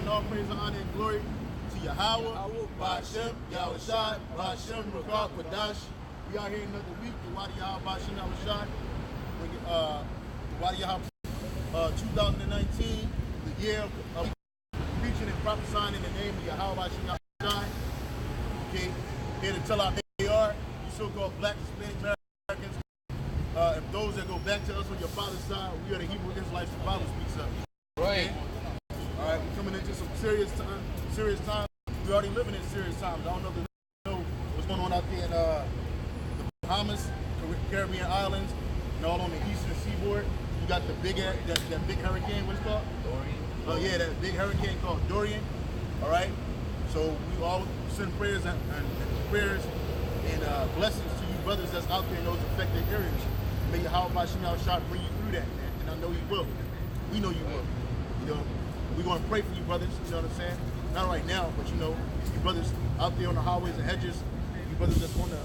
and all praise and honor and glory to Yahweh, Ba'ashem, Yahushai, Ba'ashem, Rakah, Qadash. We out here another week. Wadi Yahweh, Ba'ashem, Yahushai. Wadi Yahweh, 2019, the year of preaching and prophesying in the name of Yahweh, Ba'ashem, Yahushai. Okay, here to tell our AR, you so-called black, Hispanic Americans, and those that go back to us on your father's side, we are the Hebrew Israelites the Bible speaks of. Right. All right, we're coming into some serious times. We're already living in serious times. I don't know if you know what's going on out there in the Bahamas, Caribbean islands, and all on the eastern seaboard. You got the big big hurricane. What's it called? Dorian. Yeah, that big hurricane called Dorian. All right. So we all send prayers and prayers and blessings to you brothers that's out there in those affected areas. May Yahweh Ba'ashem Yahushai bring you through that, man. And I know He will. We know You will. You know, we're going to pray for you brothers, you know what I'm saying? Not right now, but you know, you brothers out there on the highways and hedges, you brothers that's on the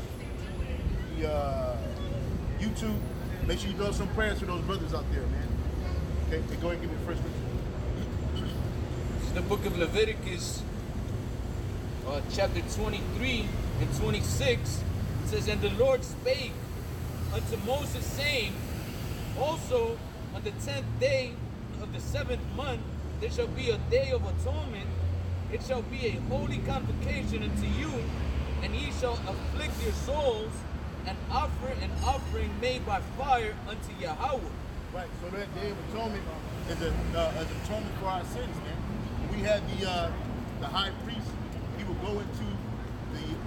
YouTube, make sure you throw some prayers for those brothers out there, man. Okay, go ahead and give me the first scripture. This is the book of Leviticus, chapter 23 and 26. It says, "And the Lord spake unto Moses, saying, Also on the 10th day of the 7th month, there shall be a day of atonement. It shall be a holy convocation unto you, and ye shall afflict your souls, and offer an offering made by fire unto Yahweh." Right, so that day of atonement is an atonement for our sins, man. We had the high priest, he would go into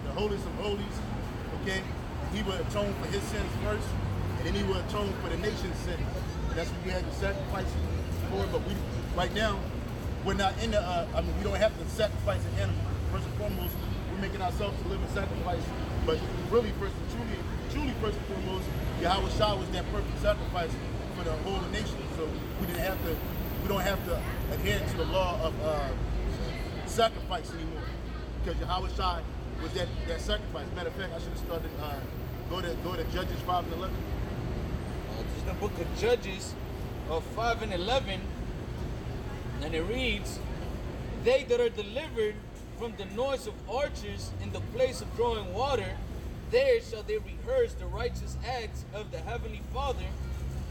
the holiest of holies, okay? He would atone for his sins first, and then he would atone for the nation's sins. And that's what we had to sacrifice for. But right now, we're not in the, we don't have to sacrifice an animal. First and foremost, we're making ourselves a living sacrifice. But really, first and foremost, Yahweh Shah was that perfect sacrifice for the whole nation. So we don't have to adhere to the law of sacrifice anymore. Because Yahweh Shah was that sacrifice. Matter of fact, I should have started, go to Judges 5 and 11. This is the book of Judges of 5 and 11. And it reads, "They that are delivered from the noise of archers in the place of drawing water, there shall they rehearse the righteous acts of the Heavenly Father,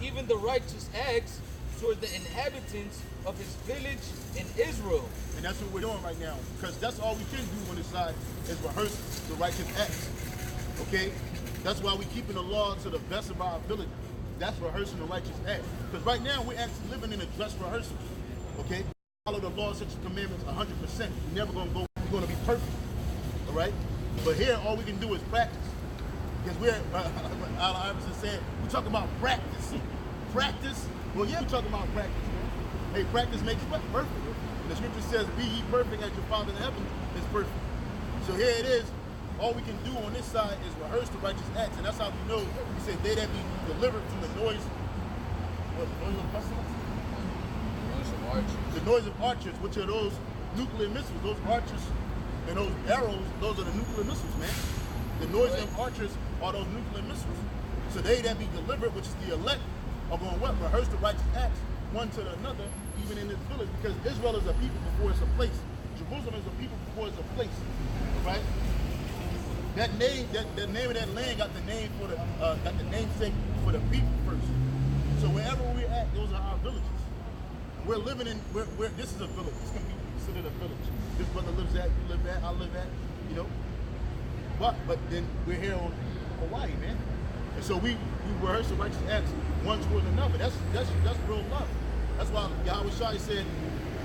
even the righteous acts toward the inhabitants of His village in Israel." And that's what we're doing right now, because that's all we can do on this side is rehearse the righteous acts. Okay? That's why we're keeping the law to the best of our ability. That's rehearsing the righteous acts. Because right now we're actually living in a dress rehearsal. Okay? Follow the law, such commandments 100%. We're never going to be perfect. All right? But here, all we can do is practice. Because we're, Al Iverson said, we're talking about practice. Practice? Well, yeah, we're talking about practice, man. Hey, practice makes perfect. The scripture says, "Be ye perfect as your Father in heaven is perfect." So here it is. All we can do on this side is rehearse the righteous acts. And that's how we know. He said, "They that be delivered from the noise." What, the noise of pestilence? The noise of archers, which are those nuclear missiles. Those archers and those arrows, those are the nuclear missiles, man. The noise of archers are those nuclear missiles. So they that be delivered, which is the elect, are going to what? Rehearse the righteous acts, one to another, even in this village, because Israel is a people before it's a place. Jerusalem is a people before it's a place, right? That name of that land got the name for got the namesake for the people first. So wherever we're at, those are our villages. We're living in, this is a village. It's going to be considered a village. This brother lives at, you live at, I live at, you know. But then we're here on Hawaii, man. And so we rehearse the righteous acts one toward another. That's real love. That's why Yahweh Shai said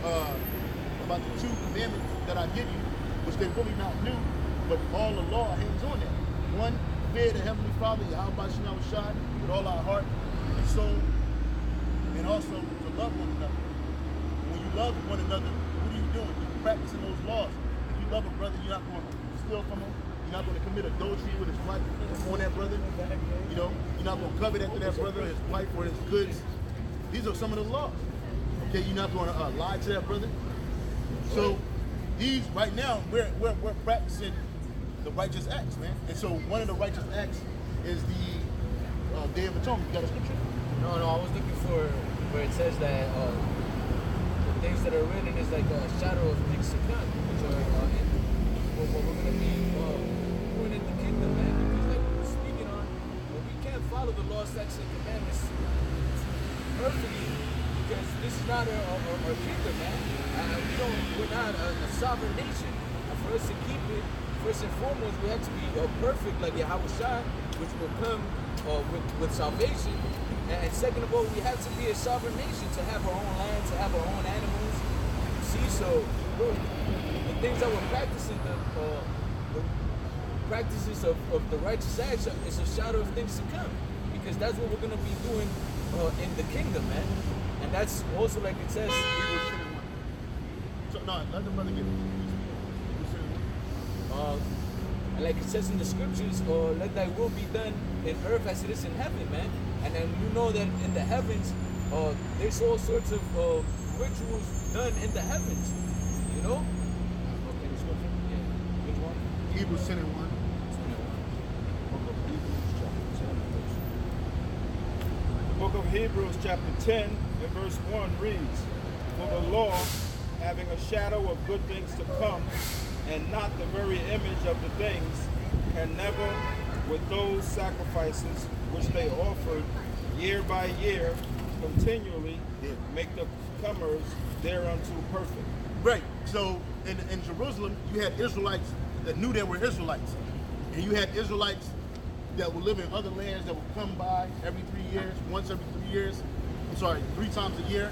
about the 2 commandments that I give you, which they're really not new, but all the law hangs on that. 1, fear the Heavenly Father, Yahweh Ba'ashem Yahushai, with all our heart and soul, and also to love one another. When you love one another, what are you doing? You're practicing those laws. If you love a brother, you're not going to steal from him. You're not going to commit adultery with his wife on that brother. You know, you're not going to covet after that brother, his wife, or his goods. These are some of the laws. Okay, you're not going to lie to that brother. So these right now, we're practicing the righteous acts, man. And so one of the righteous acts is the Day of Atonement. You got a scripture? No, I was looking for where it says that things that are written is like a shadow of things to come, which are in what we're going to be doing in the kingdom, man. Because like we were speaking on, we can't follow the law, statutes, and commandments perfectly because this is not our kingdom, man. We're not a sovereign nation. And for us to keep it, first and foremost, we have to be perfect like Yahushua, which will come with salvation. And second of all, we have to be a sovereign nation, to have our own land, to have our own animals. See, so the things that we're practicing, the practices of the righteous acts is a shadow of things to come. Because that's what we're going to be doing in the kingdom, man. And that's also like it says. So, no, let the brother get it. And like it says in the scriptures, let thy will be done in earth as it is in heaven, man. And then you know that in the heavens, there's all sorts of rituals done in the heavens, you know? Okay, this one? Yeah. Which one? Hebrews 10 and 1. The book of Hebrews chapter 10 and verse 1 reads, for the law, having a shadow of good things to come, and not the very image of the things, can never, with those sacrifices which they offered year by year, continually, make the comers thereunto perfect. Right. So in Jerusalem, you had Israelites that knew they were Israelites. And you had Israelites that would live in other lands that would come by every 3 years, once every 3 years. I'm sorry, 3 times a year.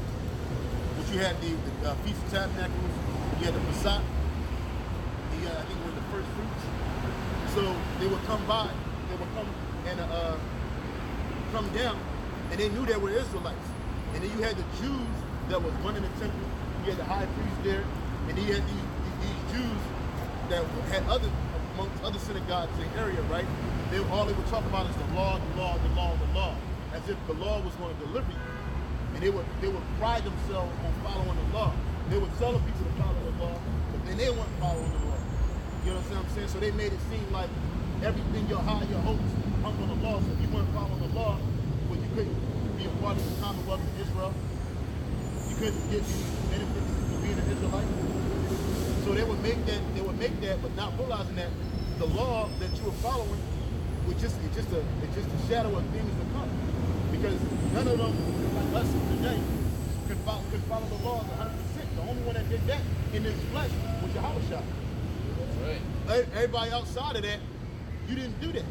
But you had the Feast of Tabernacles, you had the Passat, I think it was the first fruits. So they would come by, they would come and come down, and they knew they were Israelites. And then you had the Jews that was running the temple. You had the high priest there, and then you had these Jews that had amongst other synagogues in the area, right? All they would talk about is the law, the law, the law, the law, as if the law was going to deliver you. And they would pride themselves on following the law. They would tell the people to follow the law, but then they weren't following the law. You know what I'm saying? So they made it seem like everything, your high, your hopes hung on the law. So if you weren't following the law, well, you couldn't be a part of the Commonwealth of Israel. You couldn't get any benefits of being an Israelite. So they would make that, but not realizing that the law that you were following was just a shadow of things to come. Because none of them, like us today, could follow the laws 100%. The only one that did that in his flesh was Yahushua. Right. Everybody outside of that, you didn't do that.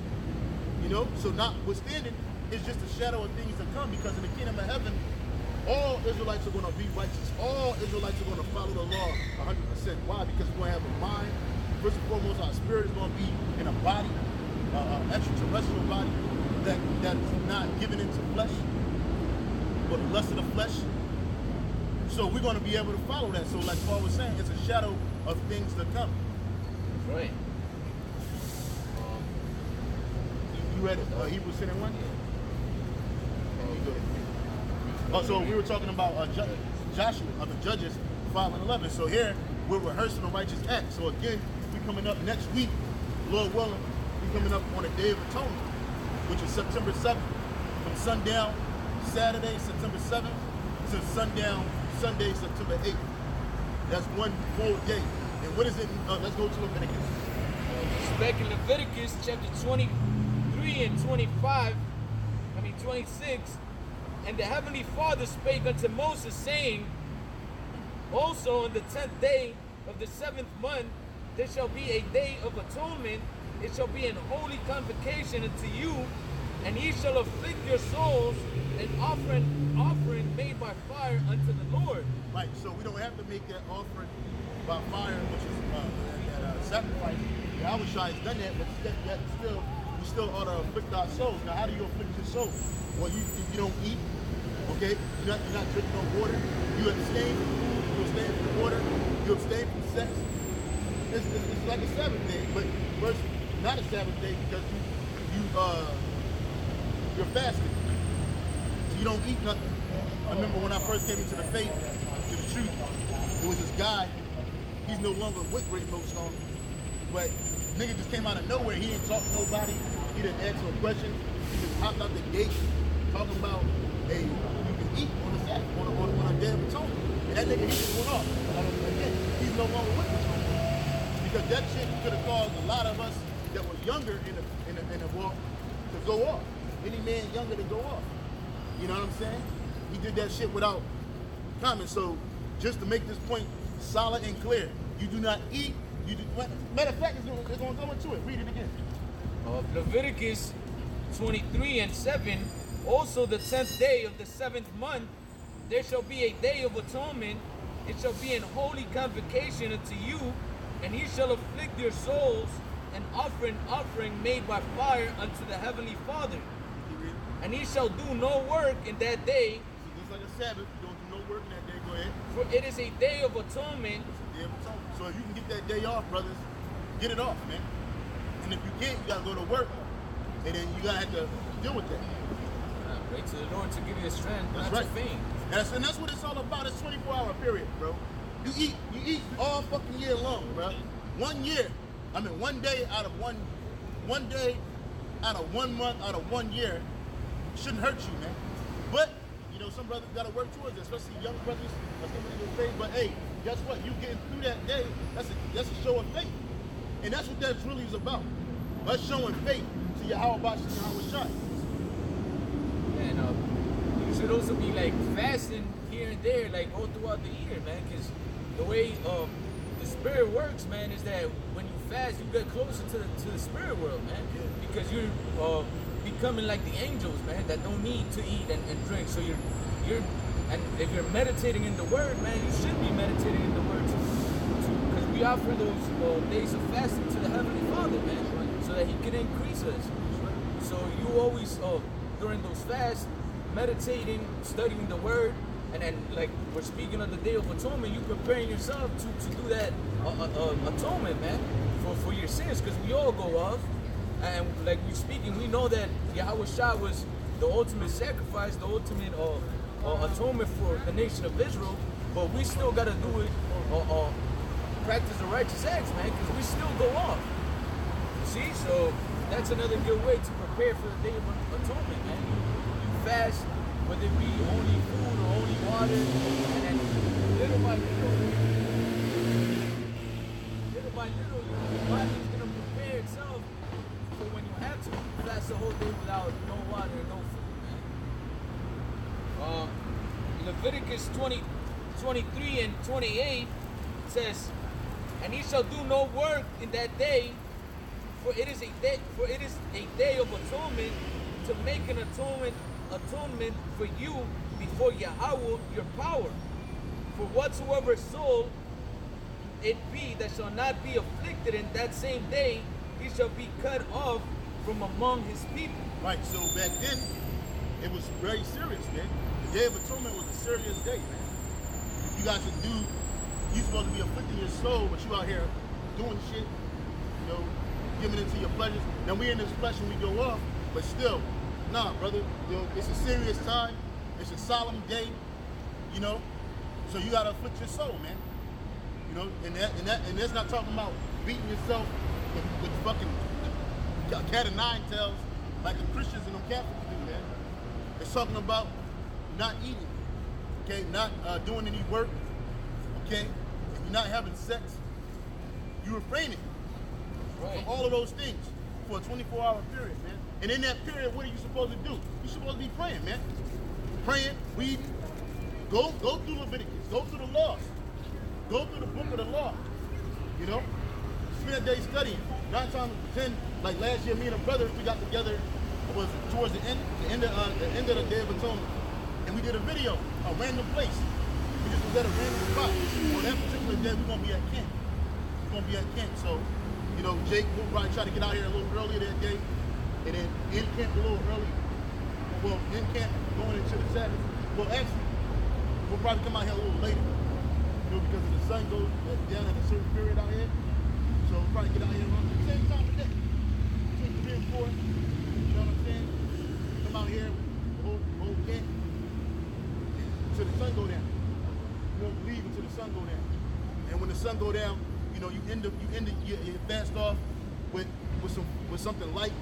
You know? So notwithstanding, it's just a shadow of things to come, because in the kingdom of heaven, all Israelites are going to be righteous. All Israelites are going to follow the law 100%. Why? Because we're going to have a mind. First and foremost, our spirit is going to be in a body, an extraterrestrial body that is not given into flesh, but the lust of the flesh. So we're going to be able to follow that. So like Paul was saying, it's a shadow of things to come. Right. You read Hebrews 10 and 1? Oh, so we were talking about Joshua, the Judges 5 and 11. So here, we're rehearsing the righteous act. So again, we're coming up next week, Lord willing, we're coming up on a Day of Atonement, which is September 7th, from sundown Saturday, September 7th, to sundown Sunday, September 8th. That's one full day. And what is it? Let's go to Leviticus. Back in Leviticus chapter 23 and 26, and the Heavenly Father spake unto Moses, saying, also on the 10th day of the 7th month, there shall be a day of atonement. It shall be an holy convocation unto you, and ye shall afflict your souls, an offering made by fire unto the Lord. Right, so we don't have to make that offering by fire, which is that sacrifice. Yahushua has done that, but we still ought to afflict our souls. Now, how do you afflict your soul? Well, you don't eat, okay? You're not drinking no water. You abstain from water. You abstain from sex. It's like a Sabbath day, but first, not a Sabbath day because you're fasting. So you don't eat nothing. I remember when I first came into the faith, to the truth, there was this guy. He's no longer with Great Millstone, but nigga just came out of nowhere. He didn't talk to nobody. He didn't answer a question. He just hopped out the gate talking about you can eat on the Sabbath, on a day of atonement. And that nigga, he just went off. Again, he's no longer with us no more. Because that shit could have caused a lot of us that were younger in the walk to go off. Any man younger to go off. You know what I'm saying? He did that shit without comment. So just to make this point solid and clear, you do not eat. You do. Matter of fact, it's going to go into it. Read it again. Leviticus 23:7. Also the 10th day of the 7th month, there shall be a day of atonement. It shall be an holy convocation unto you, and he shall afflict your souls and offer an offering made by fire unto the heavenly Father. And he shall do no work in that day. So just like a Sabbath, you don't do no work in that day. Go ahead. For it is a day of atonement. It's a day of atonement. So if you can get that day off, brothers, get it off, man. And if you can't, you gotta go to work, and then you gotta have to deal with that. Pray to the Lord to give you strength, That's not right. to faint. And that's what it's all about. It's 24-hour period, bro. You eat all fucking year long, bro. 1 year. I mean, 1 day out of one day out of 1 month out of 1 year shouldn't hurt you, man. But you know, some brothers gotta work towards it, especially young brothers that's coming into faith. But hey, guess what? You getting through that day, that's a show of faith. And that's what that really is about. Us showing faith to Yahweh Shai. And you should also be like fasting here and there, like all throughout the year, man. Because the way the spirit works, man, is that when you fast, you get closer to the spirit world, man. Because you're becoming like the angels, man, that don't need to eat and drink. So you're and if you're meditating in the Word, man, you should be meditating in the Word too. Because we offer those days of fasting to the Heavenly Father, man, so that He can increase us. So you always during those fasts, meditating, studying the Word, and then like we're speaking of the Day of Atonement, you preparing yourself to do that atonement, man, for your sins, because we all go off, and like we're speaking, we know that Yahweh Shai was the ultimate sacrifice, the ultimate atonement for the nation of Israel, but we still got to do it, practice the righteous acts, man, because we still go off. See, so that's another good way to prepare for the Day of Atonement, man. You fast, whether it be only food or only water, and then little by little, your body's gonna prepare itself for when you have to fast the whole day without no water and no food, man. Leviticus 23:28 says, "And he shall do no work in that day, for it is a day of atonement, to make an atonement for you before Yahweh your power. For whatsoever soul it be that shall not be afflicted in that same day, he shall be cut off from among his people." Right, so back then, it was very serious, man. The Day of Atonement was a serious day, man. You guys should do, you supposed to be afflicting your soul, but you out here doing shit, you know, giving into your pleasures. Now we in this flesh when we go off, but still, nah, brother, you know, it's a serious time. It's a solemn day, you know. So you gotta afflict your soul, man. You know, and that's not talking about beating yourself with fucking cat of nine tails like the Christians and them Catholics do, man. It's talking about not eating, okay, not doing any work, okay. If you're not having sex, you refraining from all of those things for a 24-hour period, man. And in that period, what are you supposed to do? You're supposed to be praying, man. Praying, reading. Go through Leviticus. Go through the laws. Go through the book of the law. You know? Spend a day studying. 9 times out of 10, like last year, me and a brother, we got together. It was towards the end of the Day of Atonement. And we did a video, a random place. We just was at a random spot. On that particular day, we're going to be at camp. We're going to be at camp. So, you know, Jake will probably try to get out here a little earlier that day. And then in camp a little early. Well, in camp going into the Sabbath. Well, actually, we'll probably come out here a little later. You know, because the sun goes down at a certain period out here. So we'll probably get out here around the same time of day. Between 3 and 4. You know what I'm saying? Come out here, the whole camp. Until the sun go down. You don't leave until the sun go down. And when the sun go down, you know, you end your fast off with something light,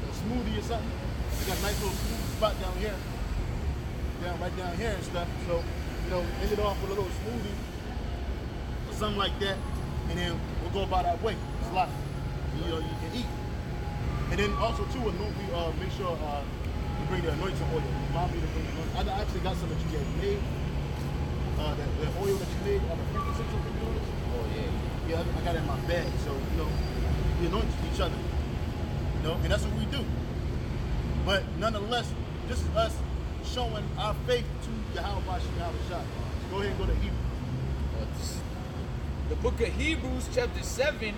a smoothie or something. We got a nice little smooth spot down here. Right down here and stuff. So, you know, end it off with a little smoothie or something like that. And then we'll go about our way. It's like, you know, you can eat. And then also too, we make sure you bring the anointing oil. Remind me to bring the anointing. I actually got some that you guys made. That oil that you made on the frankincense that you doing. Oh yeah. Yeah, I got it in my bag. So, you know, we anoint each other. You know, and that's what we do. But nonetheless, this is us showing our faith to Yahweh Shah. Go ahead and go to Hebrews. The book of Hebrews, chapter 7,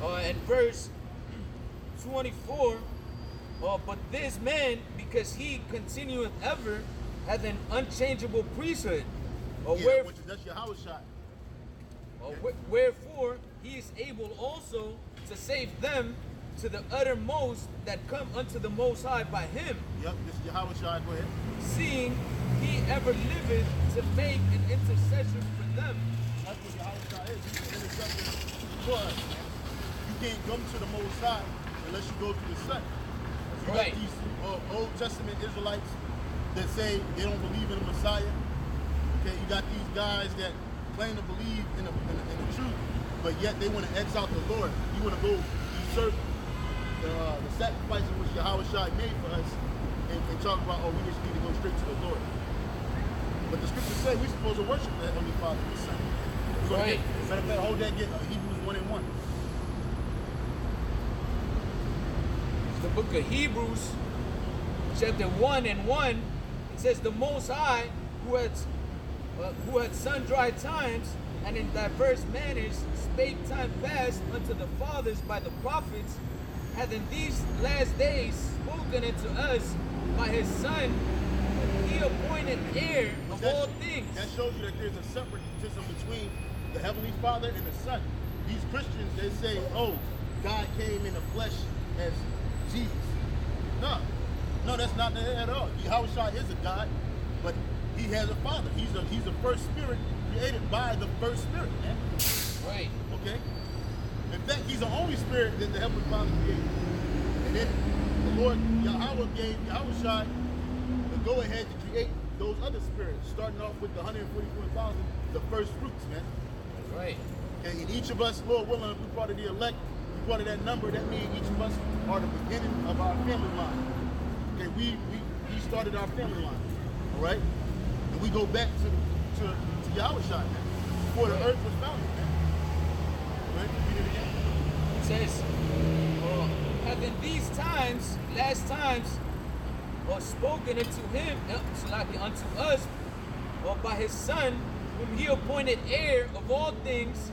and verse 24. But this man, because he continueth ever, hath an unchangeable priesthood. That's Yahweh Shah. Wherefore he is able also to save them to the uttermost that come unto the Most High by him. Yep, this is Yahweh Shai. Go ahead. Seeing he ever liveth to make an intercession for them. That's what Yahweh Shai is. He's an intercessor for us. You can't come to the Most High unless you go through the Son. You got these Old Testament Israelites that say they don't believe in the Messiah. Okay, you got these guys that claim to believe in the truth, but yet they want to X out the Lord. You want to go usurp the sacrifice in which Yahweh Shai made for us and talk about, oh, we just need to go straight to the Lord. But the scriptures say we're supposed to worship the Heavenly Father and the Son. Right. Matter of fact, hold that, get Hebrews 1 and 1. The book of Hebrews, chapter 1 and 1, it says, the Most High, who had sundry times and in diverse manners spake time past unto the fathers by the prophets, hath in these last days spoken unto us by his Son, whom he appointed heir of all things. That shows you that there's a separatism between the Heavenly Father and the Son. These Christians, they say, oh, God came in the flesh as Jesus. No, that's not there at all. Yahweh Shai is a God, but he has a Father. He's the first spirit created by the first spirit, man. Right. Okay? In fact, he's the only spirit that the Heavenly Father created. And then the Lord Yahweh gave Yahweh Shai the go ahead to create those other spirits, starting off with the 144,000, the first fruits, man. That's right. Okay, and each of us, Lord willing, if we're part of the elect, we're part of that number, that means each of us are the beginning of our family line. Okay, we started our family line, all right? And we go back to Yahweh Shai, before the earth was founded, man. Right? Read it again. It says, hath in these times, last times, spoken unto him, unto us, by his Son, whom he appointed heir of all things,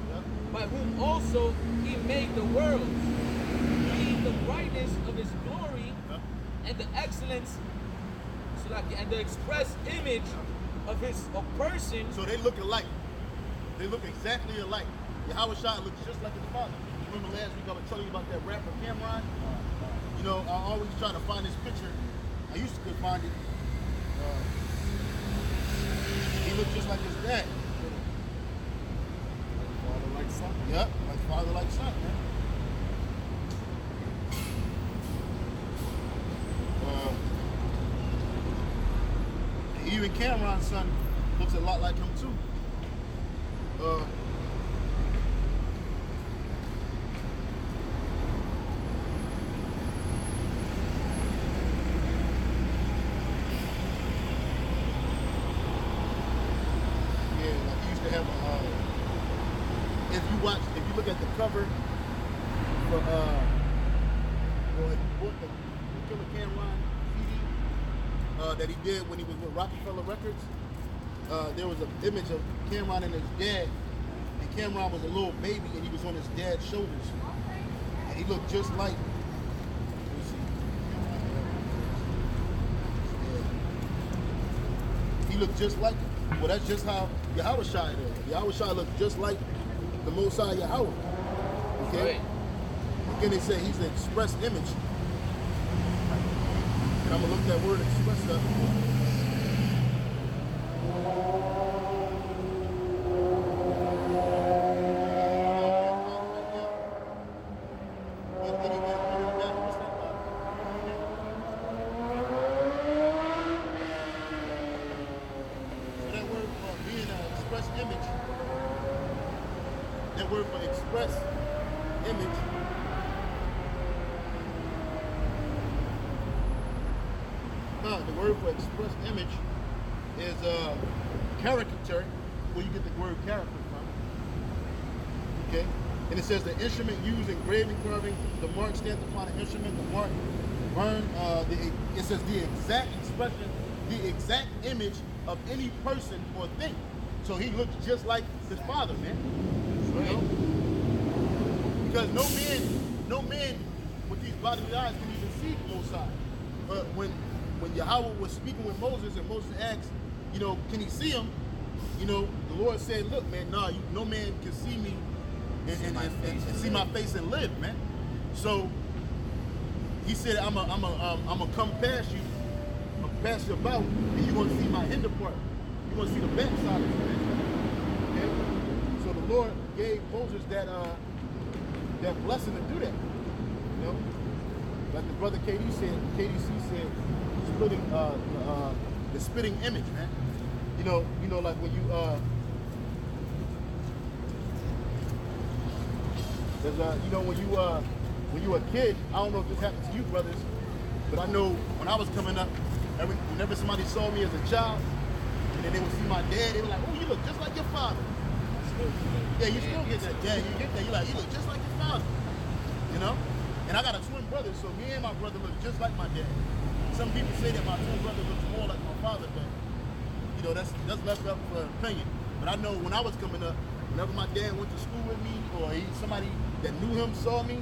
by whom also he made the world, being the brightness of his glory, and the excellence, and the express image of his person. So they look alike. They look exactly alike. Yahweh Shai looks just like his father. Remember last week I was telling you about that rapper Cameron? You know, I always try to find his picture. I used to find it. He looked just like his dad. Father like son. Yep, like father like son, man. Even Cameron's son looks a lot like him too. If you look at the cover for the Killer Cameron CD that he did when he was with Rockefeller Records, there was an image of Cameron and his dad, and Cameron was a little baby and he was on his dad's shoulders, and he looked just like. Let me see. Yeah. He looked just like him. Well, that's just how Yahweh Shai is. Yahweh Shai looks just like the Most High Yahweh. Okay? Right. Again, they say he's the express image. And I'm going to look that word express up. express image. No, the word for express image is caricature, where you get the word character from. Okay? And it says the instrument used in engraving, carving, the mark stamped upon an instrument, the mark burn, it says the exact expression, the exact image of any person or thing. So he looks just like his father, man. You know? Because no man with these bodily eyes can even see the Most High. But when Yahweh was speaking with Moses and Moses asked, you know, can he see him? You know, the Lord said, look, man, nah, no man can see me and see my face and live, man. So he said, I'm gonna come past you, I'm gonna pass you about, and you're gonna see my hinder part. You're gonna see the backside of it, man. Okay? So the Lord gave Moses that blessing to do that. You know? Like the brother KDC said, splitting the spitting image, man. You know, like when you you know, when you a kid, I don't know if this happens to you brothers, but I know when I was coming up, whenever somebody saw me as a child, and then they would see my dad, they were like, oh, you look just like your father. Yeah, you still get that. Yeah, you get that. You're like, you look just like your father. You know? And I got a twin brother, so me and my brother look just like my dad. Some people say that my twin brother looks more like my father, but you know, that's left up for opinion. But I know when I was coming up, whenever my dad went to school with me, or somebody that knew him saw me,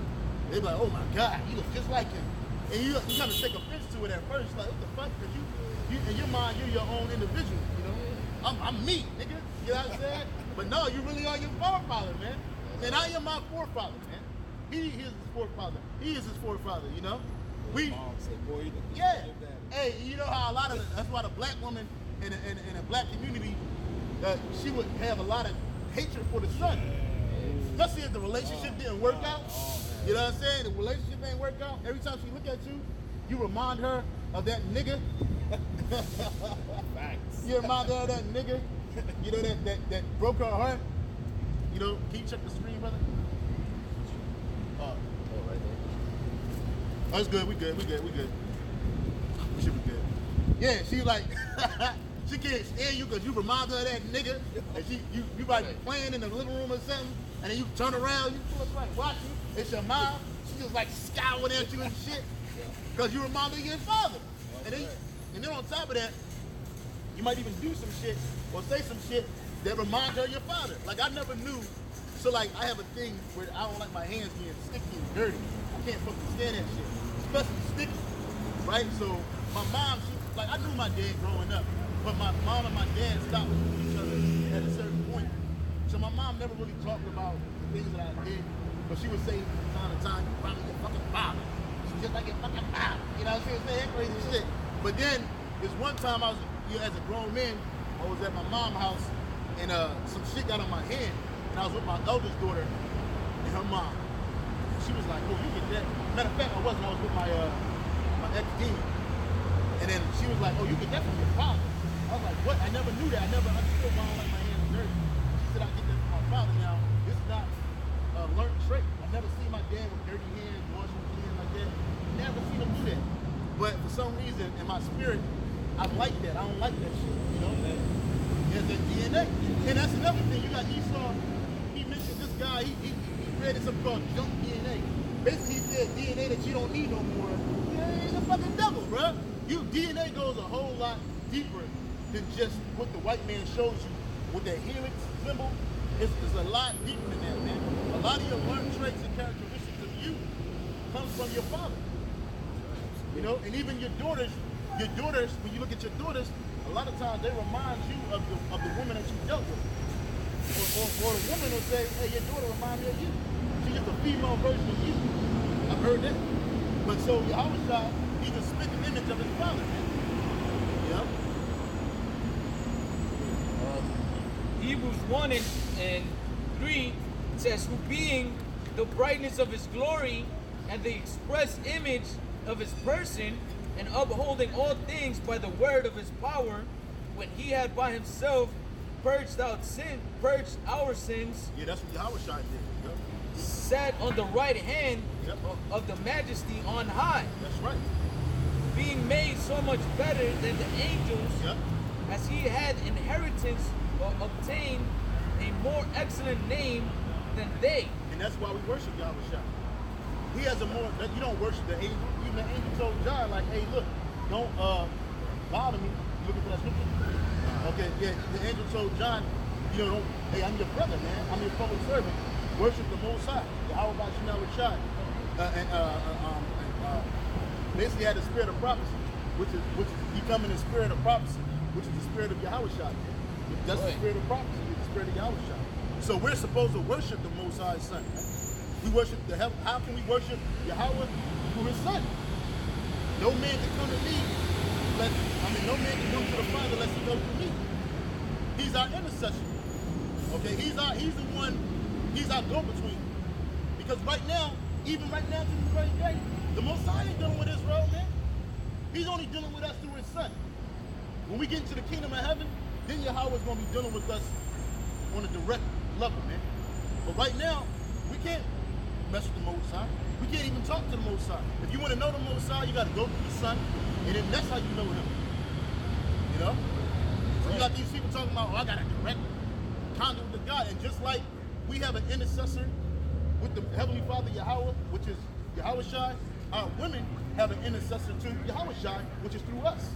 they'd be like, oh my God, you look just like him. And you kind of take offense to it at first, like, what the fuck? Because you in your mind, you're your own individual, you know? I'm me, nigga. You know what I'm saying? But no, you really are your forefather, man. And I am my forefather, man. He is his forefather. He is his forefather, you know? Yeah. Hey, you know how that's why the black woman in a black community, she would have a lot of hatred for the son. Especially if the relationship didn't work out. You know what I'm saying? The relationship ain't work out. Every time she look at you, you remind her of that nigga. Facts. You remind her of that nigga. You know, that broke her heart. You know, can you check the screen, brother? Oh, right there. Oh, it's good. We good. We should be good. Yeah, she like, she can't stand you because you remind her of that nigga. And you might be playing in the living room or something, and then you turn around, you look like watching. It's your mom. She just like scowling at you and shit because you remind her of your father. And then on top of that, you might even do some shit or say some shit that reminds her of your father. Like I never knew. So like I have a thing where I don't like my hands being sticky and dirty. I can't fucking stand that shit, especially sticky, right? So my mom, I knew my dad growing up, but my mom and my dad stopped with each other at a certain point. So my mom never really talked about the things that I did, but she would say from time to time, "You probably your fucking father. She's just like your fucking father." You know what I'm saying? That crazy shit. But then this one time I was, as a grown man, I was at my mom's house and some shit got on my hand, and I was with my eldest daughter and her mom. And she was like, "Oh, you get that?" Matter of fact, I wasn't. I was with my ex-demon. And then she was like, "Oh, you get that from your father." I was like, "What?" I never knew that. I never understood why I don't like my hands dirty. She said, "I get that from my father." Now, this is not a learned trait. I've never seen my dad with dirty hands, washing his hands like that. Never seen him do that. But for some reason, in my spirit, I like that. I don't like that shit, you know? There's that DNA. And that's another thing. You got Esau, he mentioned this guy, he created something called junk DNA. Basically, he said DNA that you don't need no more. Yeah, he's a fucking devil, bro. DNA goes a whole lot deeper than just what the white man shows you with that helix symbol. It's a lot deeper than that, man. A lot of your learned traits and characteristics of you comes from your father. You know, and even your daughters, when you look at your daughters, a lot of times they remind you of the woman that you dealt with. Or the woman will say, "Hey, your daughter reminds me of you. She's just a female version of you." I've heard that. But so Yahweh, he's a spitting image of his father, man. You know? Hebrews 1 and 3 says, "Who being the brightness of his glory and the express image of his person, and upholding all things by the word of his power, when he had by himself purged our sins." Yeah, that's what Yahweh did. Yep. sat on the right hand Yep. of the majesty on high, That's right. being made so much better than the angels, Yep. as he had inheritance or obtained a more excellent name than they. And that's why we worship Yahweh. He has a more, you don't worship the angel. Even the angel told John, like, hey, look, don't bother me. You looking for that scripture? Okay, yeah, the angel told John, you know, don't, hey, I'm your brother, man. I'm your fellow servant. Worship the Most High. Yahweh Bashina basically had the spirit of prophecy, which is becoming the spirit of prophecy, which is the spirit of Yahweh Shai. That's the spirit of prophecy, it's the spirit of Yahweh Shai. So we're supposed to worship the Most High's Son. Right? We worship the heaven. How can we worship Yahweh? Through His Son. No man can come to me. No man can come to the Father unless He goes through me. He's our intercessor. Okay, He's the one. He's our go-between. Because right now, even right now to this very day, the Most High ain't dealing with Israel, man. He's only dealing with us through His Son. When we get into the kingdom of heaven, then Yahweh's going to be dealing with us on a direct level, man. But right now, we can't mess with the Most High. We can't even talk to the Most High. If you want to know the Most High, you got to go through the Son, and then that's how you know Him. You know? So you got these people talking about, oh, I got a direct conduit with God. And just like we have an intercessor with the Heavenly Father, Yahweh, which is Yahweh Shai, our women have an intercessor to Yahweh Shai, which is through us.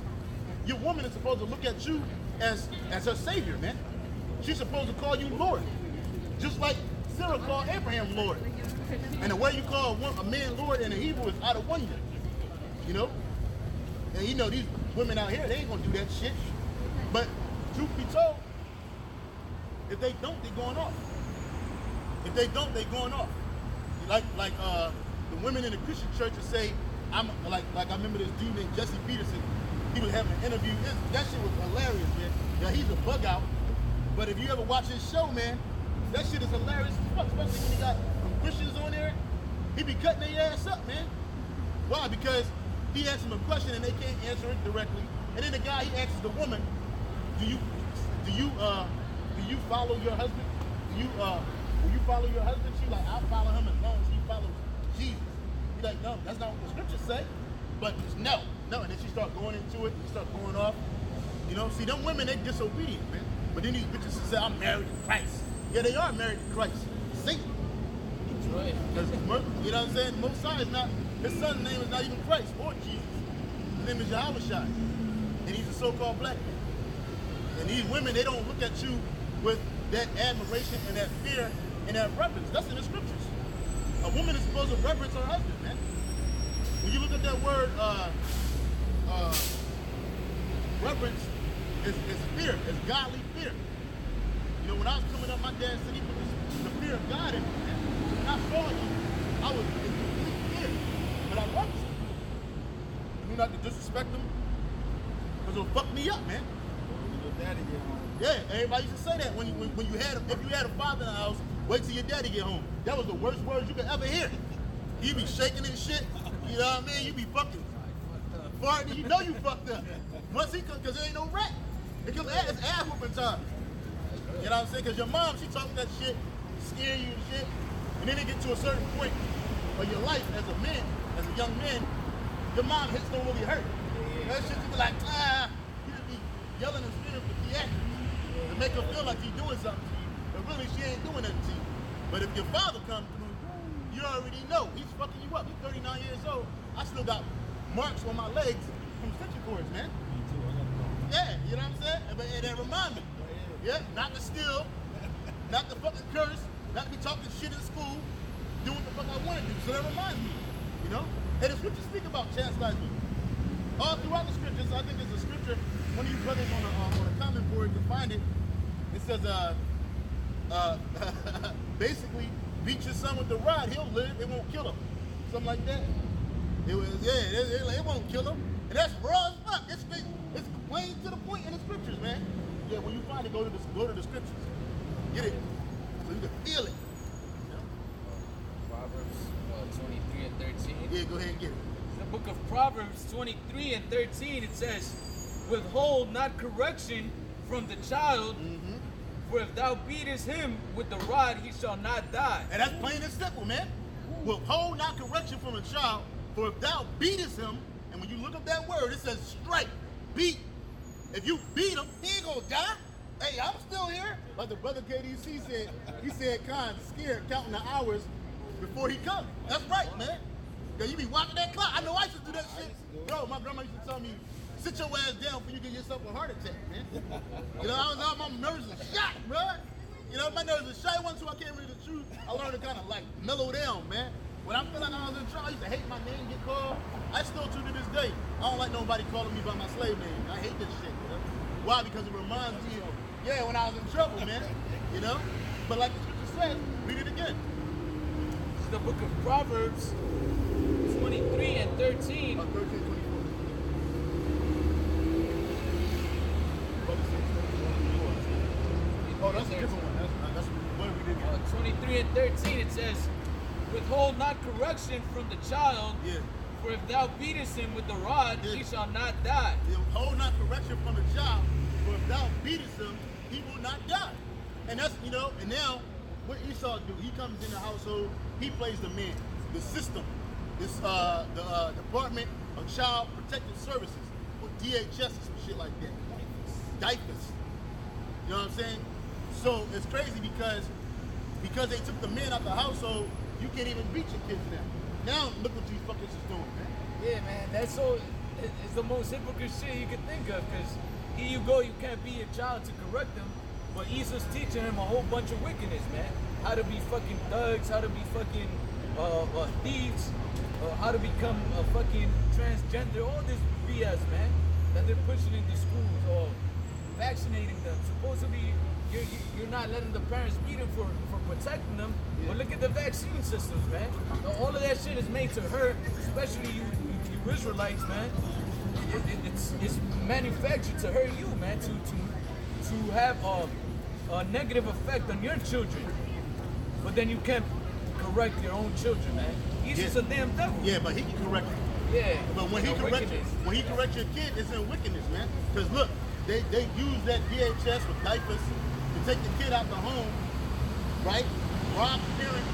Your woman is supposed to look at you as her savior, man. She's supposed to call you Lord. Just like Sarah called Abraham Lord. And the way you call a man Lord in the Hebrew is out of wonder. You know? And you know, these women out here, they ain't gonna do that shit. But truth be told, if they don't, they're going off. If they don't, they're going off. Like the women in the Christian church will say, I'm like I remember this dude named Jesse Peterson. He was having an interview. That shit was hilarious, man. Now he's a bug out. But if you ever watch his show, man, that shit is hilarious as fuck, especially when he got some Christians on there. He be cutting their ass up, man. Why? Because he asks them a question and they can't answer it directly. And then the guy, he asks the woman, do you follow your husband? Will you follow your husband? She's like, I'll follow him as long as he follows Jesus. He's like, no, that's not what the scriptures say. But it's no. And then she start going into it, and start going off. You know, see, them women, they disobedient, man. But then these bitches say, I'm married to Christ. Yeah, they are married to Christ. Satan. That's right. You know what I'm saying? Most High is not, his son's name is not even Christ or Jesus. His name is Yahweh Shai. And he's a so-called black man. And these women, they don't look at you with that admiration and that fear and that reverence. That's in the scriptures. A woman is supposed to reverence her husband, man. When you look at that word, reverence is fear, is godly fear. You know, when I was coming up, my dad said he put the fear of God in me. When I saw you, I was in complete fear. But I loved you. I knew not to disrespect them, because it'll fuck me up, man. Your daddy get home. Yeah, everybody used to say that when you had if you had a father in the house, wait till your daddy get home. That was the worst words you could ever hear. You be shaking and shit. You know what I mean? You be fucking farting. You know you fucked up. Once he come, because there ain't no rat. Because it's ass whooping time. You know what I'm saying? Because your mom, she talking that shit, scare you and shit. And then it get to a certain point of your life as a man, as a young man, your mom hits don't really hurt. That shit just be like, you just be yelling and screaming for theatrics to make her feel like he's doing something to you. But really, she ain't doing nothing to you. But if your father comes through, you already know he's fucking you up. He's 39 years old. I still got marks on my legs from stitching cords, man. Yeah, you know what I'm saying? But that remind me. Yeah, not to steal, not to fucking curse, not to be talking shit in school, doing what the fuck I want to do. So that reminds me, you know? And the scriptures speak about chastisement. All throughout the scriptures, I think there's a scripture, one of you brothers on a comment board can find it. It says, basically, beat your son with the rod, he'll live, it won't kill him. Something like that. It won't kill him. And that's raw as fuck. It's plain to the point in the scriptures, man. Yeah, when you find it, go to the scriptures. Get it. So you can feel it. You know? Proverbs 23 and 13. Yeah, go ahead and get it. The book of Proverbs 23 and 13, it says, withhold not correction from the child, For if thou beatest him with the rod, he shall not die. And that's plain and simple, man. Withhold not correction from a child, for if thou beatest him, and when you look up that word, it says strike, beat. If you beat him, he ain't gonna die. Hey, I'm still here. Like the brother KDC said, he said, Khan, scared, counting the hours before he comes. That's right, man. Cause you be watching that clock. I know I used to do that shit. Bro, my grandma used to tell me, sit your ass down before you get yourself a heart attack, man. You know, I was out, my nerves are shot, bro. You know, my nerves are shot. Once I can't read the truth, I learned to kind of like mellow down, man. When I feel like I was in trouble, I used to hate my name get called. I still do to this day. I don't like nobody calling me by my slave name. I hate this shit, you know? Why? Because it reminds me of, yeah, when I was in trouble, man. You know? But like the scripture said, read it again. This is the book of Proverbs 23 and 13. 13, 24. Oh, that's a different one. That's what we did. 23 and 13, it says, withhold not correction from the child, Yeah. for if thou beatest him with the rod, Yeah. he shall not die. Hold not correction from a child, for if thou beatest him, he will not die. And that's, you know, and now, what Esau do, he comes in the household, he plays the man, the system, this, the Department of Child Protective Services, or DHS or some shit like that. Diapers. You know what I'm saying? So it's crazy because they took the men out the household, you can't even beat your kids now. Now look what these fuckers is doing, man. Yeah, man, that's so, it's the most hypocrite shit you can think of, because here you go, you can't be a child to correct them, but Esau's teaching him a whole bunch of wickedness, man. How to be fucking thugs, how to be fucking thieves, how to become a fucking transgender, all this BS, man, that they're pushing into schools, or vaccinating them. Supposedly, you're not letting the parents beat them for protecting them, but look at the vaccine systems, man. All of that shit is made to hurt, especially you Israelites, man. It's manufactured to hurt you, man, to have a negative effect on your children. But then you can't correct your own children, man. He's just a damn devil. Yeah, but he can correct it. Yeah. But when he corrects your kid, it's in wickedness, man. Because look, they use that DHS with diapers to take the kid out the home, right? Rob the parent.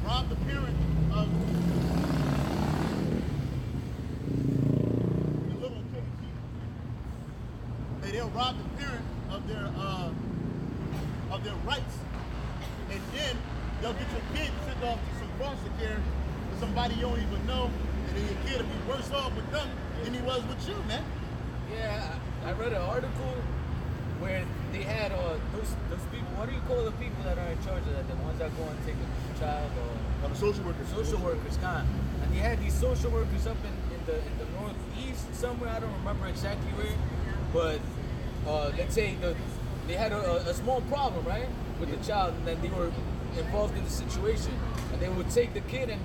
Rob the parent of the little kid. And they'll rob the parent of their rights. And then they'll get your kid sent off to some foster care with somebody you don't even know, and then your kid will be worse off with them than he was with you, man. Yeah, I read an article where they had those people. What do you call the people that are in charge of that? The ones that go and take a child or The social workers. social workers, kind. And they had these social workers up in the northeast somewhere. I don't remember exactly where, but let's say they had a small problem, right, with the child, and then they were involved in the situation, and they would take the kid and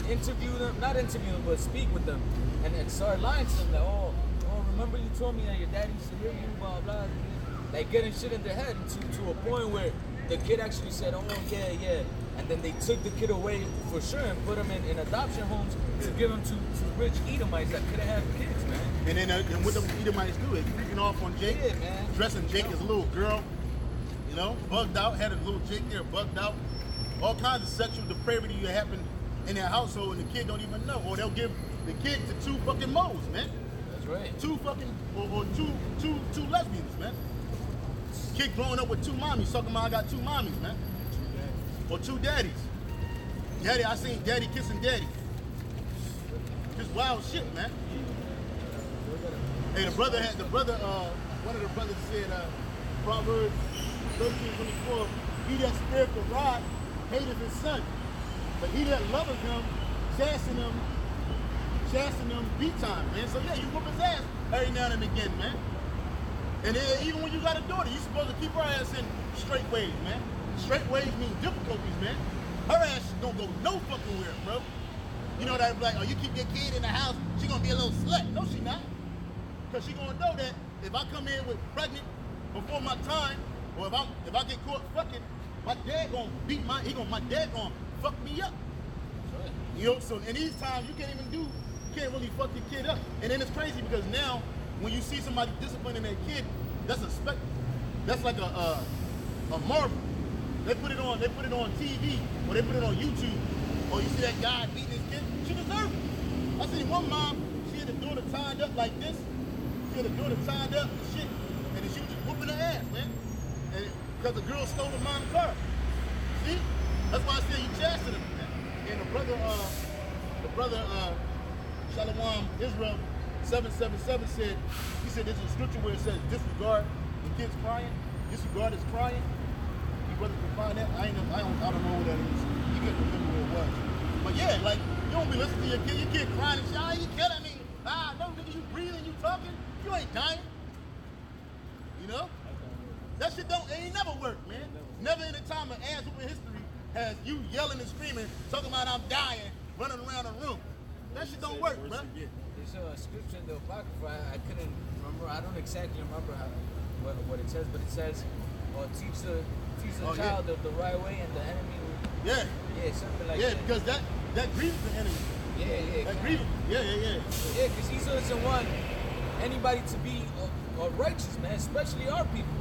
interview them, not interview them, but speak with them, and start lying to them that, oh, remember you told me that your daddy used to hear you, blah, blah, like getting shit in their head to a point where the kid actually said, oh, yeah, and then they took the kid away for sure and put him in adoption homes to give him to rich Edomites that couldn't have kids, man. And then and what the Edomites do is freaking off on Jake, Yeah, man. dressing Jake as a little girl, you know, bugged out, had a little Jake there, bugged out. All kinds of sexual depravity that happened in their household and the kid don't even know. Or they'll give the kid to two fucking moles, man. That's right. Two fucking, or two lesbians, man. Kid growing up with two mommies, talking about I got two mommies, man. Or two daddies. Daddy, I seen daddy kissing daddy. Just wild shit, man. Hey, one of the brothers said, Proverbs 13:24, he that spareth the rod hateth his son, but he that loveth him, chasten him beat time, man. So yeah, you whoop his ass every now and again, man. And then even when you got a daughter, you're supposed to keep her ass in straight ways, man. Straight ways mean difficulties, man. Her ass don't go no fucking where, bro. You know that like, oh, you keep your kid in the house, she gonna be a little slut. No, she not. Cause she gonna know that if I come in with pregnant before my time, or if I get caught fucking, my dad gonna fuck me up. You know, so in these times you can't even do can't really fuck your kid up. And then it's crazy because now, when you see somebody disciplining their kid, that's a that's like a marvel. They put it on TV or they put it on YouTube. Or you see that guy beating his kid, she deserves it. I seen one mom, she had a daughter tied up like this. She had a daughter tied up and shit, and then she was just whooping her ass, man. And because the girl stole her mom's car. See? That's why I say you chastity them, man. And the brother Shalom Israel 777 said, he said there's a scripture where it says disregard the kids crying, disregard is crying. You brother can find that. I don't know what that is. You can't remember what it was. But yeah, like you don't be listening to your kid crying and shit. Ah, you killing me. Ah, no, nigga, you breathing, you talking, you ain't dying. You know? That shit ain't never worked, man. Never in a time of ass whooping history has you yelling and screaming, talking about I'm dying, running around the room. That shit don't work, bro. There's a scripture in the Apocrypha, I couldn't remember, I don't exactly remember what it says, but it says, teach the child the right way and the enemy will... Yeah, something like that. Yeah, because that grieves the enemy. Yeah. That grieves. Yeah. Yeah, because Esau doesn't want anybody to be righteous, man, especially our people.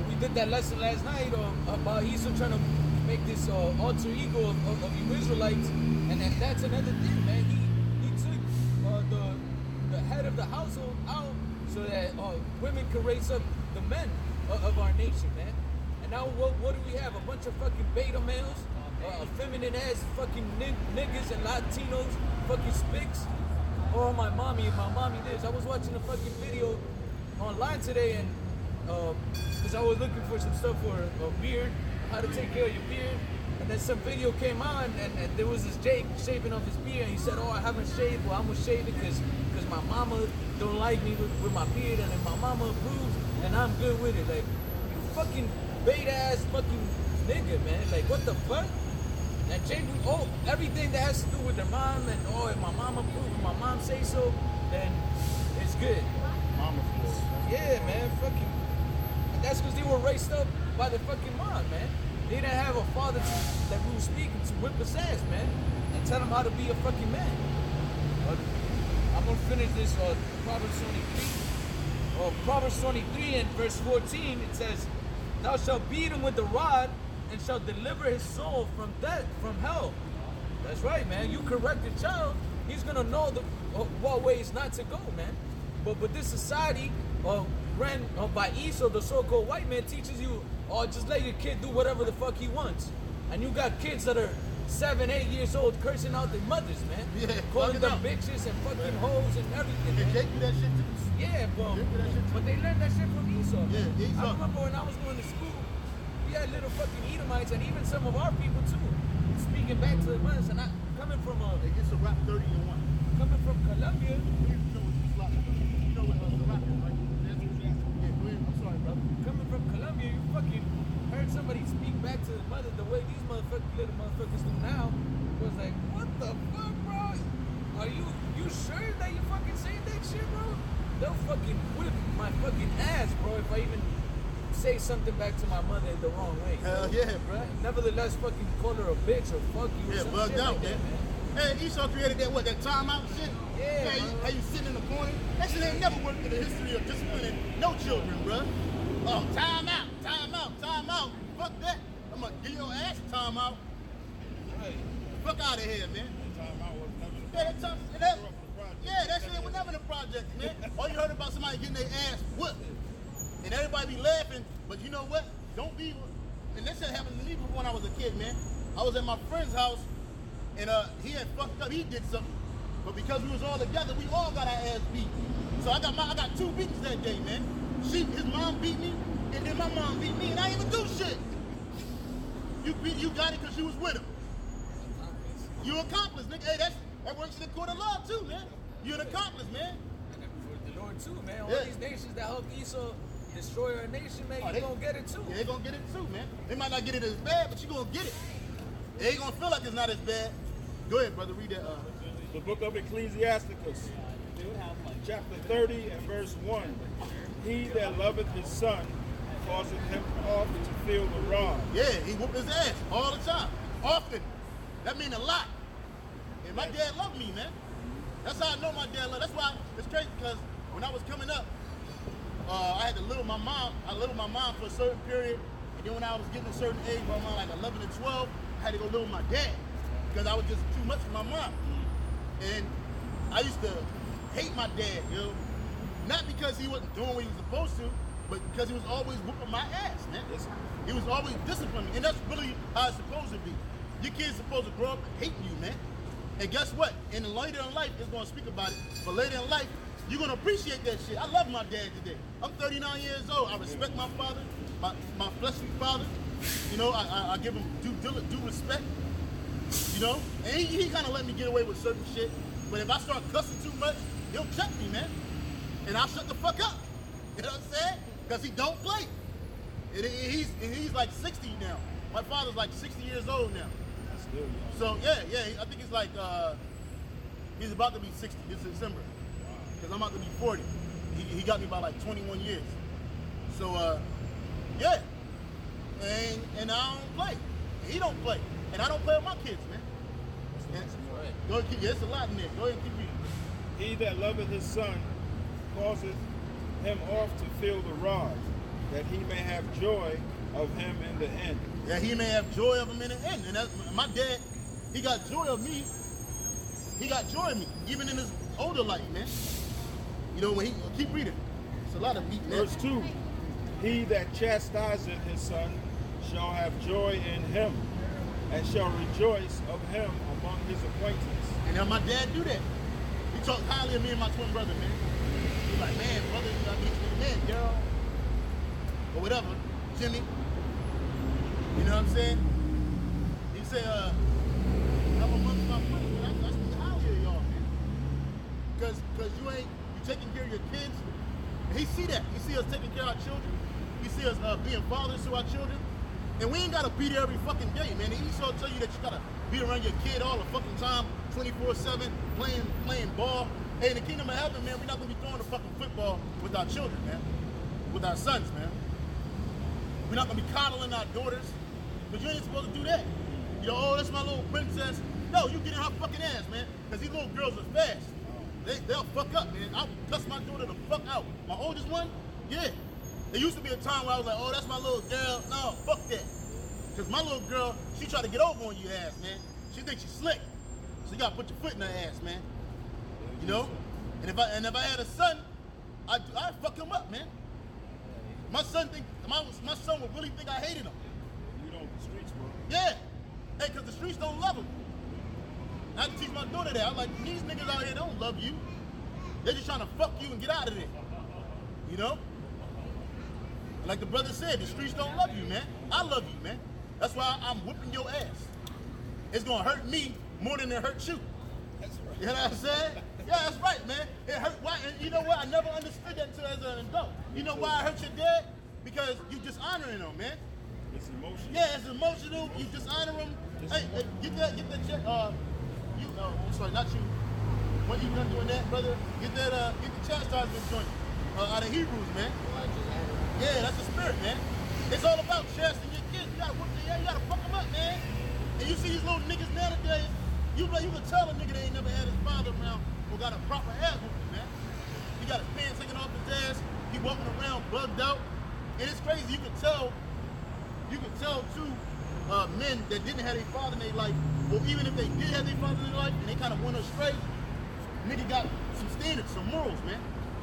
We did that lesson last night about Esau trying to make this alter ego of you Israelites, and that's another thing, man. He took the head of the household out so that women could raise up the men of our nation, man. And now what do we have? A bunch of fucking beta males, feminine ass fucking niggas and Latinos, fucking spics. Oh, my mommy this. I was watching a fucking video online today, and because I was looking for some stuff for a beard, how to take care of your beard. And then some video came on, and there was this Jake shaving off his beard, and he said, oh, I haven't shaved. Well, I'm gonna shave it because my mama don't like me with my beard, and then my mama approves, and I'm good with it. Like, you fucking beta ass fucking nigga, man. Like, what the fuck? And Jake, everything that has to do with their mom, and if my mom approves, if my mom say so, then it's good. Mama feels. Yeah, man, fucking. That's because they were raised up by the fucking mom, man. They didn't have a father that we were speaking to whip his ass, man, and tell him how to be a fucking man. I'm gonna finish this Proverbs 23. Proverbs 23 and verse 14, it says, "Thou shalt beat him with the rod, and shalt deliver his soul from death, from hell." That's right, man. You correct the child, he's gonna know what ways not to go, man. But this society ran by Esau, the so-called white man, teaches you, just let your kid do whatever the fuck he wants. And you got kids that are 7, 8 years old cursing out their mothers, man. Yeah, calling them bitches and fucking hoes and everything. And Jake do that shit too. Yeah, but they learned that shit from Esau. Yeah, Esau. I remember when I was going to school, we had little fucking Edomites and even some of our people too. Speaking back to the mothers, and coming from It gets a rap 30 and 1. coming from Colombia. You know what the rap is, right? Yeah, go ahead. I'm sorry, brother. Coming from Colombia, you fucking heard somebody speak back to the mother the way these little motherfuckers do now. Was like, what the fuck, bro? Are you sure that you fucking saying that shit, bro? They'll fucking whip my fucking ass, bro, if I even say something back to my mother in the wrong way. Hell yeah, bro. Nevertheless, fucking call her a bitch or fuck you. Yeah, or some bugged shit out, like that, man. Hey, Esau created that timeout shit? Yeah, How you sitting in the corner? That shit ain't never worked in the history of disciplining no children, bro. Oh, time out. Fuck that. I'm gonna give your ass a timeout. Right. Fuck out of here, man. Timeout was never the That shit was never the project, man. All you heard about somebody getting their ass whooped. And everybody be laughing, but you know what? Don't be, and that shit happened to me before when I was a kid, man. I was at my friend's house, and he had fucked up, he did something. But because we was all together, we all got our ass beat. So I got 2 beatings that day, man. His mom beat me, and then my mom beat me, and I didn't even do shit. You got it because you was with him. You accomplice, nigga. Hey, that works in the court of law too, man. You're an accomplice, man. And for the Lord too, man. All Yeah. these nations that helped Esau destroy our nation, man, you gonna get it too. Yeah, they gonna get it too, man. They might not get it as bad, but you gonna get it. It ain't gonna feel like it's not as bad. Go ahead, brother, read that. The book of Ecclesiasticus, chapter 30 and verse 1. He that loveth his son causeth him often to feel the rod. Yeah, he whooped his ass all the time. Often. That mean a lot. And my dad loved me, man. That's how I know my dad loved. That's why it's crazy, because when I was coming up, I had to live with my mom. I lived with my mom for a certain period, and then when I was getting a certain age, around like 11 and 12, I had to go live with my dad because I was just too much for my mom. And I used to hate my dad, yo. Not because he wasn't doing what he was supposed to, but because he was always whooping my ass, man. He was always disciplining me, and that's really how it's supposed to be. Your kid's supposed to grow up hating you, man. And guess what? In later in life, it's gonna speak about it. But later in life, you're gonna appreciate that shit. I love my dad today. I'm 39 years old. I respect my father, my fleshly father. You know, I give him due respect. You know, and he kind of let me get away with certain shit. But if I start cussing too much, he'll check me, man. And I'll shut the fuck up. You know what I'm saying? Because he don't play. And he's like 60 now. My father's like 60 years old now. So yeah, I think he's like he's about to be 60 this December. Because I'm about to be 40. He got me by like 21 years. So yeah. And I don't play. And he don't play. And I don't play with my kids, man. Go ahead, keep, it's a lot in there. Go ahead and keep reading. He that loveth his son causeth him oft to feel the rod, that he may have joy of him in the end. Yeah, he may have joy of him in the end. And that's, my dad, he got joy of me. He got joy of me, even in his older life, man. You know, when he keep reading. It's a lot of meat in there. Verse 2, he that chastiseth his son shall have joy in him, and shall rejoice of him among his acquaintance. And now my dad do that. He talked highly of me and my twin brother, man. He's like, man, brother, you gotta meet you the man, Daryl. Or whatever, Jimmy. You know what I'm saying? He said, I'm amongst my friends, but I speak highly of y'all, man. Because you taking care of your kids. And he see that. He see us taking care of our children. He see us being fathers to our children. And we ain't gotta be there every fucking day, man. He also tell you that you gotta be around your kid all the fucking time, 24/7, playing ball. Hey, in the kingdom of heaven, man, we're not gonna be throwing the fucking football with our children, man. With our sons, man. We're not gonna be coddling our daughters. But you ain't supposed to do that. You know, oh, that's my little princess. No, you get in her fucking ass, man. Because these little girls are fast. They'll fuck up, man. I'll cuss my daughter the fuck out. My oldest one, yeah. There used to be a time where I was like, oh, that's my little girl. No, fuck that. Because my little girl, she try to get over on you ass, man. She thinks she's slick. So you gotta put your foot in her ass, man. You know? And if I had a son, I'd fuck him up, man. My son would really think I hated him. You know the streets, bro. Yeah. Hey, because the streets don't love him. I had to teach my daughter that. I was like, these niggas out here don't love you. They're just trying to fuck you and get out of there. You know? Like the brother said, the streets don't love you, man. I love you, man. That's why I'm whipping your ass. It's gonna hurt me more than it hurts you. That's right. You know what I'm saying? Yeah, that's right, man. It hurt. Why? And you know what? I never understood that until as an adult. You know why I hurt your dad? Because you dishonoring him, man. It's emotional. Yeah, it's emotional. You dishonor him. Hey, get that check. Sorry, not you. When you done doing that, brother, get the chastisement joint out of Hebrews, man. Yeah, that's the spirit, man. It's all about chastening your kids. You gotta whoop their ass. You gotta fuck them up, man. And you see these little niggas nowadays, you can tell a nigga that ain't never had his father around or got a proper ass whooping, man. He got his pants taken off his ass. He walking around bugged out. And it's crazy. You can tell too, men that didn't have their father in their life, or even if they did have their father in their life and they kind of went astray, nigga got some standards, some morals, man.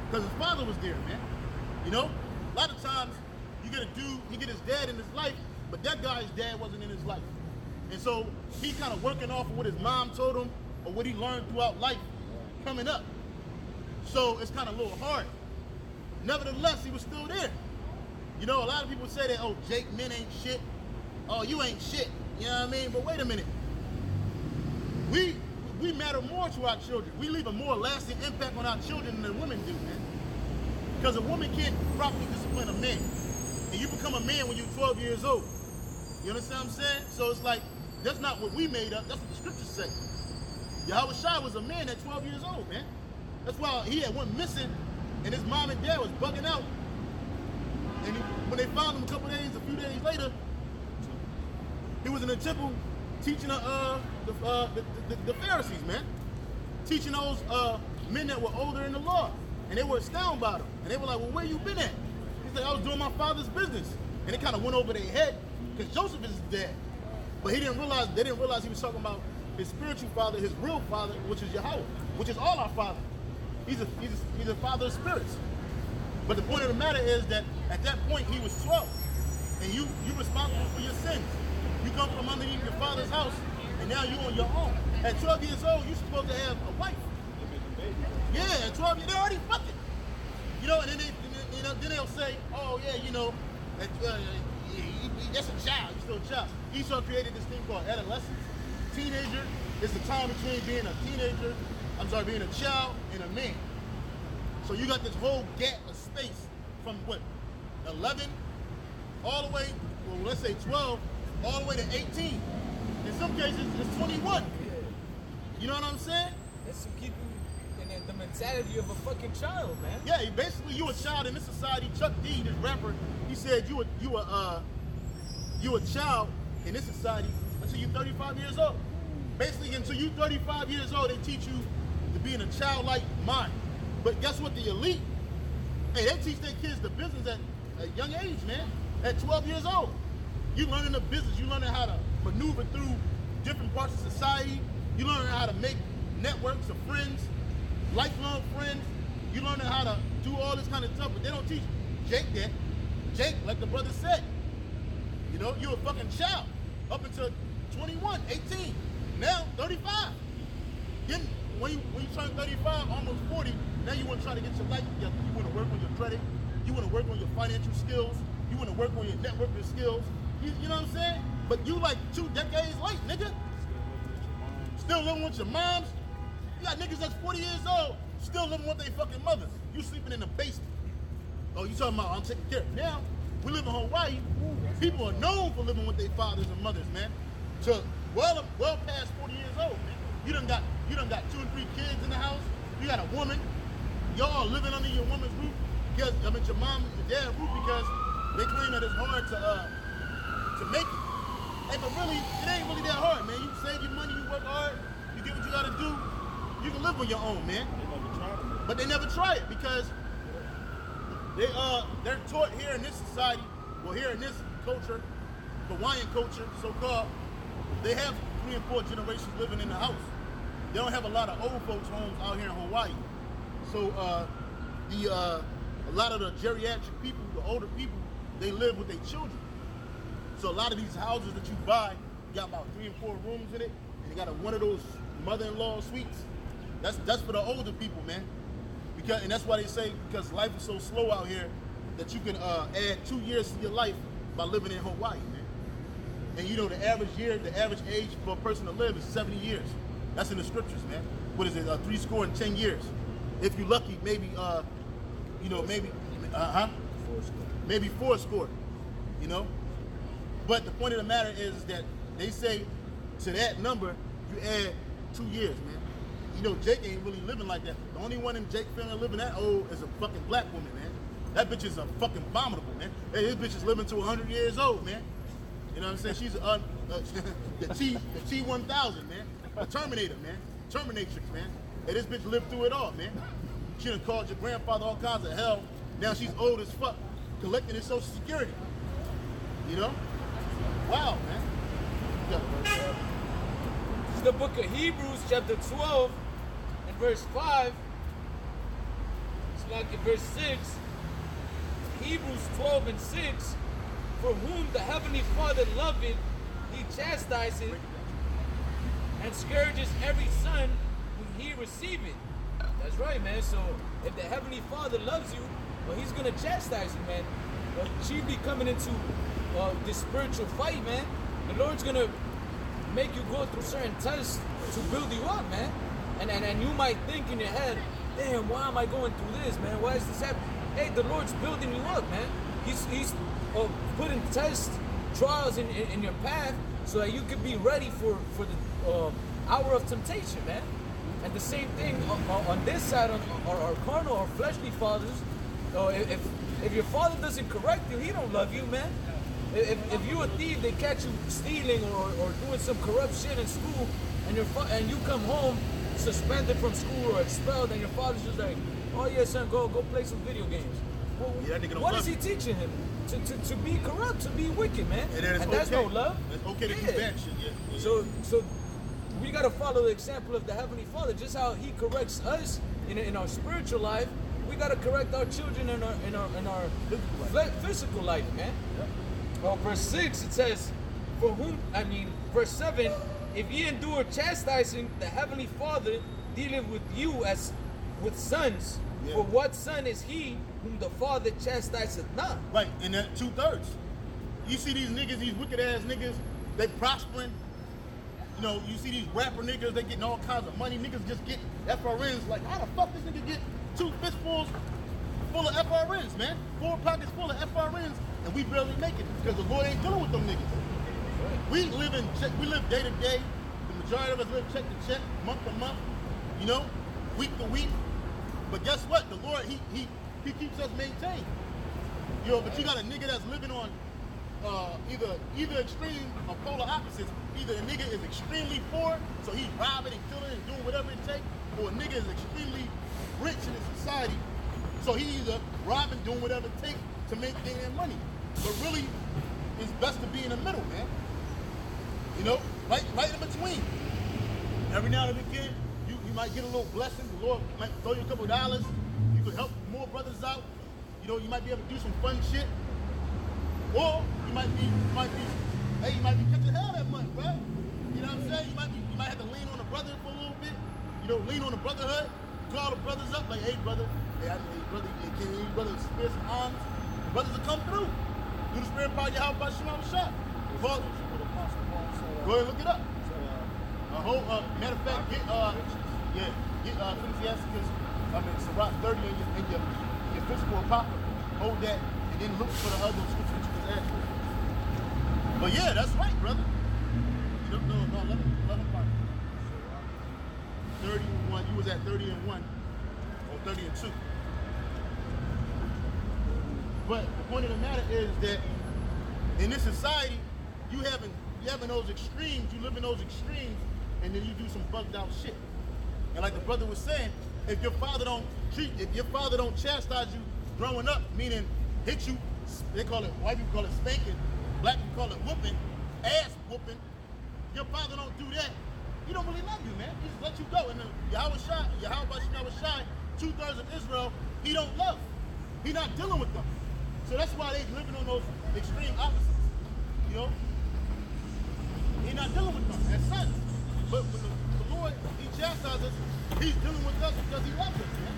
Because his father was there, man. You know? A lot of times, you get a dude, he get his dad in his life, but that guy's dad wasn't in his life. And so, he's kind of working off of what his mom told him, or what he learned throughout life coming up. So, it's kind of a little hard. Nevertheless, he was still there. You know, a lot of people say that, oh, Jake, men ain't shit. Oh, you ain't shit. You know what I mean? But wait a minute. We matter more to our children. We leave a more lasting impact on our children than women do, man. Because a woman can't properly discipline a man. And you become a man when you're 12 years old. You understand what I'm saying? So it's like, that's not what we made up. That's what the scriptures say. Yahushua was a man at 12 years old, man. That's why he had one missing, and his mom and dad was bugging out. And when they found him a few days later, he was in the temple teaching the Pharisees, man. teaching those men that were older in the law. And they were astounded by him. And they were like, well, where you been at? He's like, I was doing my father's business. And it kind of went over their head because Joseph is dead. But they didn't realize he was talking about his spiritual father, his real father, which is Yahweh, which is all our father. He's a father of spirits. But the point of the matter is that at that point he was 12. And you're responsible for your sins. You come from underneath your father's house, and now you're on your own. At 12 years old, you're supposed to have a wife. Yeah, at 12 years, they're already fucking. You know, and then they'll say, oh yeah, you know, that's a child, you're still a child. Esau created this thing called adolescence. Teenager is the time between being a child and a man. So you got this whole gap of space from what, 11, all the way, well, let's say 12, all the way to 18. In some cases, it's 21. You know what I'm saying? That's to keep you in the mentality of a fucking child, man. Yeah, basically you a child in this society. Chuck D, this rapper, he said you a child in this society until you're 35 years old. Basically, until you're 35 years old, they teach you to be in a childlike mind. But guess what? The elite, hey, they teach their kids the business at a young age, man. At 12 years old, you learning the business. You learning how to maneuver through different parts of society. You learning how to make networks of friends, lifelong friends. You learning how to do all this kind of stuff, but they don't teach Jake that. Jake, like the brother said, you know, you're a fucking child up until 21, 18, now 35. Then when you turn 35, almost 40, now you want to try to get your life together. You want to work on your credit. You want to work on your financial skills. You want to work on your networking skills. You know what I'm saying? But you like 2 decades late, nigga. Still living with your moms. You got niggas that's 40 years old, still living with their fucking mothers. You sleeping in the basement. Oh, you talking about I'm taking care. Now, we live in Hawaii. People are known for living with their fathers and mothers, man. So well past 40 years old, man. You done got 2 and 3 kids in the house. You got a woman. Y'all living under your woman's roof because your mom and your dad's roof because they claim that it's hard to make it. Hey, but really, it ain't really that hard, man. You save your money, you work hard, you get what you gotta do. You can live on your own, man. But they never try it because they're taught here in this society, well, here in this culture, Hawaiian culture, so-called, they have 3 and 4 generations living in the house. They don't have a lot of old folks' homes out here in Hawaii. So a lot of the geriatric people, the older people, they live with their children. So a lot of these houses that you buy got about 3 and 4 rooms in it, and they got one of those mother-in-law suites. That's for the older people, man. And that's why they say because life is so slow out here that you can add 2 years to your life by living in Hawaii, man. And you know the average age for a person to live is 70 years. That's in the scriptures, man. What is it? 10 years. If you're lucky, maybe maybe 4 you know. But the point of the matter is that they say to that number you add 2 years, man. You know, Jake ain't really living like that. The only one in Jake family living that old is a fucking black woman, man. That bitch is a fucking abominable, man. Hey, this bitch is living to 100 years old, man. You know what I'm saying? She's the T-1000, man. A Terminator, man. Terminatrix, man. Hey, this bitch lived through it all, man. She done called your grandfather all kinds of hell. Now she's old as fuck, collecting his Social Security. You know? Wow, man. This is the book of Hebrews, chapter 12, and verse 5. It's like in verse 6. Hebrews 12 and 6. For whom the heavenly Father loveth, he chastises and scourges every son whom he receiveth. That's right, man. So if the heavenly Father loves you, well, he's gonna chastise you, man. But you be coming into this spiritual fight, man. The Lord's gonna make you go through certain tests to build you up, man. And you might think in your head, damn, why am I going through this, man? Why is this happening? Hey, the Lord's building you up, man. He's putting tests, trials in your path so that you can be ready for the hour of temptation, man. And the same thing on this side, on our carnal or fleshly fathers. If your father doesn't correct you, he don't love you, man. If you a thief, they catch you stealing or doing some corrupt shit in school, and you come home suspended from school or expelled, and your father's just like, oh yeah, son, go play some video games. Well, Yeah, that nigga don't what love is he you. teaching him? To be corrupt, to be wicked, man. And then it's that's no okay. love. It's okay to do Yeah. bad shit. Yeah. So we gotta follow the example of the Heavenly Father. Just how He corrects us in our spiritual life, we gotta correct our children in our physical life, man. Yep. Well, verse 6 it says, verse 7, if ye endure chastising, the Heavenly Father dealeth with you as with sons. Yeah. For what son is he whom the Father chastiseth not? Right, and that 2/3. You see these niggas, these wicked ass niggas, they prospering. You know, you see these rapper niggas, they getting all kinds of money. Niggas just get FRNs. Like, how the fuck this nigga get 2 fistfuls full of FRNs, man? 4 pockets full of FRNs, and we barely make it because the Lord ain't dealing with them niggas. We live day to day. The majority of us live check to check, month to month, you know, week to week. But guess what? The Lord, he keeps us maintained. You know, but you got a nigga that's living on either extreme or polar opposites. Either a nigga is extremely poor, so he's robbing and killing and doing whatever it takes, or a nigga is extremely rich in his society, so he either robbing, doing whatever it takes to make their money. But really, it's best to be in the middle, man. You know, right in between. Every now and again, you might get a little blessing. The Lord might throw you a couple of dollars. You could help more brothers out. You know, you might be able to do some fun shit. Or you might be catching hell that month, right? You know what I'm saying? You might have to lean on a brother for a little bit. You know, lean on the brotherhood. Call the brothers up like, hey brother, can you brother spare some arms? The brothers will come through. Do the spirit part of your house by Shema Shot. Go ahead and look it up. Matter of fact, get Ecclesiasticus, Sirach 30 in your physical apocrypha. Hold that, and then look for the other scriptures you just asked for. But yeah, that's right, brother. No, 11 part. 31, you was at 30 and 1, or 30 and 2. But the point of the matter is that in this society, you having those extremes, you live in those extremes, and then you do some bugged out shit. And like the brother was saying, if your father don't chastise you growing up, meaning hit you, they call it, white people call it spanking, black people call it whooping, ass whooping. Your father don't do that, he don't really love you, man. He just let you go. And Yahweh, 2/3 of Israel, he don't love. He not dealing with them. So that's why they living on those extreme opposites. You know? He not dealing with them as sons. But when the Lord, he chastises us, he's dealing with us because he loves us, man.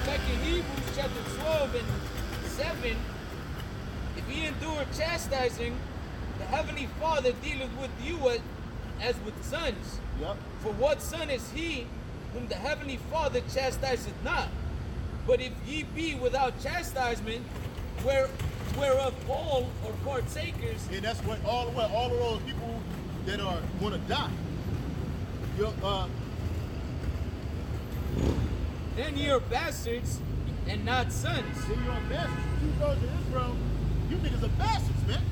Like in Hebrews chapter 12 and 7, if ye endure chastising, the Heavenly Father dealeth with you as with sons. Yep. For what son is he whom the Heavenly Father chastiseth not? But if ye be without chastisement, whereof all are partakers, And that's what all of those people that are going to die. then ye are bastards and not sons. Then you're bastards. 2/3 of Israel, you niggas are bastards, man.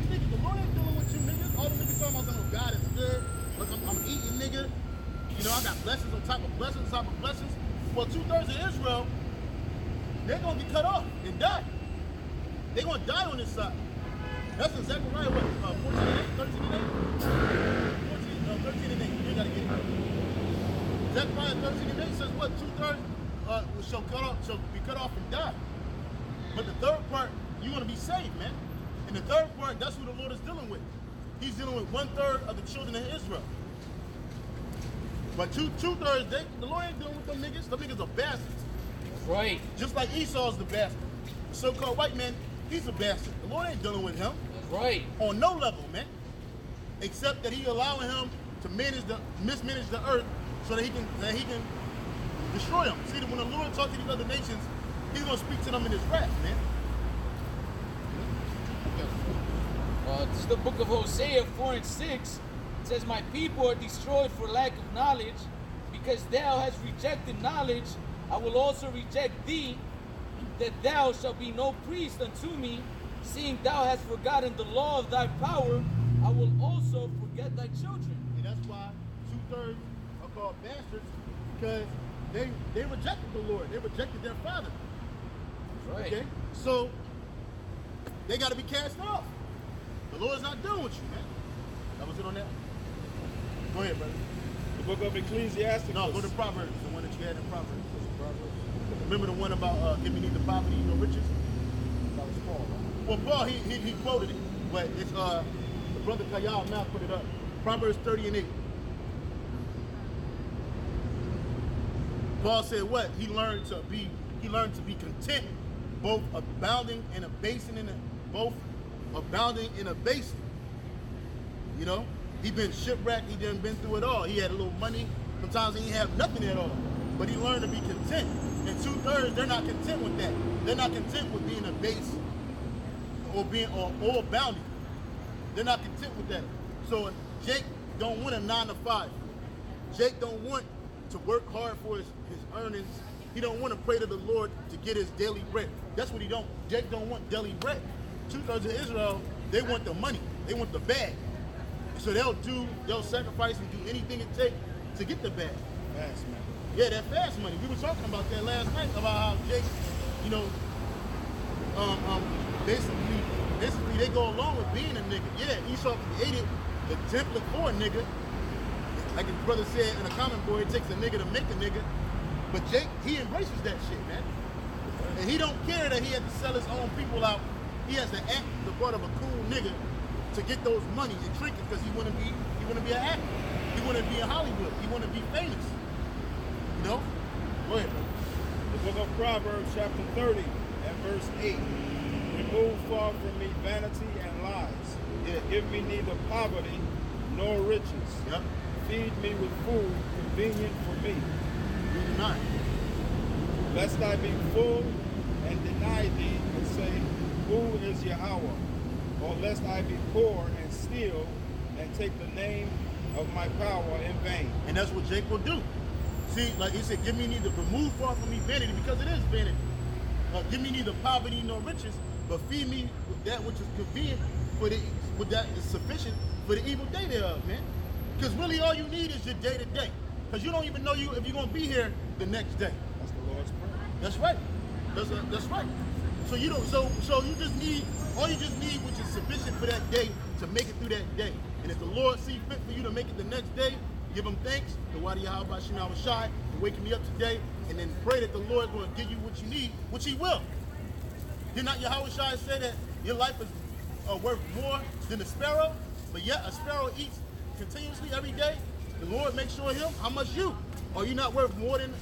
You niggas, the Lord ain't dealing with you niggas. All the niggas talking about, oh, God is good. Look, I'm eating, nigga. You know, I got blessings on top of blessings on top of blessings. Well, 2/3 of Israel, they're going to get cut off and die. They're going to die on this side. That's in Zechariah, what, 14 and 8, 13 and 8? 13 and 8. You got to get it. Zechariah 13 and 8 says what? 2/3 shall be cut off and die. But the third part, you're going to be saved, man. And the third part, that's who the Lord is dealing with. He's dealing with 1/3 of the children of Israel. But 2/3, the Lord ain't dealing with them niggas. Them niggas are bastards. Right. Just like Esau's the bastard. The so-called white man, he's a bastard. The Lord ain't dealing with him. Right. On no level, man. Except that he allowing him to mismanage the earth so that he can destroy them. See, that when the Lord talks to these other nations, he's going to speak to them in his wrath, man. This is the book of Hosea 4 and 6. It says, my people are destroyed for lack of knowledge. Because thou hast rejected knowledge, I will also reject thee, that thou shalt be no priest unto me. Seeing thou hast forgotten the law of thy power, I will also forget thy children. And that's why 2/3 are called bastards, because they rejected the Lord. They rejected their father. That's right. Okay? So they got to be cast off. The Lord's not done with you, man. That was it on that? Go ahead, brother. The book of Ecclesiastes. No, go to Proverbs, the one that you had in Proverbs. Remember the one about give me neither poverty nor riches? That was Paul, right? Well, Paul, he quoted it, but it's the brother Kayal now put it up. Proverbs 30:8. Paul said what? He learned to be content, both abounding and abasing both abounding and abasing. You know, he been shipwrecked, he done been through it all. He had a little money, sometimes he didn't have nothing at all. But he learned to be content. And 2/3, they're not content with that. They're not content with being abased or being or abounding. They're not content with that. So Jake don't want a 9 to 5. Jake don't want to work hard for his earnings. He don't want to pray to the Lord to get his daily bread. That's what he don't. Jake don't want daily bread. 2/3 of Israel, they want the money. They want the bag. So they'll sacrifice and do anything it takes to get the bag. Fast, man. Yeah, that fast money. We were talking about that last night, about how Jake, you know, basically they go along with being a nigga. Yeah, Esau created the template for a nigga. Like his brother said in a comment board, it takes a nigga to make a nigga. But Jake, he embraces that shit, man. And he don't care that he had to sell his own people out. He has to act the part of a cool nigga to get those monies and trinkets because he wanna be an actor. He wanna be in Hollywood. He wanna be famous. You know? Go ahead, brother. The book of Proverbs, chapter 30 and verse 8. Remove far from me vanity and lies. Yeah. Give me neither poverty nor riches. Yep. Feed me with food convenient for me, Read 9. lest I be full and deny thee and say, who is Yahweh? Or lest I be poor and steal and take the name of my power in vain. And that's what Jake will do. See, like he said, give me neither, remove far from me vanity, because it is vanity. Give me neither poverty nor riches, but feed me with that which is convenient with that is sufficient for the evil day thereof, man. Because really all you need is your day to day. Because you don't even know if you're gonna be here the next day. That's the Lord's prayer. That's right. That's right. So you don't. So you just need all you just need, which is sufficient for that day to make it through that day. And if the Lord see fit for you to make it the next day, give Him thanks. The Wadi Yahweh Shina Shai for waking me up today, and then pray that the Lord is going to give you what you need, which He will. Did not Yahweh Shai say that your life is worth more than a sparrow? But yet a sparrow eats continuously every day. The Lord makes sure Him. How much you? Are you not worth more than,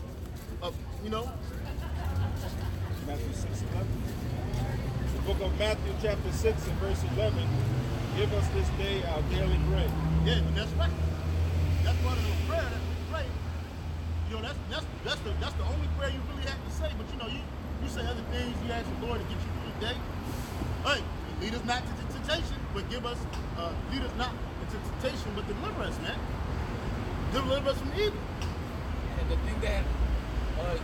Matthew 6:11. The book of Matthew chapter 6 and verse 11. Give us this day our daily bread. Yeah, that's right. That's part of the prayer that we pray. You know, that's the only prayer you really have to say. But you know, you say other things. You ask the Lord to get you through the day. Hey, lead us not into temptation, but lead us not into temptation, but deliver us, man. Deliver us from evil. And the thing that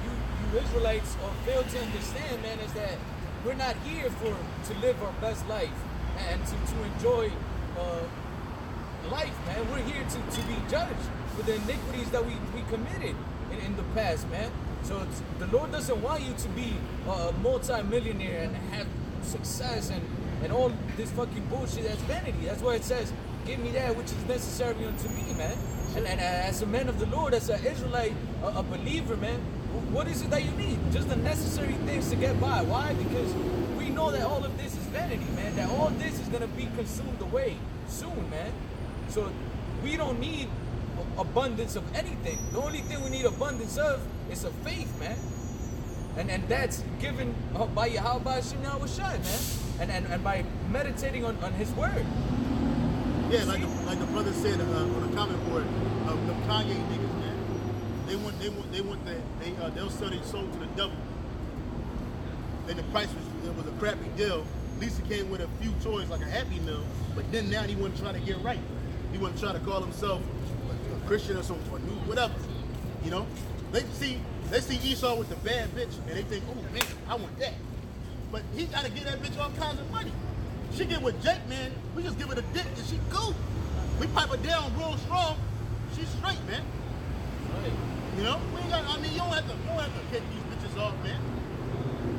you Israelites fail to understand, man, is that we're not here to live our best life and to enjoy life, man. We're here to be judged for the iniquities that we committed in the past, man. So the Lord doesn't want you to be a multi-millionaire and have success and all this fucking bullshit that's vanity. That's why it says, give me that which is necessary unto me, man. And as a man of the Lord, as an Israelite, a believer, man, what is it that you need? Just the necessary things to get by. Why? Because we know that all of this is vanity, man. That all this is going to be consumed away soon, man. So we don't need abundance of anything. The only thing we need abundance of is of faith, man. And that's given by Yahweh Shina Shai, man. And by meditating on His word. Yeah, like the brother said on the comment board, the Kanye niggas, man. They'll sell their soul to the devil. And the price was a crappy deal. At least it came with a few toys like a Happy Meal. But then now he wouldn't try to get right. He wouldn't try to call himself a Christian or something, or new, whatever. You know, they see Esau with the bad bitch, and they think, oh man, I want that. But he gotta give that bitch all kinds of money. She get with Jake, man. We just give her the dick, and she cool. We pipe her down real strong. She's straight, man. Right. You know, we ain't got. I mean, you don't have to kick these bitches off, man.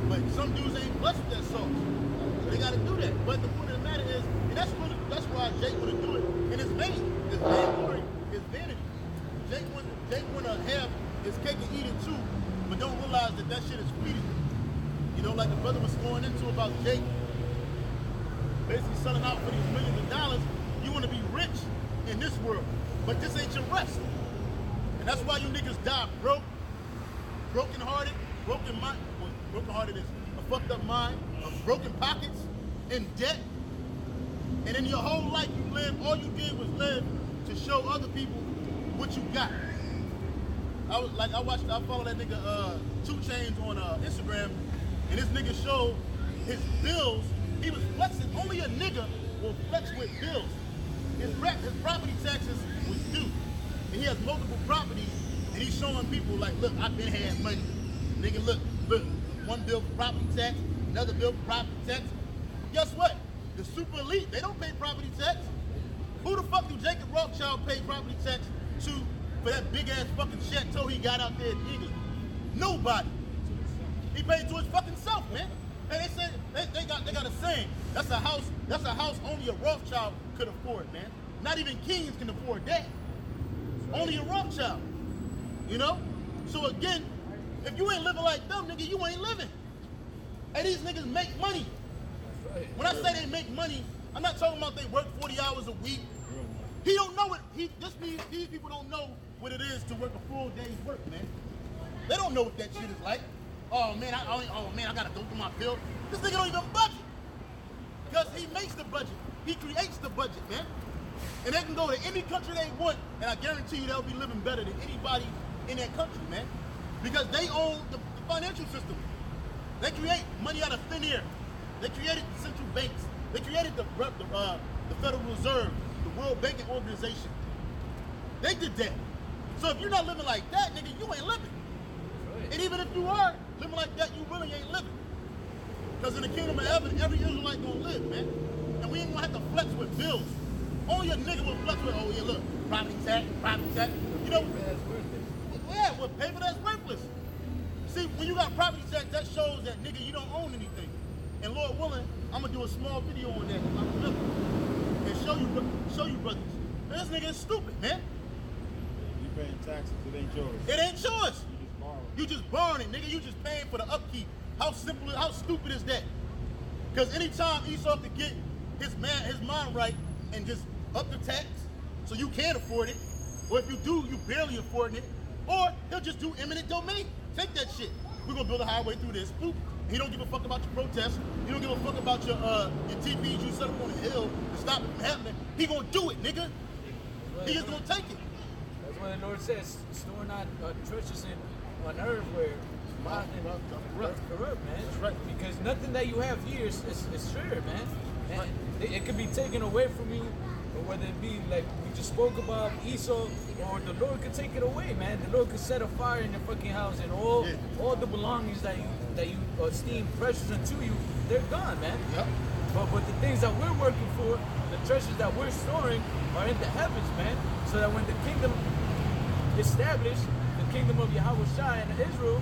But some dudes ain't blessed with that sauce, so they got to do that. But the point of the matter is, and that's why Jake want to do it in his vein. His vainglory, his vanity. Jake want to have his cake and eat it too, but don't realize that shit is fleeting. You know, like the brother was going into about Jake, basically selling out for these millions of dollars. You want to be rich in this world, but this ain't your rest. And that's why you niggas die broke, broken-hearted, broken mind. Well, broken-hearted is a fucked up mind, broken pockets, in debt. And in your whole life you lived, all you did was live to show other people what you got. I follow that nigga 2 Chainz on Instagram, and this nigga showed his bills. He was flexing. Only a nigga will flex with bills. His property taxes was due, and he has multiple properties, and he's showing people like, look, I've been had money. Nigga, look, one bill for property tax, another bill for property tax. Guess what? The super elite, they don't pay property tax. Who the fuck do Jacob Rothschild pay property tax to for that big ass fucking chateau he got out there in England? Nobody. He paid to his fucking self, man. And they say they got a saying. That's a house only a Rothschild could afford, man. Not even kings can afford that. Only a Rothschild. You know? So again, if you ain't living like them, nigga, you ain't living. And these niggas make money. When I say they make money, I'm not talking about they work 40 hours a week. He don't know it. This means these people don't know what it is to work a full day's work, man. They don't know what that shit is like. Oh man, I gotta go through my bill. This nigga don't even budget. Because he makes the budget. He creates the budget, man. And they can go to any country they want, and I guarantee you they'll be living better than anybody in that country, man. Because they own the financial system. They create money out of thin air. They created the central banks. They created the Federal Reserve, the World Banking Organization. They did that. So if you're not living like that, nigga, you ain't living. And even if you are living like that, you really ain't living. Because in the kingdom of heaven, every Israelite gonna live, man. And we ain't gonna have to flex with bills. Only a nigga will flex with, oh yeah, look, property tax. You know, yeah, with paper that's worthless. See, when you got property tax, that shows that, nigga, you don't own anything. And Lord willing, I'm gonna do a small video on that. And show you brothers. Man, this nigga is stupid, man. You paying taxes, it ain't yours. It ain't yours. You just borrowing. You just borrowing it, nigga. You just paying for the upkeep. How stupid is that? Because anytime Esau could get his mind right and just up the tax so you can't afford it, or if you do, you barely affording it, or he'll just do eminent domain. Take that shit. We're gonna build a highway through this. Boop. He don't give a fuck about your protests. He don't give a fuck about your TPs you set up on the hill to stop it from happening. He gonna do it, nigga. He just gonna take it. That's what the Lord says. Store not treasures on earth where mine and corrupt, man. That's right. Because nothing that you have here is sure, man. And it could be taken away from you, or whether it be like we just spoke about Esau, or the Lord could take it away, man. The Lord could set a fire in your fucking house, and all the belongings that you esteem precious unto you, they're gone, man. Yep. But the things that we're working for, the treasures that we're storing, are in the heavens, man. So that when the kingdom established, the kingdom of Yahweh and Israel,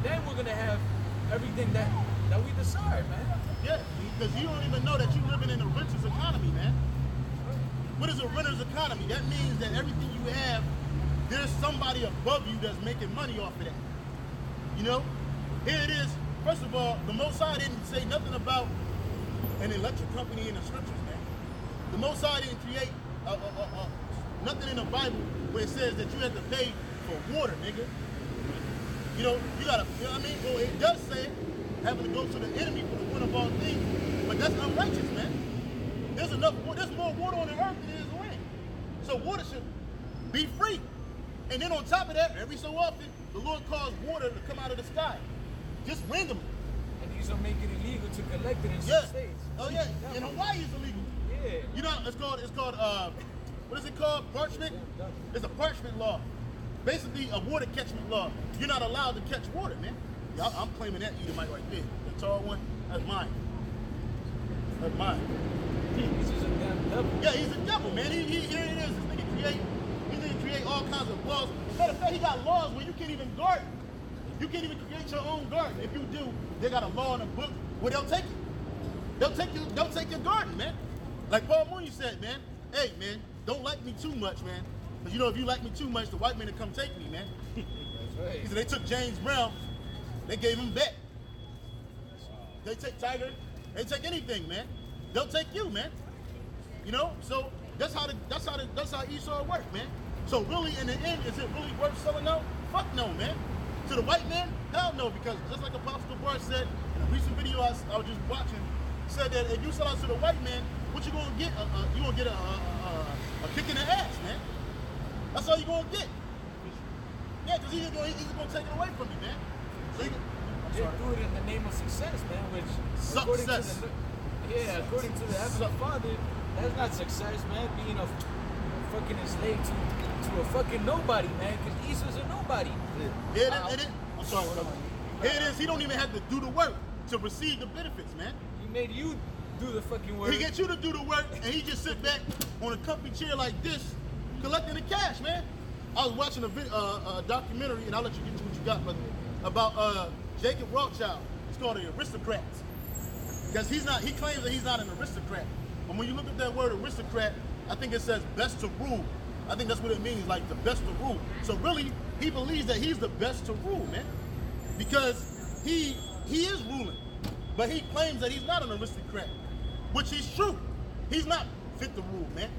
then we're gonna have everything that we desire, man. Yeah, because you don't even know that you're living in a renter's economy, man. What is a renter's economy? That means that everything you have, there's somebody above you that's making money off of that. You know? Here it is. First of all, the Most High didn't say nothing about an electric company in the scriptures, man. The Most High didn't create nothing in the Bible where it says that you have to pay for water, nigga. You know, you gotta, you know what I mean? Well, it does say having to go to the enemy for the win of all things, but that's unrighteous, man. There's more water on the earth than there is land. So water should be free. And then on top of that, every so often, the Lord caused water to come out of the sky. Just randomly. And he's gonna make it illegal to collect it in some states. Oh yeah, in Hawaii it's illegal. Yeah. You know, it's called what is it called? Parchment? It's a parchment law. Basically a water catchment law. You're not allowed to catch water, man. Yeah, I'm claiming that Edomite right there. The tall one, that's mine. That's mine. He's just a damn devil. Yeah, he's a laws. Matter of fact, he got laws where you can't even garden. You can't even create your own garden. If you do, they got a law in a book where they'll take it. They'll take your garden, man. Like Paul Mooney said, man. Hey, man, don't like me too much, man. Because you know, if you like me too much, the white men will come take me, man. That's right. He said they took James Brown, they gave him back. They take Tiger, they take anything, man. They'll take you, man. You know, so that's how Esau worked, man. So really, in the end, is it really worth selling out? Fuck no, man. To the white man, hell no, because just like Apostle Bar said in a recent video I was just watching, said that if you sell out to the white man, what you gonna get? You gonna get a kick in the ass, man. That's all you gonna get. Yeah, because he's gonna take it away from you, man. So They do it in the name of success, man, which Success. according to the Heavenly Father, that's not success, man. Being a fucking slave to a fucking nobody, man, because Esau's a nobody. Here it is. I'm sorry. Here it is. He don't even have to do the work to receive the benefits, man. He made you do the fucking work. He gets you to do the work, and he just sit back on a comfy chair like this, collecting the cash, man. I was watching a documentary, and I'll let you get to what you got, but about Jacob Rothschild. It's called The Aristocrats. Because he claims that he's not an aristocrat. But when you look at that word aristocrat, I think it says best to rule. I think that's what it means, like the best to rule. So really, he believes that he's the best to rule, man. Because he is ruling. But he claims that he's not an aristocrat, which is true. He's not fit to rule, man.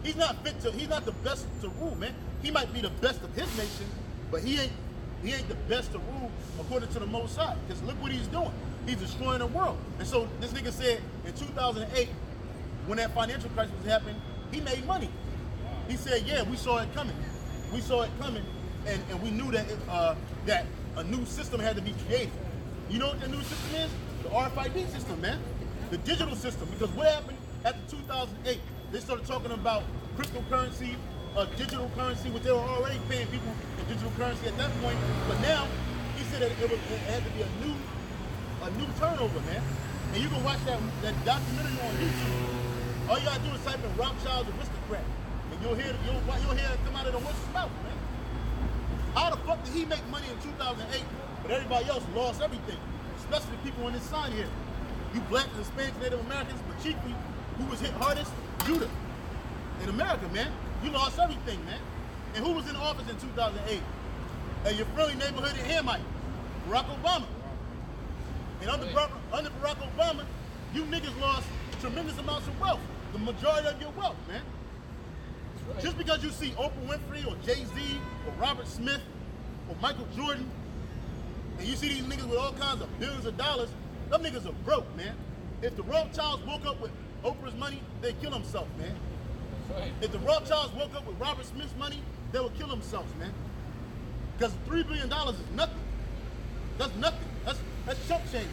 He's not the best to rule, man. He might be the best of his nation, but he ain't the best to rule according to the Most High. Because look what he's doing. He's destroying the world. And so this nigga said in 2008, when that financial crisis was happening, he made money. He said, yeah, we saw it coming. We saw it coming, and we knew that that a new system had to be created. You know what the new system is? The RFID system, man. The digital system. Because what happened after 2008? They started talking about cryptocurrency, digital currency, which they were already paying people in digital currency at that point. But now, he said that it had to be a new turnover, man. And you can watch that documentary on YouTube. All you gotta do is type in Rothschild's aristocrat, and you'll hear it come out of the horse's mouth, man. How the fuck did he make money in 2008, but everybody else lost everything? Especially the people on this side here. You black and Hispanics, Native Americans, but chiefly, who was hit hardest? Judah. In America, man. You lost everything, man. And who was in office in 2008? Your friendly neighborhood in Hamite, Barack Obama. And under Barack Obama, you niggas lost tremendous amounts of wealth. The majority of your wealth, man. Right. Just because you see Oprah Winfrey or Jay-Z or Robert Smith or Michael Jordan, and you see these niggas with all kinds of billions of dollars, them niggas are broke, man. If the Rothschilds woke up with Oprah's money, they'd kill themselves, man. Right. If the Rothschilds woke up with Robert Smith's money, they would kill themselves, man. Because $3 billion is nothing. That's nothing. That's chump change.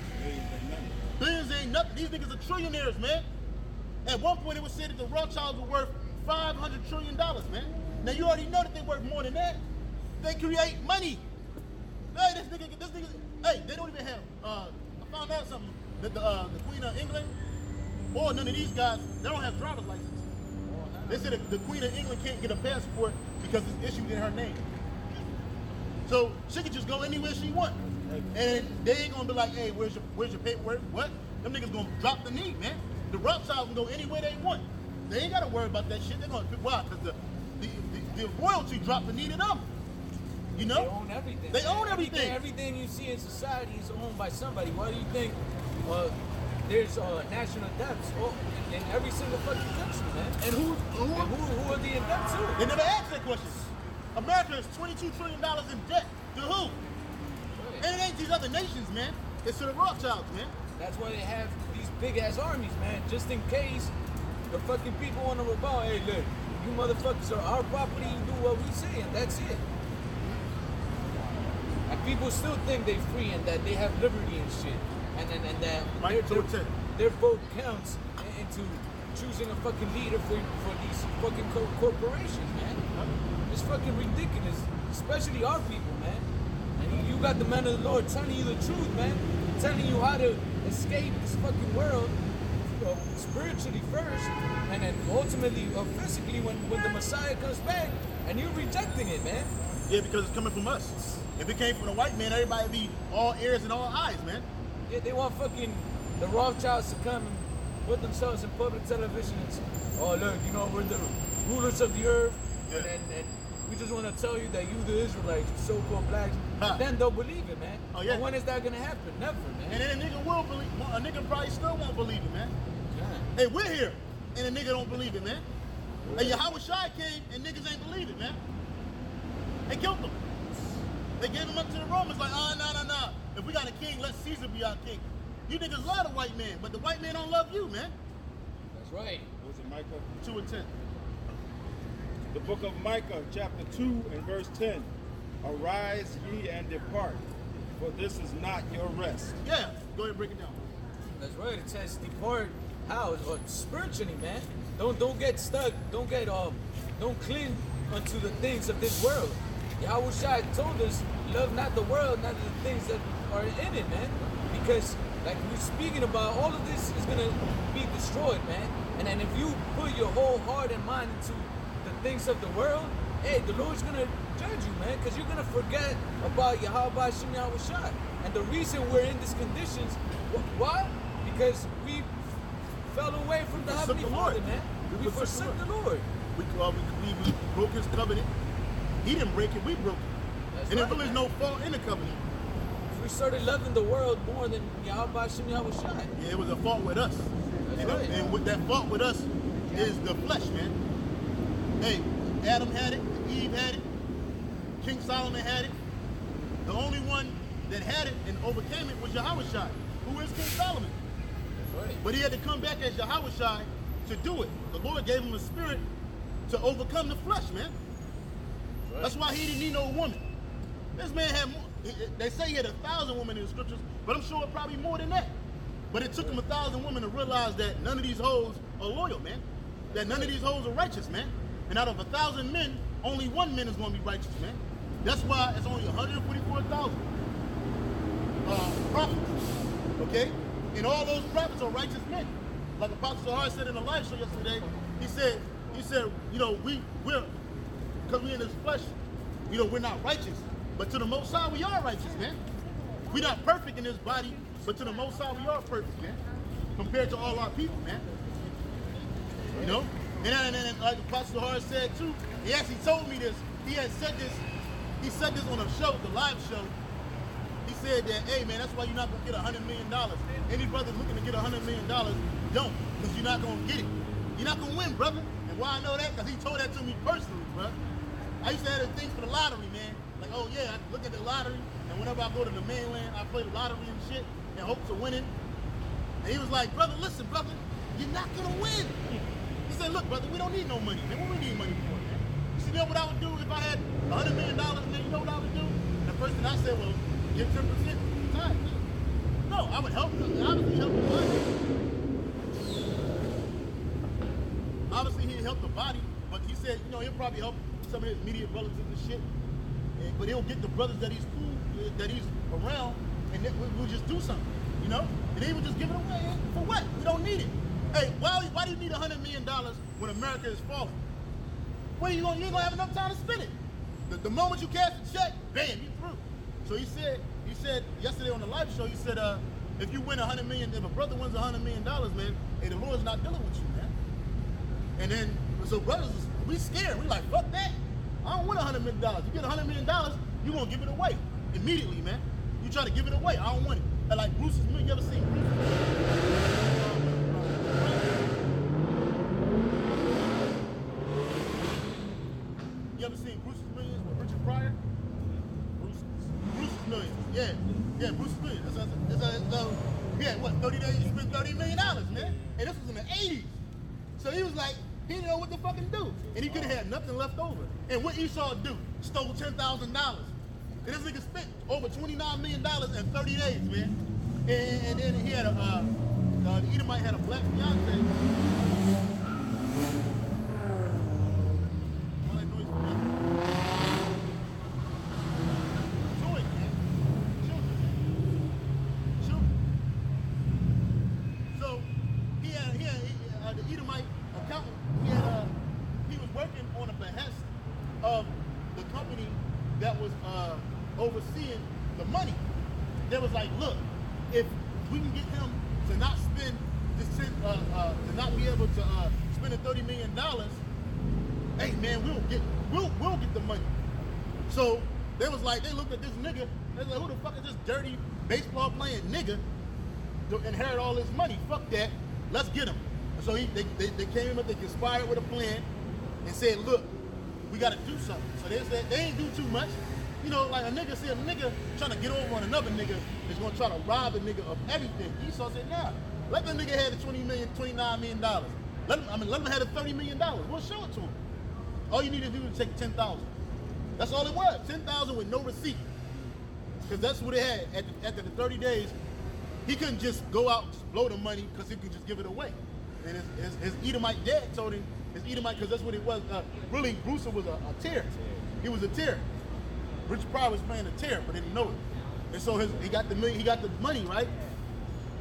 Billions ain't nothing. These niggas are trillionaires, man. At one point, it was said that the Rothschilds were worth $500 trillion, man. Now, you already know that they're worth more than that. They create money. Hey, this nigga, hey, they don't even have, I found out something, that the Queen of England, or none of these guys, they don't have driver's license. They said that the Queen of England can't get a passport because it's issued in her name. So she can just go anywhere she wants. And they ain't gonna be like, hey, where's your paperwork? What? Them niggas gonna drop the knee, man. The Rothschilds can go anywhere they want. They ain't gotta worry about that shit. They're gonna, why? Because the royalty dropped the knee to them. You know? They own everything. They own everything. Everything you see in society is owned by somebody. Why do you think there's national debts in every single fucking country, man? And who are they in debt to? They never asked that question. America is $22 trillion in debt. To who? Right. And it ain't these other nations, man. It's to the Rothschilds, man. That's why they have these big ass armies, man. Just in case the fucking people want to rebel. Hey, look, you motherfuckers are our property. You do what we say, and that's it. And people still think they're free and that they have liberty and shit. And that their vote counts into choosing a fucking leader for these fucking corporations, man. It's fucking ridiculous, especially our people, man. And you got the man of the Lord telling you the truth, man. Telling you how to escape this fucking world spiritually first, and then ultimately physically when the Messiah comes back, and you're rejecting it, man. Yeah, because it's coming from us. If it came from the white man, everybody would be all ears and all eyes, man. Yeah, they want fucking the Rothschilds to come and put themselves in public television and say, oh look, you know, we're the rulers of the earth, Yeah. and we just want to tell you that you the Israelites, so-called blacks, Huh. then they'll believe it, man. Oh, yeah. But when is that gonna happen? Never, man. And then a nigga will believe, a nigga probably still won't believe it, man. Yeah. Hey, we're here, and a nigga don't believe it, man. Hey, Yahweh Shai came, and niggas ain't believe it, man. They killed him. They gave him up to the Romans like, nah. If we got a king, let Caesar be our king. You niggas love the white man, but the white man don't love you, man. That's right. Was it Micah? 2 and 10. The book of Micah, chapter 2 and verse 10. Arise ye and depart, for this is not your rest. Yeah, go ahead and break it down. That's right. It says depart how? Spiritually, man. Don't get stuck. Don't cling unto the things of this world. Yahweh Shai told us, love not the world, not the things that are in it, man. Because like we're speaking about, all of this is gonna be destroyed, man. And then if you put your whole heart and mind into the things of the world, hey, the Lord's gonna judge you, man, because you're gonna forget about Yahweh Shem Yahweh Shai. And the reason we're in these conditions, why? Because we fell away from the Forsook Heavenly the Father, Lord. man. We We forsook forsook the the Lord. We broke his covenant. He didn't break it, we broke it. That's and right, there was man. no fault in the covenant. We started loving the world more than Yahweh Shem Yahweh Shai. Yeah, it was a fault with us. That's right. And with that fault with us is the flesh, man. Hey, Adam had it, Eve had it, King Solomon had it. The only one that had it and overcame it was Yahweh Shai, who is King Solomon. That's right. But he had to come back as Yahweh Shai to do it. The Lord gave him a spirit to overcome the flesh, man. That's why he didn't need no woman. This man had more. They say he had 1,000 women in the scriptures, but I'm sure it probably more than that. But it took him 1,000 women to realize that none of these hoes are loyal, man. That none of these hoes are righteous, man. And out of 1,000 men, only one man is going to be righteous, man. That's why it's only 144,000 prophets, okay? And all those prophets are righteous men. Like Apostle Zahar said in the live show yesterday, he said, you know, we're, because we're in this flesh, you know, we're not righteous. But to the Most High, we are righteous, man. We're not perfect in this body, but to the Most High, we are perfect, man. Compared to all our people, man. You know? And like Apostle Zahar said too, he actually told me this. He said this on a show, the live show. He said that, hey man, that's why you're not gonna get $100 million. Any brother looking to get $100 million, don't, because you're not gonna get it. You're not gonna win, brother. And why I know that? Because he told that to me personally, bro. I used to have the things for the lottery, man. Like, oh yeah, I look at the lottery, and whenever I go to the mainland, I play the lottery and shit in hopes of winning. And he was like, brother, listen, brother, you're not gonna win. He said, look, brother, we don't need no money, man. What we need money for, man? You know what I would do if I had $100 million, man? You know what I would do? And the first thing I said, well, give 10% time. No, I would help them. Obviously help the body. Obviously he'd help the body, but he said, you know, he'll probably help some of his immediate relatives and shit. But he'll get the brothers that he's cool, that he's around, and then we'll just do something, you know? And they would just give it away. For what? We don't need it. Hey, why do you need $100 million when America is falling? Well, you ain't gonna have enough time to spend it. The moment you cash the check, bam, you through. So he said yesterday on the live show, he said, if you win $100 million, if a brother wins $100 million, man, hey, the Lord's not dealing with you, man. And then, so brothers, we scared. We like, fuck that. I don't want $100 million. You get $100 million, you gonna give it away immediately, man. You try to give it away, I don't want it. And like Bruce's Million, you ever seen Bruce? You ever seen Bruce's Millions with Richard Pryor? Bruce's Millions, yeah, Bruce's Millions. He had what, 30 days, you spent $30 million, man. And this was in the 80s. So he was like, he didn't know what to fucking do. And he could have had nothing left over. And what Esau do? Stole $10,000. And this nigga spent over $29 million in 30 days, man. And then he had the Edomite had a black fiance. All that noise from him. Toys, man. Children. So he that was overseeing the money. They was like, look, if we can get him to not spend this to not be able to spend the $30 million, hey man, we'll get the money. So they was like, they looked at this nigga, they was like, who the fuck is this dirty baseball playing nigga to inherit all this money? Fuck that, let's get him. So they came up, they conspired with a plan and said, look, we gotta do something. So they said they ain't do too much. You know, like a nigga said, a nigga trying to get over on another nigga is gonna try to rob a nigga of everything. Esau said, nah, let the nigga have the $29 million. Let him have the $30 million. We'll show it to him. All you need to do is take 10,000. That's all it was, 10,000 with no receipt. Because that's what it had. After the 30 days, he couldn't just go out and just blow the money because he could just give it away. And his Edomite dad told him, his Edomite, because that's what it was. Really, Brewster was a tear. He was a tear. Richard Pryor was playing a tear, but didn't know it. And so he got the money, right?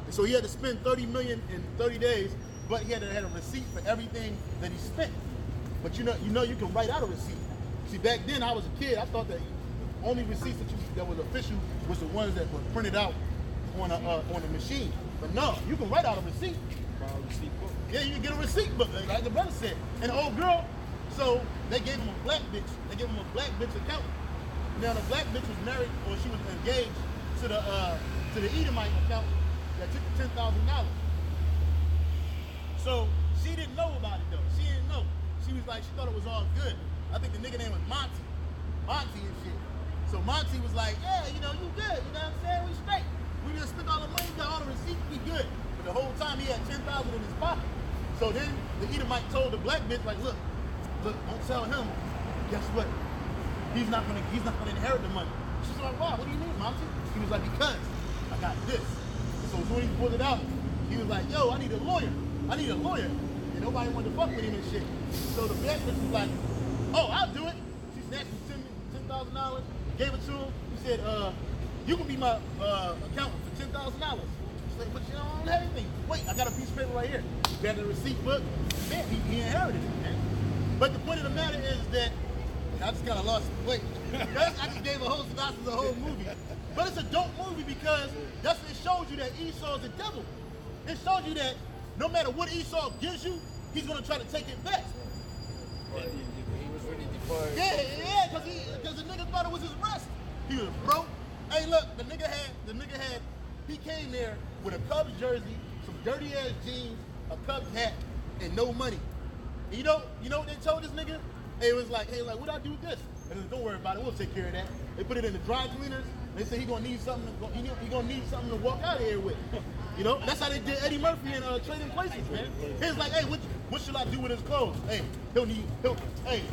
And so he had to spend $30 million in 30 days, but he had a receipt for everything that he spent. But you know you can write out a receipt. See, back then I was a kid, I thought that the only receipts that was official was the ones that were printed out on a machine. But no, you can write out a receipt. File receipt book. Yeah, you can get a receipt book, like the brother said. And the old girl, so they gave him a black bitch. They gave him a black bitch accountant. Now the black bitch was married, or she was engaged to the Edomite accountant that took the $10,000. So she didn't know about it though. She didn't know. She was like, she thought it was all good. I think the nigga name was Monty and shit. So Monty was like, yeah, you good. You know what I'm saying? We straight. We just spent all the money, got all the receipts, we good. But the whole time he had 10,000 in his pocket. So then the Edomite told the black bitch, like, look, don't tell him. Guess what? He's not gonna inherit the money. She's like, why? What do you mean, Monty? He was like, because I got this. So when he pulled it out, he was like, yo, I need a lawyer. And nobody wanted to fuck with him and shit. So the black bitch was like, oh, I'll do it. She snatched him $10,000, gave it to him. He said, you can be my accountant for $10,000. She's like, but you don't have anything. Wait, I got a piece of paper right here. He got the receipt book. Man, he inherited it, man. But the point of the matter is that I just kind of lost the weight. I just gave a whole synopsis, a whole movie. But it's a dope movie because it shows you that Esau's the devil. It shows you that no matter what Esau gives you, he's going to try to take it back. He was ready to depart. Yeah, because the nigga thought it was his rest. He was broke. Hey, look, the nigga had, he came there with a Cubs jersey, some dirty ass jeans, a Cubs hat, and no money. And you know what they told this nigga? It was like, hey, what do I do with this? And said, don't worry about it, we'll take care of that. They put it in the dry cleaners. They said he gonna need something. He gonna need something to walk out of here with. You know, that's how they did Eddie Murphy in Trading Places, man. He was like, hey, what should I do with his clothes? Hey, hey,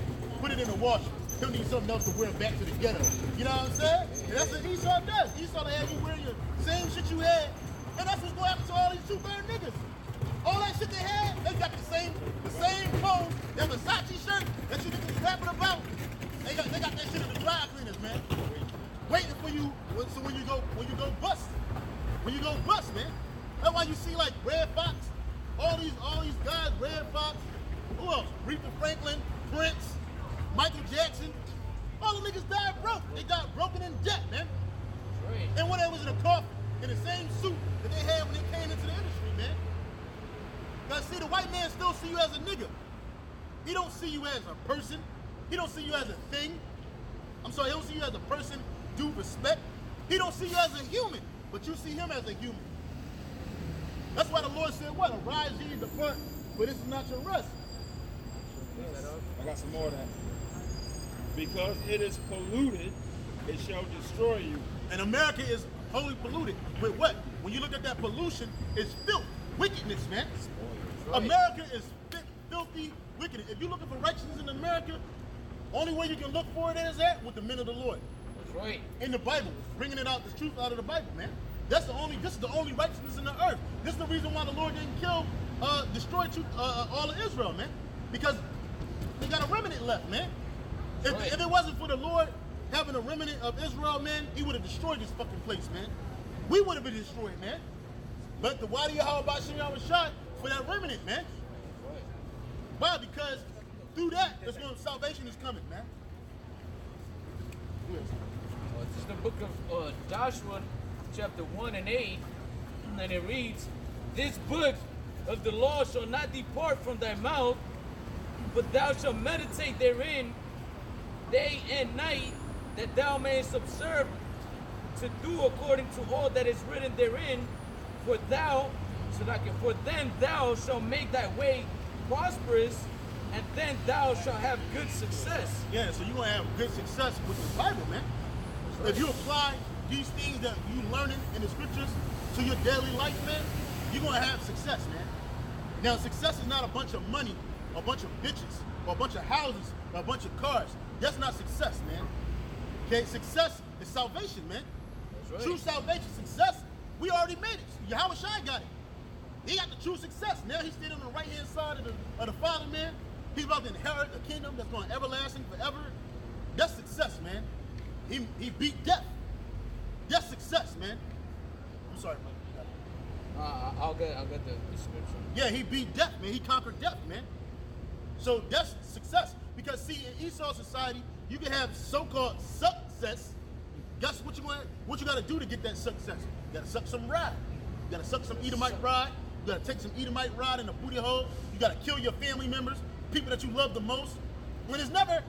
put it in the washer. He'll need something else to wear back to the ghetto. You know what I'm saying? And that's what Esau does. Esau had you wear your same shit you had, and that's what's gonna happen to all these two-bird niggas. All that shit they had, they got the same clothes, that Versace shirt that you niggas rapping about. They got that shit in the dry cleaners, man. Waiting for you, so when you go bust. When you go bust, man. That's why you see like Red Fox, all these guys, Red Fox, who else? Aretha Franklin, Prince, Michael Jackson. All the niggas died broke. They got broken in debt, man. Right. And when they was in a coffin, in the same suit that they had when they came into the industry, man. Cause see, the white man still see you as a nigga. He don't see you as a person. He don't see you as a thing. I'm sorry, he don't see you as a person due respect. He don't see you as a human, but you see him as a human. That's why the Lord said, what? Arise ye and depart, for this is not your rest. Yes. I got some more of that. Because it is polluted, it shall destroy you. And America is wholly polluted with what? When you look at that pollution, it's filth, wickedness, man. Right. America is filthy wickedness. If you're looking for righteousness in America, only way you can look for it is with the men of the Lord. That's right. In the Bible, bringing it out, the truth out of the Bible, man. This is the only righteousness in the earth. This is the reason why the Lord didn't destroy all of Israel, man. Because they got a remnant left, man. If it wasn't for the Lord having a remnant of Israel, man, he would have destroyed this fucking place, man. We would have been destroyed, man. But the Wadi Yahawashi was shot for that remnant, man. Why? Because through that, salvation is coming, man. quiz. This is the book of Joshua, chapter 1 and 8, and it reads, "This book of the law shall not depart from thy mouth, but thou shalt meditate therein day and night, that thou mayest observe to do according to all that is written therein. For then thou shalt make thy way prosperous, and then thou shalt have good success." Yeah, so you're going to have good success with the Bible, man. If you apply these things that you learning in the scriptures to your daily life, man, you're going to have success, man. Now, success is not a bunch of money, a bunch of bitches, or a bunch of houses, or a bunch of cars. That's not success, man. Okay, success is salvation, man. That's right. True salvation, success, we already made it. Yahweh got it. He got the true success. Now he's standing on the right-hand side of the Father, man. He's about to inherit a kingdom that's going everlasting forever. That's success, man. He beat death. That's success, man. I'm sorry, Mike. I'll get the description. Yeah, he beat death, man. He conquered death, man. So that's success. Because see, in Esau society, you can have so-called success. Guess what you got to do to get that success? You got to suck some ride. You got to suck some Edomite ride. You got to take some Edomite ride in a booty hole. You got to kill your family members, people that you love the most. When it's never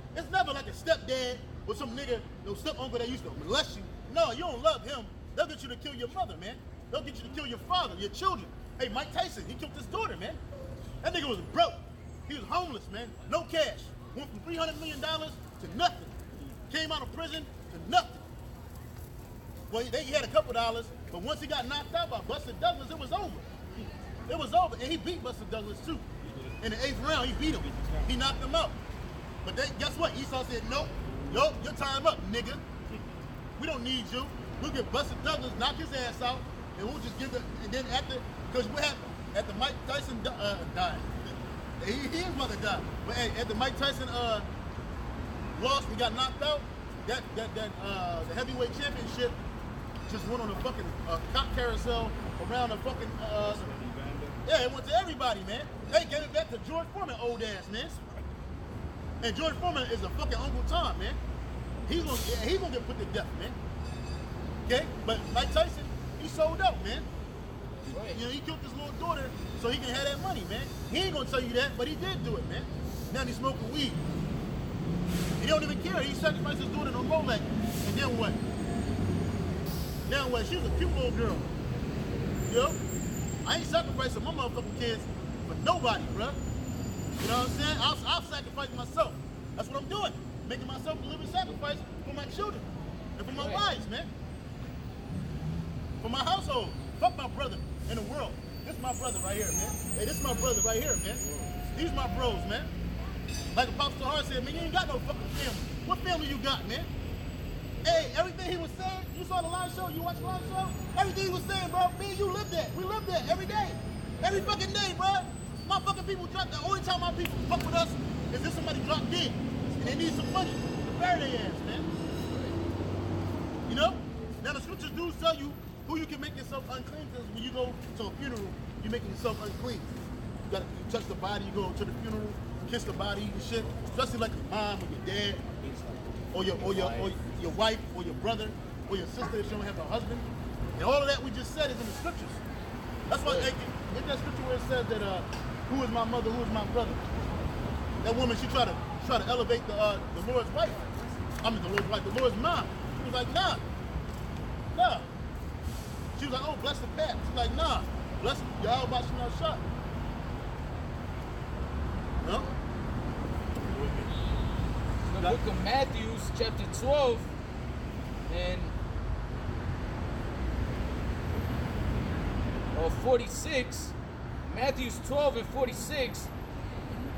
like a stepdad or some nigga, no step uncle that used to molest you. No, you don't love him. They'll get you to kill your mother, man. They'll get you to kill your father, your children. Hey, Mike Tyson, he killed his daughter, man. That nigga was broke. He was homeless, man. No cash. Went from $300 million to nothing. Came out of prison to nothing. Well, he had a couple dollars, but once he got knocked out by Buster Douglas, it was over. It was over, and he beat Buster Douglas too. In the 8th round, he beat him. He knocked him out. But guess what? Esau said, nope, your time up, nigga. We don't need you. We'll get Buster Douglas, knock his ass out, and we'll just give and then because what happened? After Mike Tyson died, his mother died. But hey, after Mike Tyson lost, he got knocked out, the heavyweight championship just went on a fucking cop carousel around a fucking, yeah, it went to everybody, man. They gave it back to George Foreman, old ass, man. And George Foreman is a fucking Uncle Tom, man. He's gonna get put to death, man. Okay? But Mike Tyson, he sold out, man. Right. You know, he killed his little daughter so he can have that money, man. He ain't gonna tell you that, but he did do it, man. Now he's smoking weed. He don't even care. He sacrificed his daughter to Molech. And then what? Now what? She was a cute little girl. You know? I ain't sacrificing my motherfucking kids for nobody, bruh. You know what I'm saying? I'll sacrifice myself. That's what I'm doing. Making myself a living sacrifice for my children and for my wives, man. For my household. Fuck my brother in the world. This is my brother right here, man. Hey, this is my brother right here, man. These my bros, man. Like Apostle Hart said, man, you ain't got no fucking family. What family you got, man? Hey, everything he was saying, you saw the live show, you watched the live show? Everything he was saying, bro, me and you live that. We live that every day. Every fucking day, bro. My fucking people drop, the only time my people fuck with us is if somebody drop dead. And they need some money to bury their ass, man. You know? Now the scriptures do tell you who you can make yourself unclean, because when you go to a funeral, you're making yourself unclean. You touch the body, you go to the funeral, kiss the body and shit, especially like your mom or your dad, or your wife, or your brother, or your sister if you don't have a husband. And all of that we just said is in the scriptures. That's why in that scripture where it says that who is my mother, who is my brother. That woman, she tried to elevate the Lord's wife. I mean the Lord's wife, the Lord's mom. She was like, nah. She was like, oh, bless the pat. She's like, nah, bless y'all about you not shot. No? The book of Matthew, chapter 12, and 46. Matthew 12 and 46,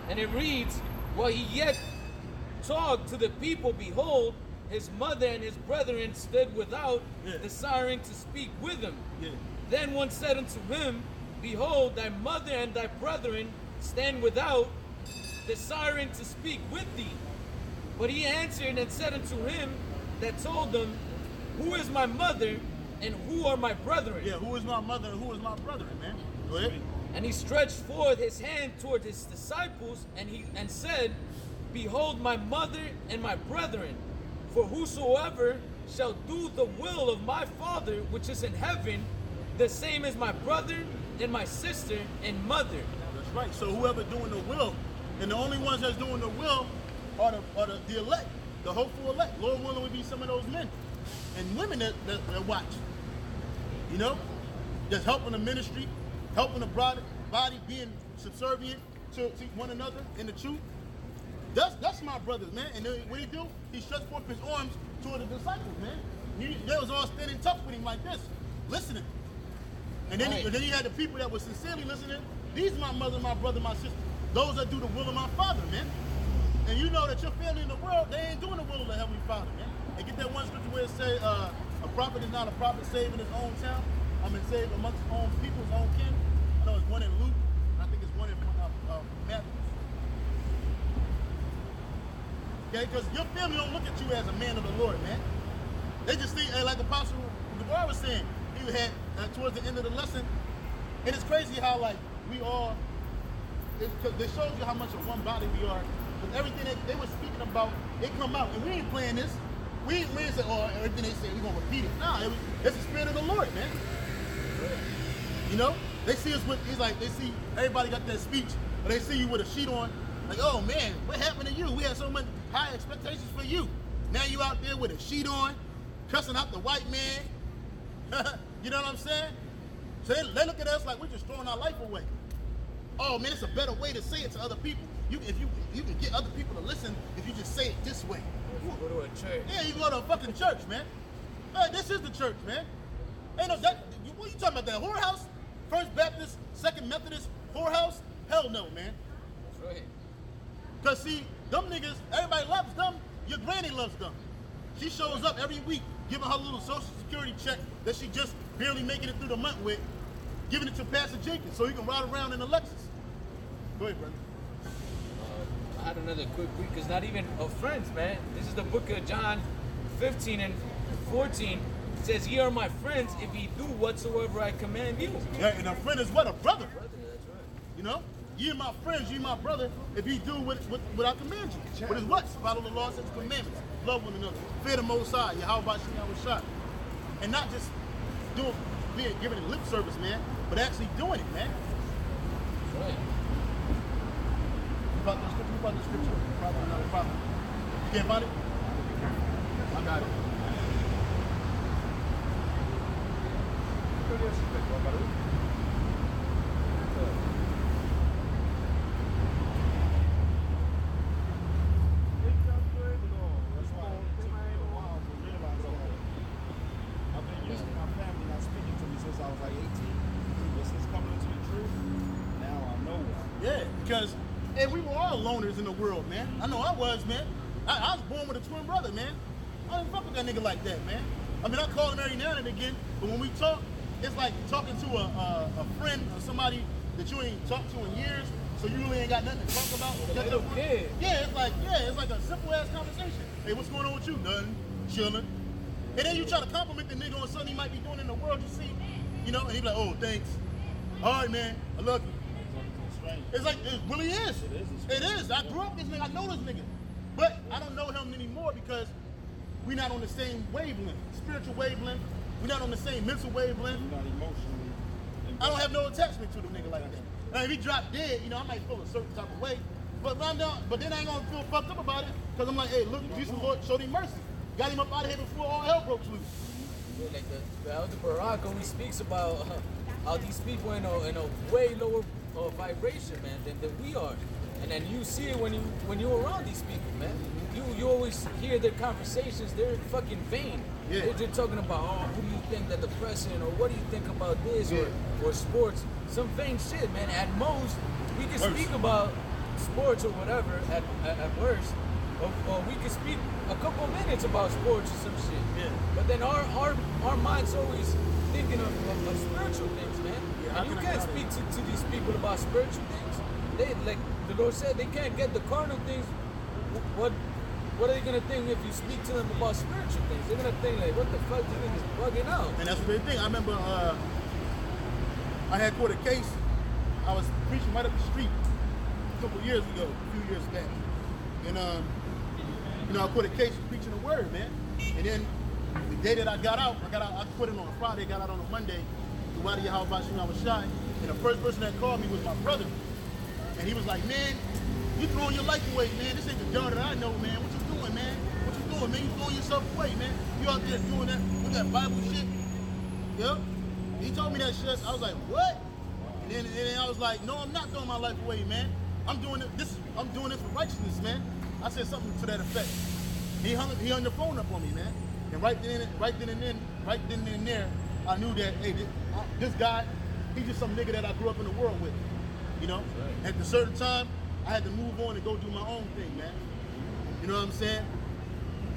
and it reads, while he yet talked to the people, behold, his mother and his brethren stood without, desiring to speak with him. Then one said unto him, behold, thy mother and thy brethren stand without, desiring to speak with thee. But he answered and said unto him that told them, who is my mother and who are my brethren? Yeah, who is my mother and who is my brethren, man? Go ahead. And he stretched forth his hand toward his disciples and said, behold my mother and my brethren. For whosoever shall do the will of my Father which is in heaven, the same is my brother and my sister and mother. That's right. So whoever doing the will, and the only ones that's doing the will are the elect, the hopeful elect. Lord willing, would be some of those men and women that watch. You know, just helping the ministry, helping the body, being subservient to one another in the truth. That's my brothers, man. And then what he do? He stretched forth his arms toward the disciples, man. They was all standing tough with him like this, listening. And then, then he had the people that were sincerely listening. These are my mother, my brother, my sister. Those that do the will of my Father, man. And you know that your family in the world, they ain't doing the will of the Heavenly Father, man. And get that one scripture where it say, a prophet is not a prophet saved in his own town. Saved amongst his own people, his own kin. I know it's one in Luke. I think it's one in Matthew. Okay, because your family don't look at you as a man of the Lord, man. They just think, like Apostle DeVar was saying, he had towards the end of the lesson, and it's crazy how like we all, it shows you how much of one body we are. Because everything they were speaking about, it come out, and we ain't playing this. We ain't say, oh, everything they say, we gonna repeat it. Nah, it's the Spirit of the Lord, man. You know, they see us with, it's like they see everybody got that speech, or they see you with a sheet on, like, oh man, what happened to you? We had so much high expectations for you. Now you out there with a sheet on, cussing out the white man. You know what I'm saying? So they look at us like we're just throwing our life away. Oh man, it's a better way to say it to other people. You can get other people to listen if you just say it this way. You go to a church. Yeah, you go to a fucking church, man. Hey, this is the church, man. Ain't no that. What you talking about? That whorehouse? First Baptist, Second Methodist whorehouse? Hell no, man. That's right. Cause see, them niggas, everybody loves them. Your granny loves them. She shows up every week, giving her little Social Security check that she just barely making it through the month with, giving it to Pastor Jenkins so he can ride around in a Lexus. Go ahead, brother. I had another quick read, because not even of friends, man. This is the book of John 15 and 14. It says, ye are my friends if ye do whatsoever I command you. Yeah, and a friend is what? A brother. Brother, that's right. You know? Ye are my friends, ye my brother, if ye do what I command you. What is what? Follow the laws and commandments. Love one another. Fear the Most High. Yahweh Shah. And not just giving it lip service, man, but actually doing it, man. That's right. You about the scripture. Probably not a problem. You can't find it? I got it. Because, hey, we were all loners in the world, man. I know I was, man. I was born with a twin brother, man. I didn't fuck with that nigga like that, man. I mean, I call him every now and again, but when we talk, it's like talking to a friend or somebody that you ain't talked to in years, so you really ain't got nothing to talk about. Like a little kid. Yeah, it's like a simple-ass conversation. Hey, what's going on with you? Nothing. Chilling. And then you try to compliment the nigga on something he might be doing in the world, you see, you know, and he be like, oh, thanks. All right, man, I love you. It's like, it really is. It is. I grew up with this nigga. I know this nigga. But I don't know him anymore because we're not on the same wavelength, spiritual wavelength. We're not on the same mental wavelength. You're not emotionally. I don't have no attachment to the nigga like that. Now, if he drop dead, you know, I might feel a certain type of way. But then I ain't gonna feel fucked up about it because I'm like, hey, look, Jesus Lord showed him mercy. Got him up out of here before all hell broke loose. Yeah, like the Elder Barak always speaks about how these people in a way lower vibration, man, than we are. And then you see it when you're around these people, man. You always hear their conversations. They're fucking vain. Yeah. They're talking about, oh, who do you think that the president, or what do you think about this, or sports? Some vain shit, man. At most, we can speak about sports or whatever at worst, or we can speak a couple minutes about sports or some shit. Yeah. But then our mind's always thinking of spiritual things, man. Yeah, and you can't speak to these people about spiritual things. They, like the Lord said, they can't get the carnal things. What are they gonna think if you speak to them about spiritual things? They're gonna think like, what the fuck, this nigga's bugging out. And that's what they think. I remember I had caught a case. I was preaching right up the street a couple years ago, a few years back. And I caught a case of preaching the word, man. And then the day that I got out, I quit it on a Friday, got out on a Monday. And the first person that called me was my brother. And he was like, man, you throwing your life away, man. This ain't the girl that I know, man. What you doing, man? What you doing, man? You throwing yourself away, man. You out there doing that with that Bible shit. Yep. He told me that shit. I was like, what? And then I was like, no, I'm not throwing my life away, man. I'm doing it for righteousness, man. I said something to that effect. He hung the phone up on me, man. And right then and there, I knew that, hey, this guy, he's just some nigga that I grew up in the world with, Right. At a certain time, I had to move on and go do my own thing, man. You know what I'm saying?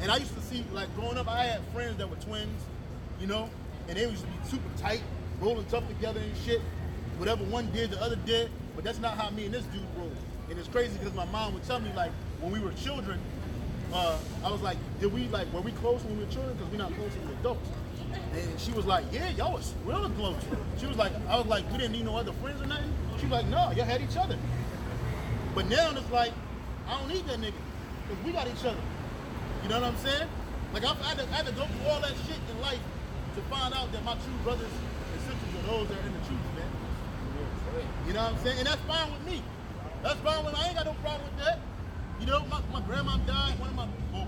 And I used to see, like, growing up, I had friends that were twins, and they used to be super tight, rolling tough together and shit. Whatever one did, the other did, but that's not how me and this dude rolled. And it's crazy because my mom would tell me, like, when we were children, I was like, were we close when we were children? Because we're not close when we're adults. And she was like, yeah, y'all was real close. I was like, we didn't need no other friends or nothing? She was like, no, y'all had each other. But now it's like, I don't need that nigga, because we got each other. You know what I'm saying? Like, I had to go through all that shit in life to find out that my true brothers and sisters are those that are in the truth, man. You know what I'm saying? And that's fine with me. That's fine with me. I ain't got no problem with that. My grandma died.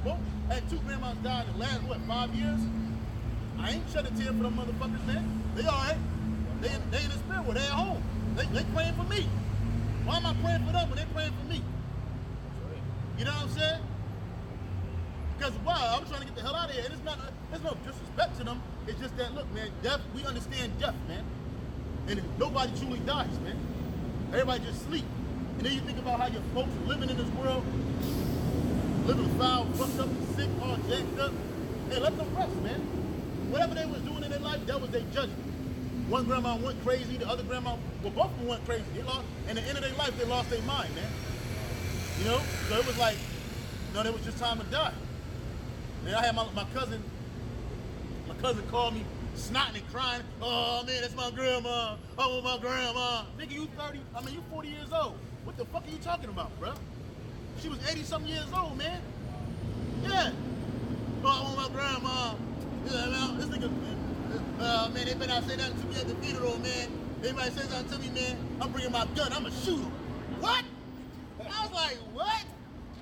Both had two grandmas died in the last, 5 years? I ain't shed a tear for them motherfuckers, man. They all right. They in the spirit world. They at home. They praying for me. Why am I praying for them when they praying for me? You know what I'm saying? Because I'm trying to get the hell out of here. And there's no disrespect to them. It's just that, look, man, death, we understand death, man. And nobody truly dies, man. Everybody just sleep. And then you think about how your folks are living in this world, living foul, fucked up, sick, all jacked up. Hey, let them rest, man. Whatever they was doing in their life, that was their judgment. One grandma went crazy, the other grandma, both of them went crazy. And at the end of their life, they lost their mind, man. So it was like, it was just time to die. And I had my cousin called me, snotting and crying. Oh man, that's my grandma. I want my grandma. Nigga, you 40 years old. What the fuck are you talking about, bro? She was 80-something years old, man. Yeah. Oh, I want my grandma. Yeah, man, this nigga, man, they better not say nothing to me at the funeral, man. They might say something to me, man. I'm bringing my gun. I'm a shooter. What? I was like, what?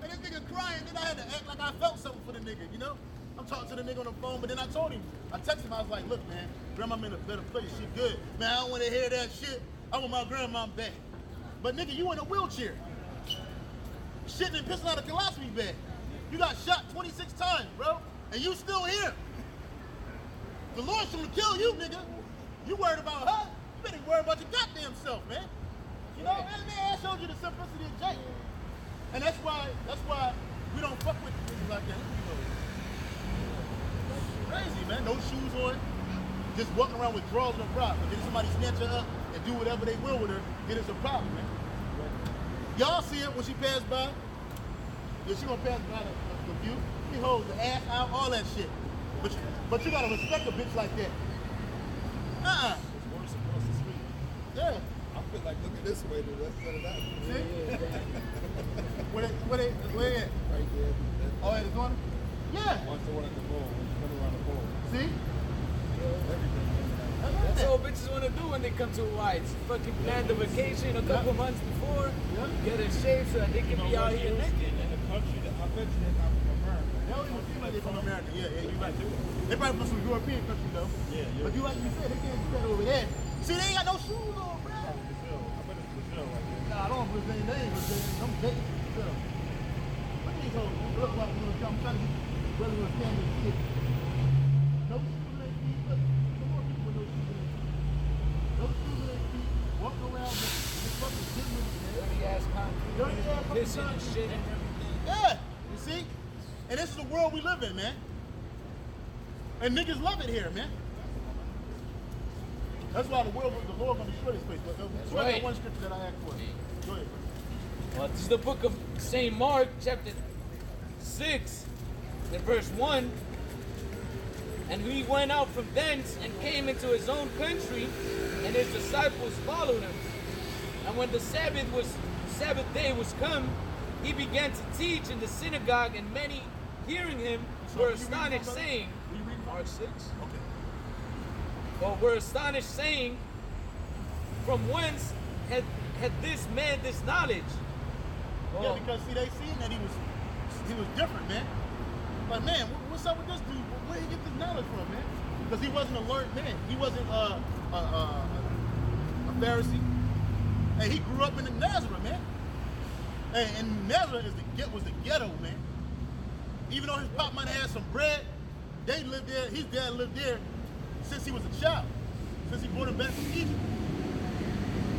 And this nigga crying. Then I had to act like I felt something for the nigga, I'm talking to the nigga on the phone, but then I told him, I texted him, I was like, look, man, grandma in a better place. She good. Man, I don't want to hear that shit. I want my grandma back. But nigga, you in a wheelchair. Shitting and pissing out a colostomy bag. You got shot 26 times, bro, and you still here. The Lord's gonna kill you, nigga. You worried about her? You better worry about your goddamn self, man. Man, I showed you the simplicity of Jake. And that's why we don't fuck with things like that. Crazy, man. No shoes on. Just walking around with drawers and a problem. But then somebody snatch her up and do whatever they will with her, then it's a problem, man. Y'all see it when she passed by? Yeah, she gonna pass by the view. She holds the ass out, all that shit. But you gotta respect a bitch like that. It's worse across the street. Yeah. I feel like looking this way to that. See? Where at? Right there. Oh, at the corner? Yeah. Watch the one at the pole. Come around the pole. See? Everything. That's all bitches want to do when they come to Hawaii. It's fucking plan the vacation a couple months before, get in shape so that they can be out here naked. In the country, I bet you they're not from America. They don't even seem like they're from America. Yeah, you're right. They probably from some European country, though. Yeah. But like you said, they can't do that over there. See, they ain't got no shoes on, bro. Brazil. I bet it's Brazil right there. Nah, I don't know Brazil. They ain't Brazil. I'm dating from Brazil. Look at these hoes. Look like I'm trying to get whether we're standing and shit. No shoes in their feet. Look, some more people with no shoes in their feet. No shoes in their feet. Walking around with this fucking shit with it, man. Dirty ass concrete. Dirty ass fucking Pissing and shit and everything. Yeah, you see? And this is the world we live in, man. And niggas love it here, man. That's why the Lord gonna destroy this place. But That's right. right. That one scripture that I asked for. Go ahead. Well, this is the book of St. Mark, chapter 6, and verse 1. And he went out from thence and came into his own country, and his disciples followed him. And when the Sabbath day was come, he began to teach in the synagogue, and many hearing him, So were will you read astonished, from, brother? saying, Will you read from? Mark 6, Okay. or were astonished, saying, from whence had this man this knowledge? Yeah, Oh, because see, they seen that he was different, man. Like, man, what's up with this dude? Where did he get this knowledge from, man? Because he wasn't a learned man. He wasn't a Pharisee. And he grew up in Nazareth, man. And Nazareth was the ghetto, man. Even though his pop might have had some bread, they lived there. His dad lived there since he was a child, since he brought him back from Egypt.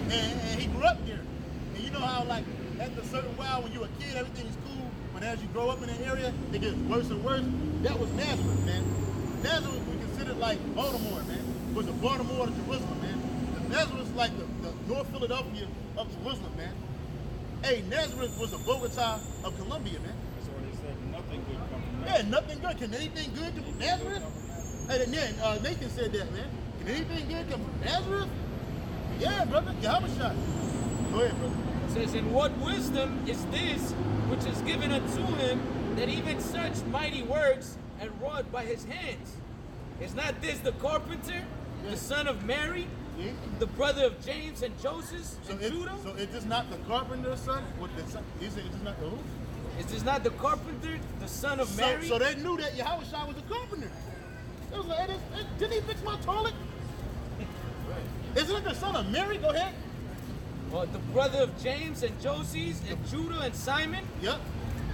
And he grew up there. And you know how, like, after a certain while, when you're a kid, everything's cool. But as you grow up in an area, it gets worse and worse. That was Nazareth, man. Nazareth was considered like Baltimore, man. It was the Baltimore to Jerusalem, man. Nazareth was like the North Philadelphia of Jerusalem, man. Hey, Nazareth was the Bogota of Colombia, man. That's why they said nothing good come from Yeah, nothing good. Can anything good come from Nazareth? Hey, then Nathan said that, man. Can anything good come from Nazareth? Yeah, brother. Gmshawaii. Go ahead, brother. it says, and what wisdom is this which is given unto him, that even such mighty works are wrought by his hands? Is not this the carpenter, the son of Mary, Yeah. the brother of James and Joseph and Judah? So is this not the carpenter's son? What the son? He said it's not the who? Is this not the carpenter, the son of Mary? So they knew that Yahushua was a carpenter. It was like, didn't he fix my toilet? Isn't it the son of Mary? Go ahead. The brother of James and Joseph and Judah and Simon? Yep.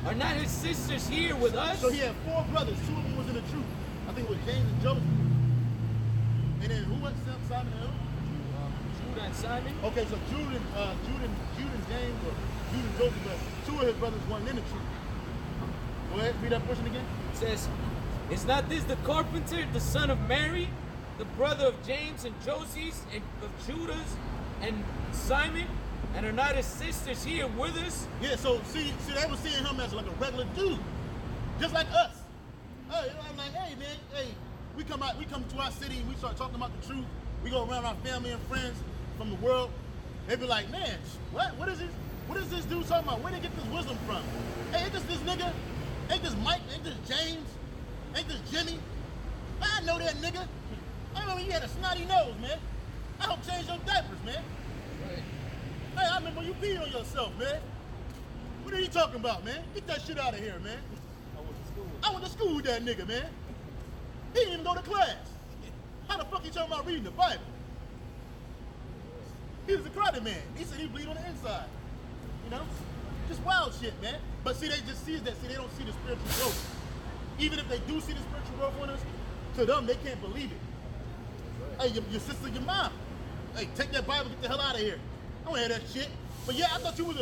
Are not his sisters here with us? So he had 4 brothers. 2 of them was in the truth. I think it was James and Joseph. And then who was Simon and who? Judah and Simon? Okay, so Judah and James, or Judah and Joseph, but 2 of his brothers weren't in the truth. Go ahead, read that portion again. It says, is not this the carpenter, the son of Mary, the brother of James and Joseph and of Judah and Simon? And are not his sisters here with us? Yeah, so see, they were seeing him as like a regular dude, just like us. Hey, I'm like, hey man, hey, we come to our city, we start talking about the truth. We go around our family and friends from the world. They be like, man, what is this? What is this dude talking about? Where they get this wisdom from? Hey, ain't this nigga? Ain't this Mike? Ain't this James? Ain't this Jimmy? I know that nigga. I remember you had a snotty nose, man. I helped change your diapers, man. Right. Hey, I remember you peed on yourself, man. What are you talking about, man? Get that shit out of here, man. I went to school with that nigga, man. He didn't even go to class. How the fuck you talking about reading the Bible? He was a karate man. He said he bleed on the inside. You know? Just wild shit, man. But see, they just see that. See, they don't see the spiritual growth. Even if they do see the spiritual growth on us, to them, they can't believe it. Hey, your sister, your mom. Hey, take that Bible, get the hell out of here. I don't hear that shit. But yeah, I thought you was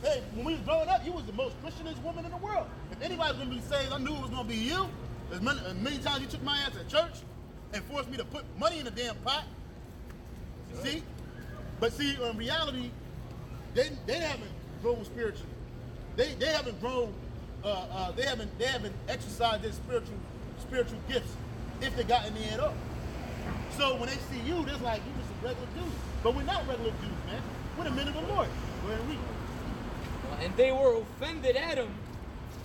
hey, when we was growing up, you was the most Christianest woman in the world. If anybody was gonna be saved, I knew it was gonna be you. As many times you took my ass to church and forced me to put money in the damn pot. You see? But see, in reality, they haven't grown spiritually. They haven't grown. They haven't exercised their spiritual gifts if they got any at all. So when they see you, they're like, you just a regular dude. But we're not regular dudes, man. We're the men of the Lord. Go ahead and read. And they were offended at him.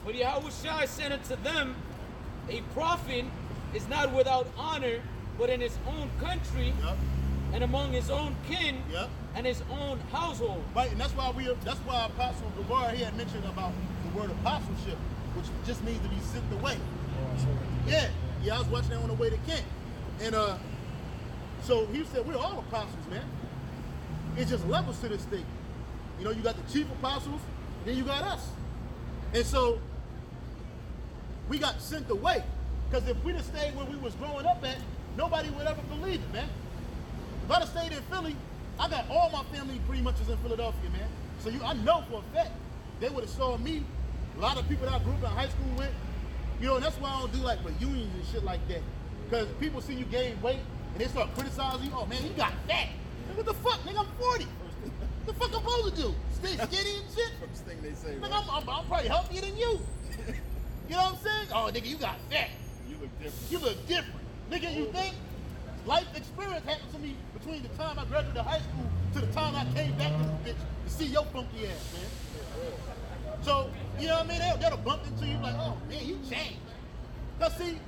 But Yahushua said unto them, a prophet is not without honor, but in his own country, Yep. and among his own kin, Yep. and his own household. Right, and that's why Apostle Gabar, he had mentioned about the word apostleship, which just means to be sent away. Yeah, I was watching that on the way to Kent. And so he said, we're all apostles, man. It's just levels to this thing. You know, you got the chief apostles, then you got us. And so we got sent away. Because if we'd have stayed where we was growing up at, nobody would ever believe it, man. If I'd have stayed in Philly, I got all my family pretty much is in Philadelphia, man. So I know for a fact, they would have saw me, a lot of people that I grew up in high school with, you know, and that's why I don't do like reunions and shit like that. Because people see you gain weight, and they start criticizing you, oh man, you got fat. Like, what the fuck, nigga, I'm 40. What the fuck I'm supposed to do? Stay skinny and shit? First thing they say, Nigga, right? I'm probably healthier than you. You know what I'm saying? Oh, nigga, you got fat. You look different. You look different. Nigga, you think? Life experience happened to me between the time I graduated high school to the time I came back to this bitch to see your funky ass, man. So, you know what I mean? They'll bump into you like, oh man, you changed. Cause see,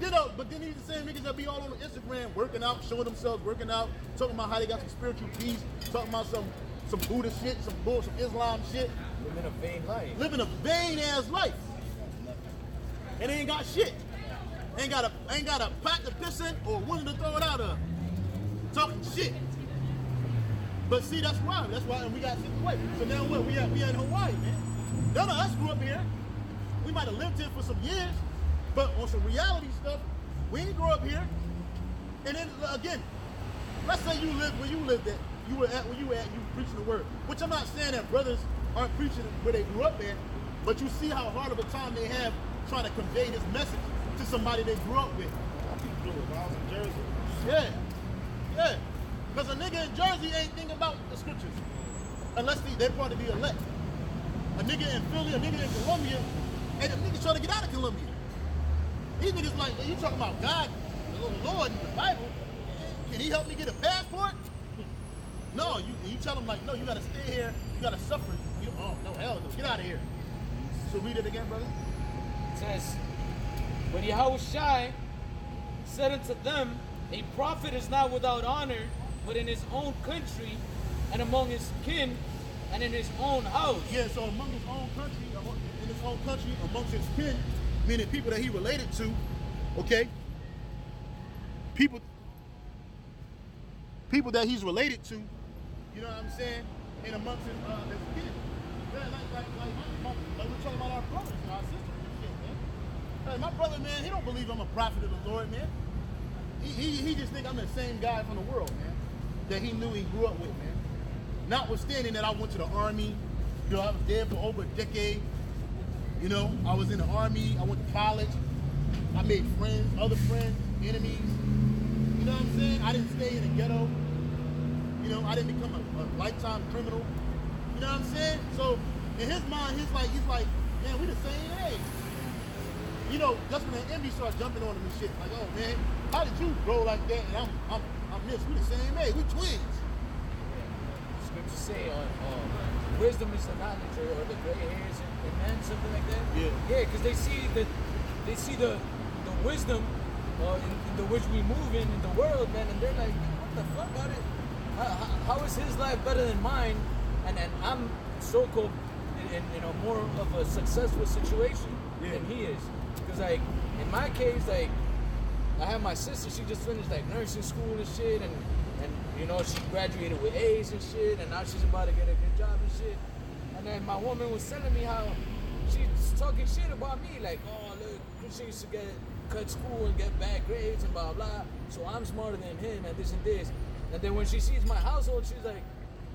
you know, but then these the same niggas that be all on Instagram working out, showing themselves working out, talking about how they got some spiritual peace, talking about some Buddha shit, some Islam shit. Living a vain life. Living a vain ass life. And they ain't got shit. Ain't got a pot to piss in or one to throw it out of. Talking shit. But see, that's why, and we got sent away. So now what? We in Hawaii, man. None of us grew up here. We might have lived here for some years, but on some reality stuff, we didn't grow up here. And then again, let's say you lived where you lived at, you were at where you were at, you preaching the word. Which I'm not saying that brothers aren't preaching where they grew up at, but you see how hard of a time they have trying to convey this message to somebody they grew up with. When I was in Jersey. Yeah. Because a nigga in Jersey ain't thinking about the scriptures. Unless they're part of the elect. A nigga in Philly, a nigga in Colombia, and the niggas trying to get out of Colombia. These niggas like, you talking about God, the Lord in the Bible. Can he help me get a passport? No, you tell them like, no, you gotta stay here, you gotta suffer. Oh, no, hell no, get out of here. So read it again, brother. It says, when Yahushua said unto them, a prophet is not without honor, but in his own country, and among his kin, and in his own house. Yeah, so among his own country, in his own country, amongst his kin, meaning people that he related to, okay? People that he's related to, you know what I'm saying? And amongst his kin. Yeah, like we're talking about our brothers and our sisters and shit, man. Hey, my brother, man, he don't believe I'm a prophet of the Lord, man. He just think I'm the same guy from the world, man, that he knew he grew up with, man. Notwithstanding that I went to the army, you know, I was there for over a decade. You know, I was in the army, I went to college, I made friends, other friends, enemies. You know what I'm saying? I didn't stay in the ghetto. You know, I didn't become a lifetime criminal. You know what I'm saying? So in his mind, he's like, man, we the same age. You know, that's when the enemy starts jumping on him and shit. Like, oh man, how did you grow like that? And I'm this. We the same age. We twins. Scripture say wisdom is the knowledge or the gray hairs in men, something like that. Yeah, because they see the wisdom in the which we move in the world, man, and they're like, what the fuck? How is his life better than mine? And I'm so-called in a more of a successful situation than he is. Because like in my case, like I have my sister, she just finished like nursing school and shit, and you know, she graduated with A's and shit, and now she's about to get a good job and shit. And then my woman was telling me how she's talking shit about me, like, oh look, Christian used to cut school and get bad grades and blah blah, so I'm smarter than him and this and this. And then when she sees my household, she's like,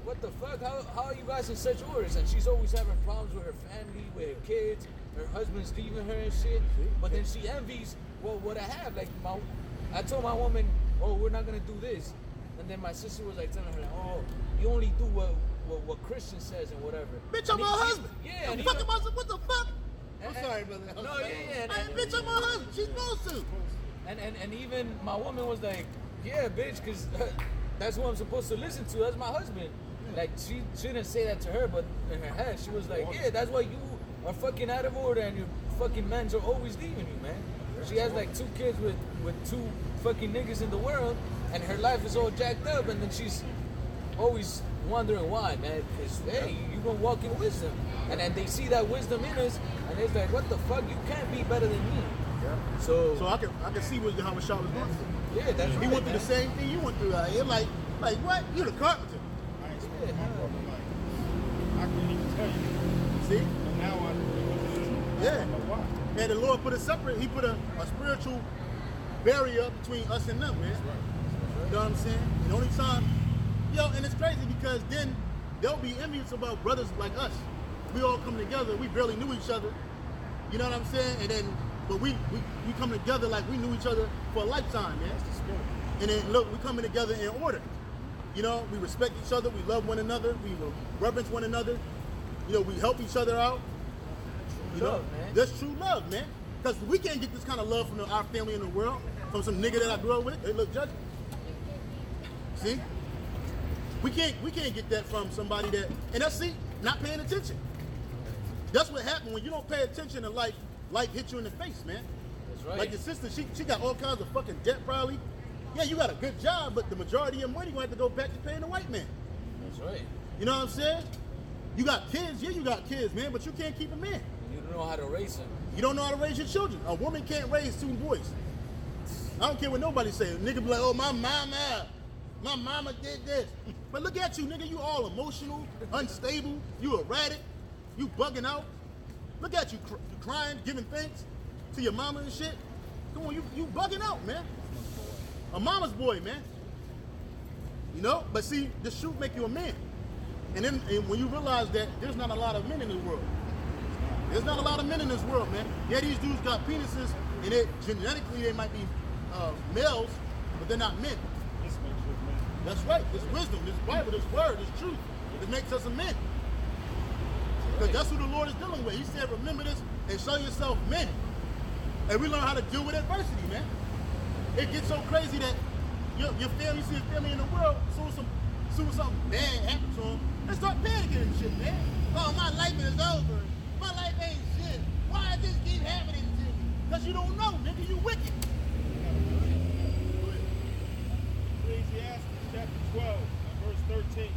what the fuck? How are you guys in such orders? And she's always having problems with her family, with her kids, her husband's leaving her and shit. But then she envies what I have. Like I told my woman, oh, we're not gonna do this. And then my sister was like telling her, like, oh, you only do what Christian says and whatever. Bitch, I'm my husband. Yeah. I'm fucking my husband. What the fuck? I'm sorry, brother. No, yeah. Bitch, I'm my husband. She's supposed to. And even my woman was like, yeah, bitch, because that's what I'm supposed to listen to. That's my husband. Like, she didn't say that to her, but in her head, she was like, yeah, that's why you are fucking out of order and your fucking men are always leaving you, man. She has like 2 kids with 2 fucking niggas in the world, and her life is all jacked up, and then she's always wondering why, man. Because, hey, you gonna walk in wisdom. And then they see that wisdom in us, and it's like, what the fuck? You can't be better than me. Yeah. So I can see what Yahushua was going through. Yeah, that's right. He went through the same thing you went through out here. Like what? You the carpenter. I ain't spoken to my brother, like, I couldn't even tell you. See? And now I Yeah. know why. And the Lord put a spiritual barrier between us and them, man. That's right. You know what I'm saying? And the only time, and it's crazy because then they'll be envious about brothers like us. We all come together, we barely knew each other. You know what I'm saying? And then, but we come together like we knew each other for a lifetime, man. That's the spirit. And then look, we're coming together in order. You know, we respect each other, we love one another, we reverence one another. You know, we help each other out. You know, man. That's true love, man. Because we can't get this kind of love from our family in the world, from some nigga that I grew up with. They look judging. See? We can't get that from somebody that, and that's, see, not paying attention. That's what happened when you don't pay attention to life hits you in the face, man. That's right. Like your sister, she got all kinds of fucking debt probably. Yeah, you got a good job, but the majority of your money going to have to go back to paying the white man. That's right. You know what I'm saying? You got kids, yeah, you got kids, man, but you can't keep them in. You don't know how to raise them. You don't know how to raise your children. A woman can't raise 2 boys. I don't care what nobody say. A nigga be like, oh, my mama did this. But look at you, nigga, you all emotional, unstable, you erratic, you bugging out. Look at you crying, giving thanks to your mama and shit. Come on, you bugging out, man. A mama's boy, man. You know, but see, this should make you a man. And then when you realize that there's not a lot of men in this world. There's not a lot of men in this world, man. Yeah, these dudes got penises, and genetically they might be males, but they're not men. This makes you a man. That's right. This wisdom, this Bible, this word, this truth. It makes us a man. Because that's who the Lord is dealing with. He said, remember this and show yourself men. And we learn how to deal with adversity, man. It gets so crazy that your family, see a family in the world, soon as something bad happens to them, they start panicking and shit, man. Oh, my life is over. My life ain't shit. Why does this keep happening to me? Because you don't know, nigga, you wicked. Ecclesiastes chapter 12 and verse 13.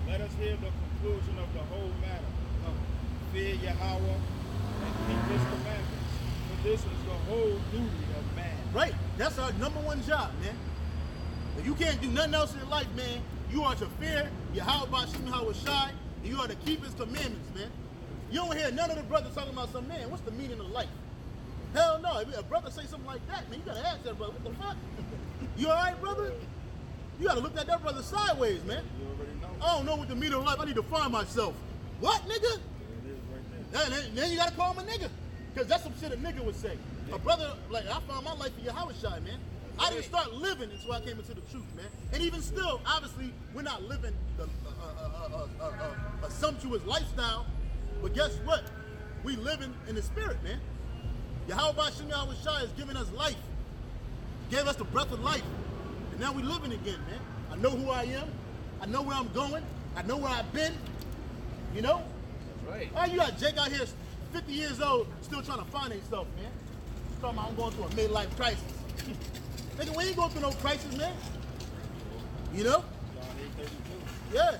Let us hear the conclusion of the whole matter. Fear Yahweh and keep his commandments. For this is the whole duty of man. Right. That's our number one job, man. If you can't do nothing else in your life, man, you are to fear Yahweh Shai, and you are to keep his commandments, man. You don't hear none of the brothers talking about some, man, what's the meaning of life? Hell no. If a brother say something like that, man, you gotta ask that brother, what the fuck? You all right, brother? You gotta look at that brother sideways, man. You already know. I don't know what the meaning of life. I need to find myself. What, nigga? There it is right there. Then you gotta call him a nigga. Because that's some shit a nigga would say. A brother, like, I found my life in Yahweh Shai, man. I didn't start living until I came into the truth, man. And even still, obviously, we're not living a sumptuous lifestyle. But guess what? We living in the spirit, man. Yahweh Shai has given us life. Gave us the breath of life. And now we living again, man. I know who I am. I know where I'm going. I know where I've been. You know? That's right. Why you got Jake out here 50 years old still trying to find himself, man? Talking about I'm going through a midlife crisis. Nigga, we ain't going through no crisis, man. You know? John 8:32. Yeah. You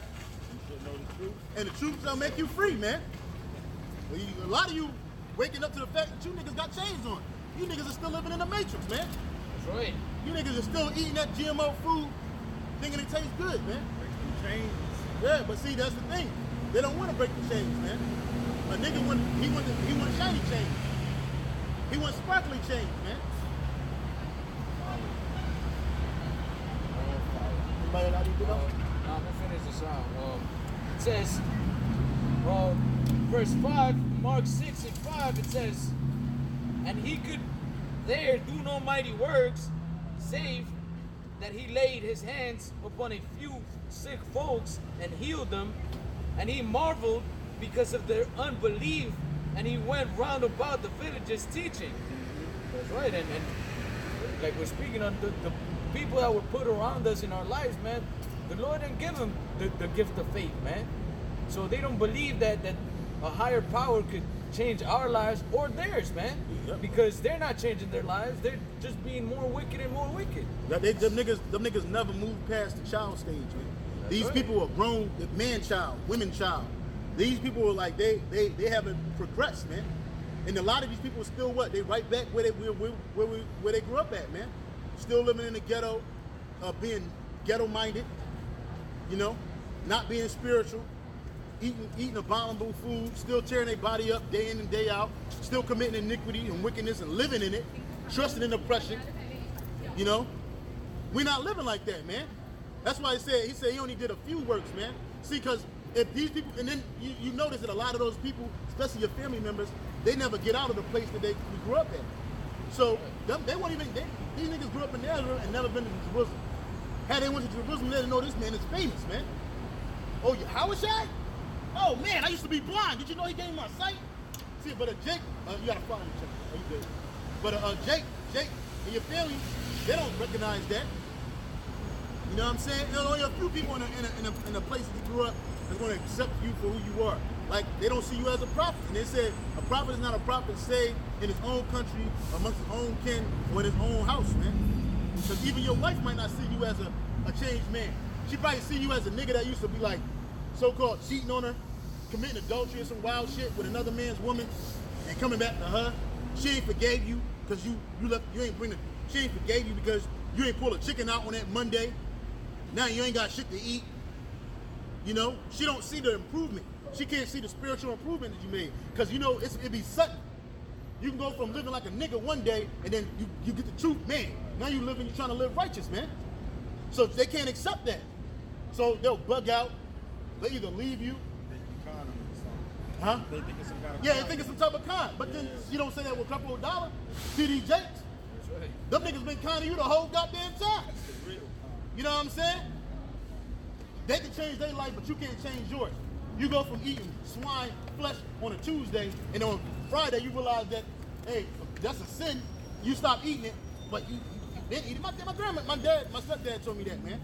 should know the truth. And the truth shall make you free, man. Well, a lot of you waking up to the fact that you niggas got chains on. You niggas are still living in the matrix, man. That's right. You niggas are still eating that GMO food, thinking it tastes good, man. Break some chains. Yeah, but see, that's the thing. They don't want to break the chains, man. A nigga want shiny chains. He want sparkly chains, man. Anybody else need to know? No, I'm gonna finish this out. It says, verse 5, Mark 6 and 5, it says, and he could there do no mighty works, save that he laid his hands upon a few sick folks and healed them, and he marveled because of their unbelief, and he went round about the villages teaching. That's right, and like we're speaking on the people that were put around us in our lives, man, the Lord didn't give them the gift of faith, man. So they don't believe that a higher power could change our lives or theirs, man. Yep. Because they're not changing their lives, they're just being more wicked and more wicked. Them niggas never moved past the child stage, man. That's These right. people are grown, man child, women child. These people are like, they haven't progressed, man. And a lot of these people are still what? They right back where they grew up at, man. Still living in the ghetto, being ghetto-minded, you know, not being spiritual, eating abominable food, still tearing their body up day in and day out, still committing iniquity and wickedness and living in it, trusting in oppression, you know. We're not living like that, man. That's why he said he only did a few works, man. See, because if these people, and then you notice that a lot of those people, especially your family members, they never get out of the place that we grew up at. So they won't even, these niggas grew up in Nazareth and never been to Jerusalem. Had they went to Jerusalem, they'd know this man is famous, man. Oh, Howard Shai? Oh man, I used to be blind. Did you know he gave me my sight? See, but Jake, you gotta follow him, Jake. Oh, you good. But Jake, and your family, they don't recognize that. You know what I'm saying? There's only a few people in the places you grew up that's gonna accept you for who you are. like they don't see you as a prophet. And they said a prophet is not a prophet save in his own country, amongst his own kin, or in his own house, man. Because even your wife might not see you as a changed man. She probably see you as a nigga that used to be like so-called cheating on her, committing adultery or some wild shit with another man's woman, and coming back to her. She ain't forgave you because you ain't bring the. She ain't forgave you because you ain't pull a chicken out on that Monday. Now you ain't got shit to eat. You know, she don't see the improvement. She can't see the spiritual improvement that you made. Because, you know, it be sudden. You can go from living like a nigga one day, and then you get the truth, man. Now you trying to live righteous, man. So they can't accept that. So they'll bug out. They either leave you. Huh? They think it's some kind of they think it's some type of con. But then you don't say that with a couple of dollars. TD Jakes. That's right. Them niggas been kind to you the whole goddamn time. That's the real con. You know what I'm saying? They can change their life, but you can't change yours. You go from eating swine flesh on a Tuesday, and on Friday you realize that, hey, that's a sin. You stop eating it, but you didn't eat it. My stepdad told me that, man.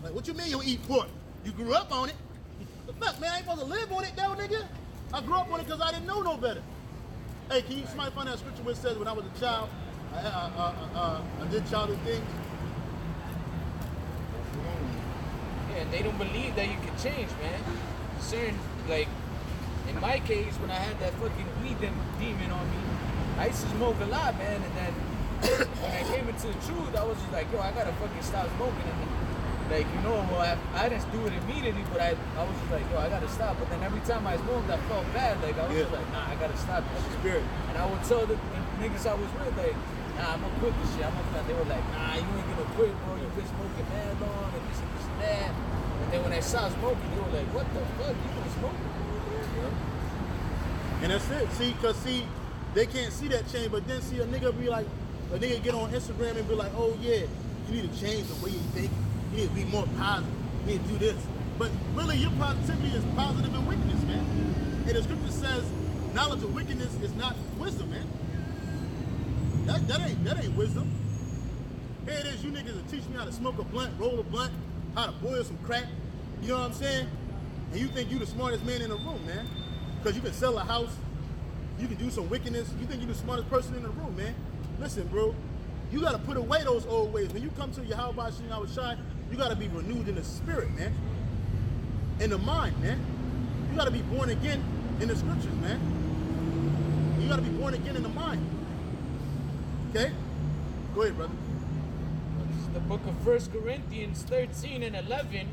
Like, what you mean you eat pork? You grew up on it. The fuck, man, I ain't supposed to live on it, though, nigga. I grew up on it because I didn't know no better. Hey, can you somebody find that scripture where it says when I was a child, I did childish things? Yeah, they don't believe that you can change, man. Certain, like, in my case, when I had that fucking weed demon on me, I used to smoke a lot, man, and then when I came into the truth, I was just like, yo, I gotta fucking stop smoking, and then, like, you know, well, I didn't do it immediately, but I was just like, yo, I gotta stop, but then every time I smoked, I felt bad, like, I was just like, nah, I gotta stop this shit. Spirit. And I would tell the niggas I was with, like, nah, I'm gonna quit this shit, they were like, nah, you ain't gonna quit, bro, you've been smoking mad long, and this and that. And then when I stopped smoking, they were like, what the fuck, you been smoking? And that's it. See, they can't see that change, but then see a nigga get on Instagram and be like, oh yeah, you need to change the way you think. You need to be more positive. You need to do this. But really, your positivity is positive and wickedness, man. And the scripture says, knowledge of wickedness is not wisdom, man. That ain't wisdom. Here it is, you niggas will teach me how to smoke a blunt, roll a blunt, how to boil some crack. You know what I'm saying? And you think you the smartest man in the room, man. Because you can sell a house, you can do some wickedness, you think you the smartest person in the room, man. Listen, bro, you got to put away those old ways. When you come to Yahweh Shai, you got to be renewed in the spirit, man. In the mind, man. You got to be born again in the scriptures, man. You got to be born again in the mind. Okay? Go ahead, brother. This is the book of 1 Corinthians 13 and 11.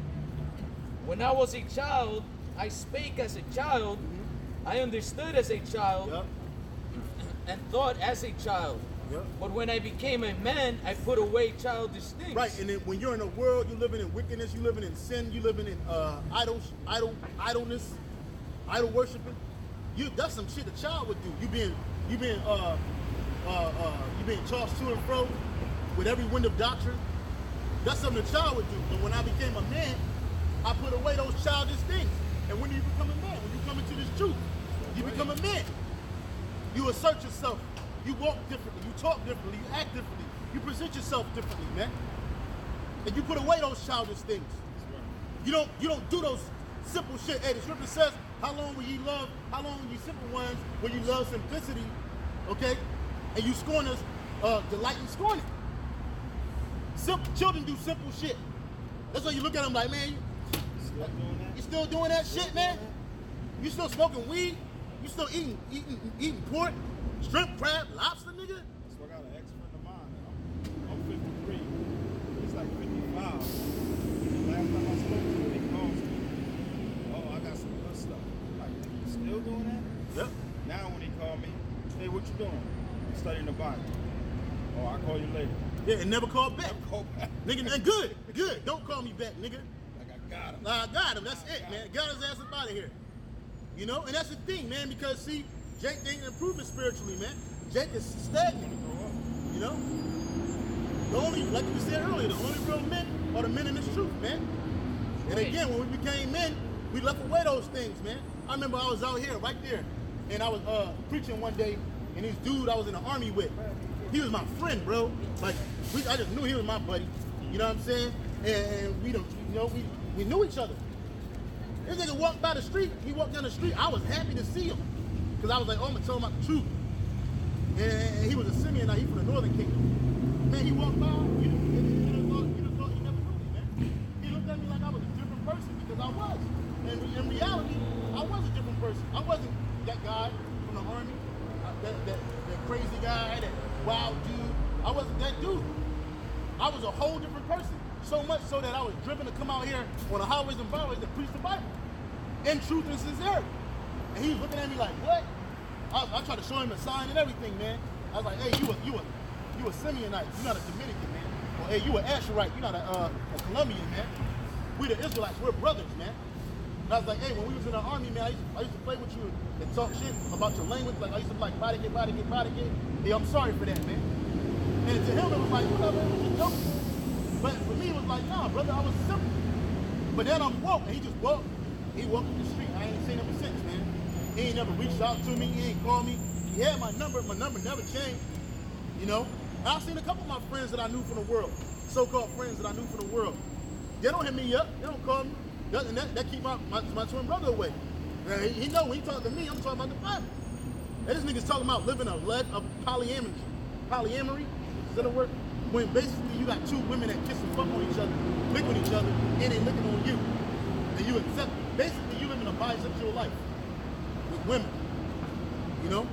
When I was a child, I spake as a child, I understood as a child, Yep. and thought as a child. Yep. But when I became a man, I put away childish things. Right, and then when you're in the world, you're living in wickedness, you're living in sin, you're living in idleness, idol worshiping. That's some shit a child would do. You being tossed to and fro with every wind of doctrine. That's something a child would do. But when I became a man, I put away those childish things. And when you become a man, when you come into this truth, you become a man. You assert yourself. You walk differently. You talk differently. You act differently. You present yourself differently, man. And you put away those childish things. You don't do those simple shit. Hey, the scripture says, how long will you simple ones, will you love simplicity, okay? And you scorners delight in scorning. Children do simple shit. That's why you look at them like, man, you still doing that shit, man? You still smoking weed? You still eating pork, shrimp, crab, lobster, nigga? So I got an ex-friend of mine, I'm 53, he's like 55. Last time I spoke to him, he calls me, oh, I got some good stuff. I'm like, you still doing that? Yep. Now when he called me, hey, what you doing? I'm studying the Bible. Oh, I'll call you later. Yeah, and never call back. Never call back. Nigga, and good. Don't call me back, nigga. Like, I got him. I got him. That's it, man. Got his ass up out of here. You know, and that's the thing, man, because see, Jake ain't improving spiritually, man. Jake is stagnant. You know? The only, like we said earlier, the only real men are the men in this truth, man. And again, when we became men, we left away those things, man. I remember I was out here, right there, and I was preaching one day, and this dude I was in the army with, he was my friend, bro. Like, I just knew he was my buddy. You know what I'm saying? And we don't, you know, we knew each other. This nigga walked by the street. He walked down the street. I was happy to see him. Because I was like, oh, I'm going to tell him about the truth. And he was a Simeonite. He from the Northern Kingdom. Man, he walked by. You just thought he never knew me, man. He looked at me like I was a different person because I was. And in reality, I was a different person. I wasn't that guy from the army, that crazy guy, that wild dude. I wasn't that dude. I was a whole different person. So much so that I was driven to come out here on the highways and byways and preach the Bible in truth and sincerity. And he was looking at me like, what? I tried to show him a sign and everything, man. I was like, hey, you a Simeonite. You're not a Dominican, man. Or hey, you an Asherite. You're not a Colombian, man. We the Israelites. We're brothers, man. And I was like, hey, when we was in the army, man, I used to play with you and talk shit about your language. Like I used to be like, body get. Hey, I'm sorry for that, man. And to him, it was like, whatever, it was just joking. But for me, it was like, nah, brother, I was simple. But then I'm woke, and he just walked. He walked up the street. I ain't seen him since, man. He ain't never reached out to me. He ain't called me. He had my number. My number never changed. You know? And I've seen a couple of my friends that I knew from the world, so-called friends that I knew from the world. They don't hit me up. They don't call me. And that keep my twin brother away. He know when he talking to me, I'm talking about the Bible. And this nigga's talking about living a life of polyamory. Polyamory? Is that a word? When basically you got two women that kiss and fuck on each other, lick on each other, and they licking on you. And you accept it. Basically, you living a bisexual life with women. You know?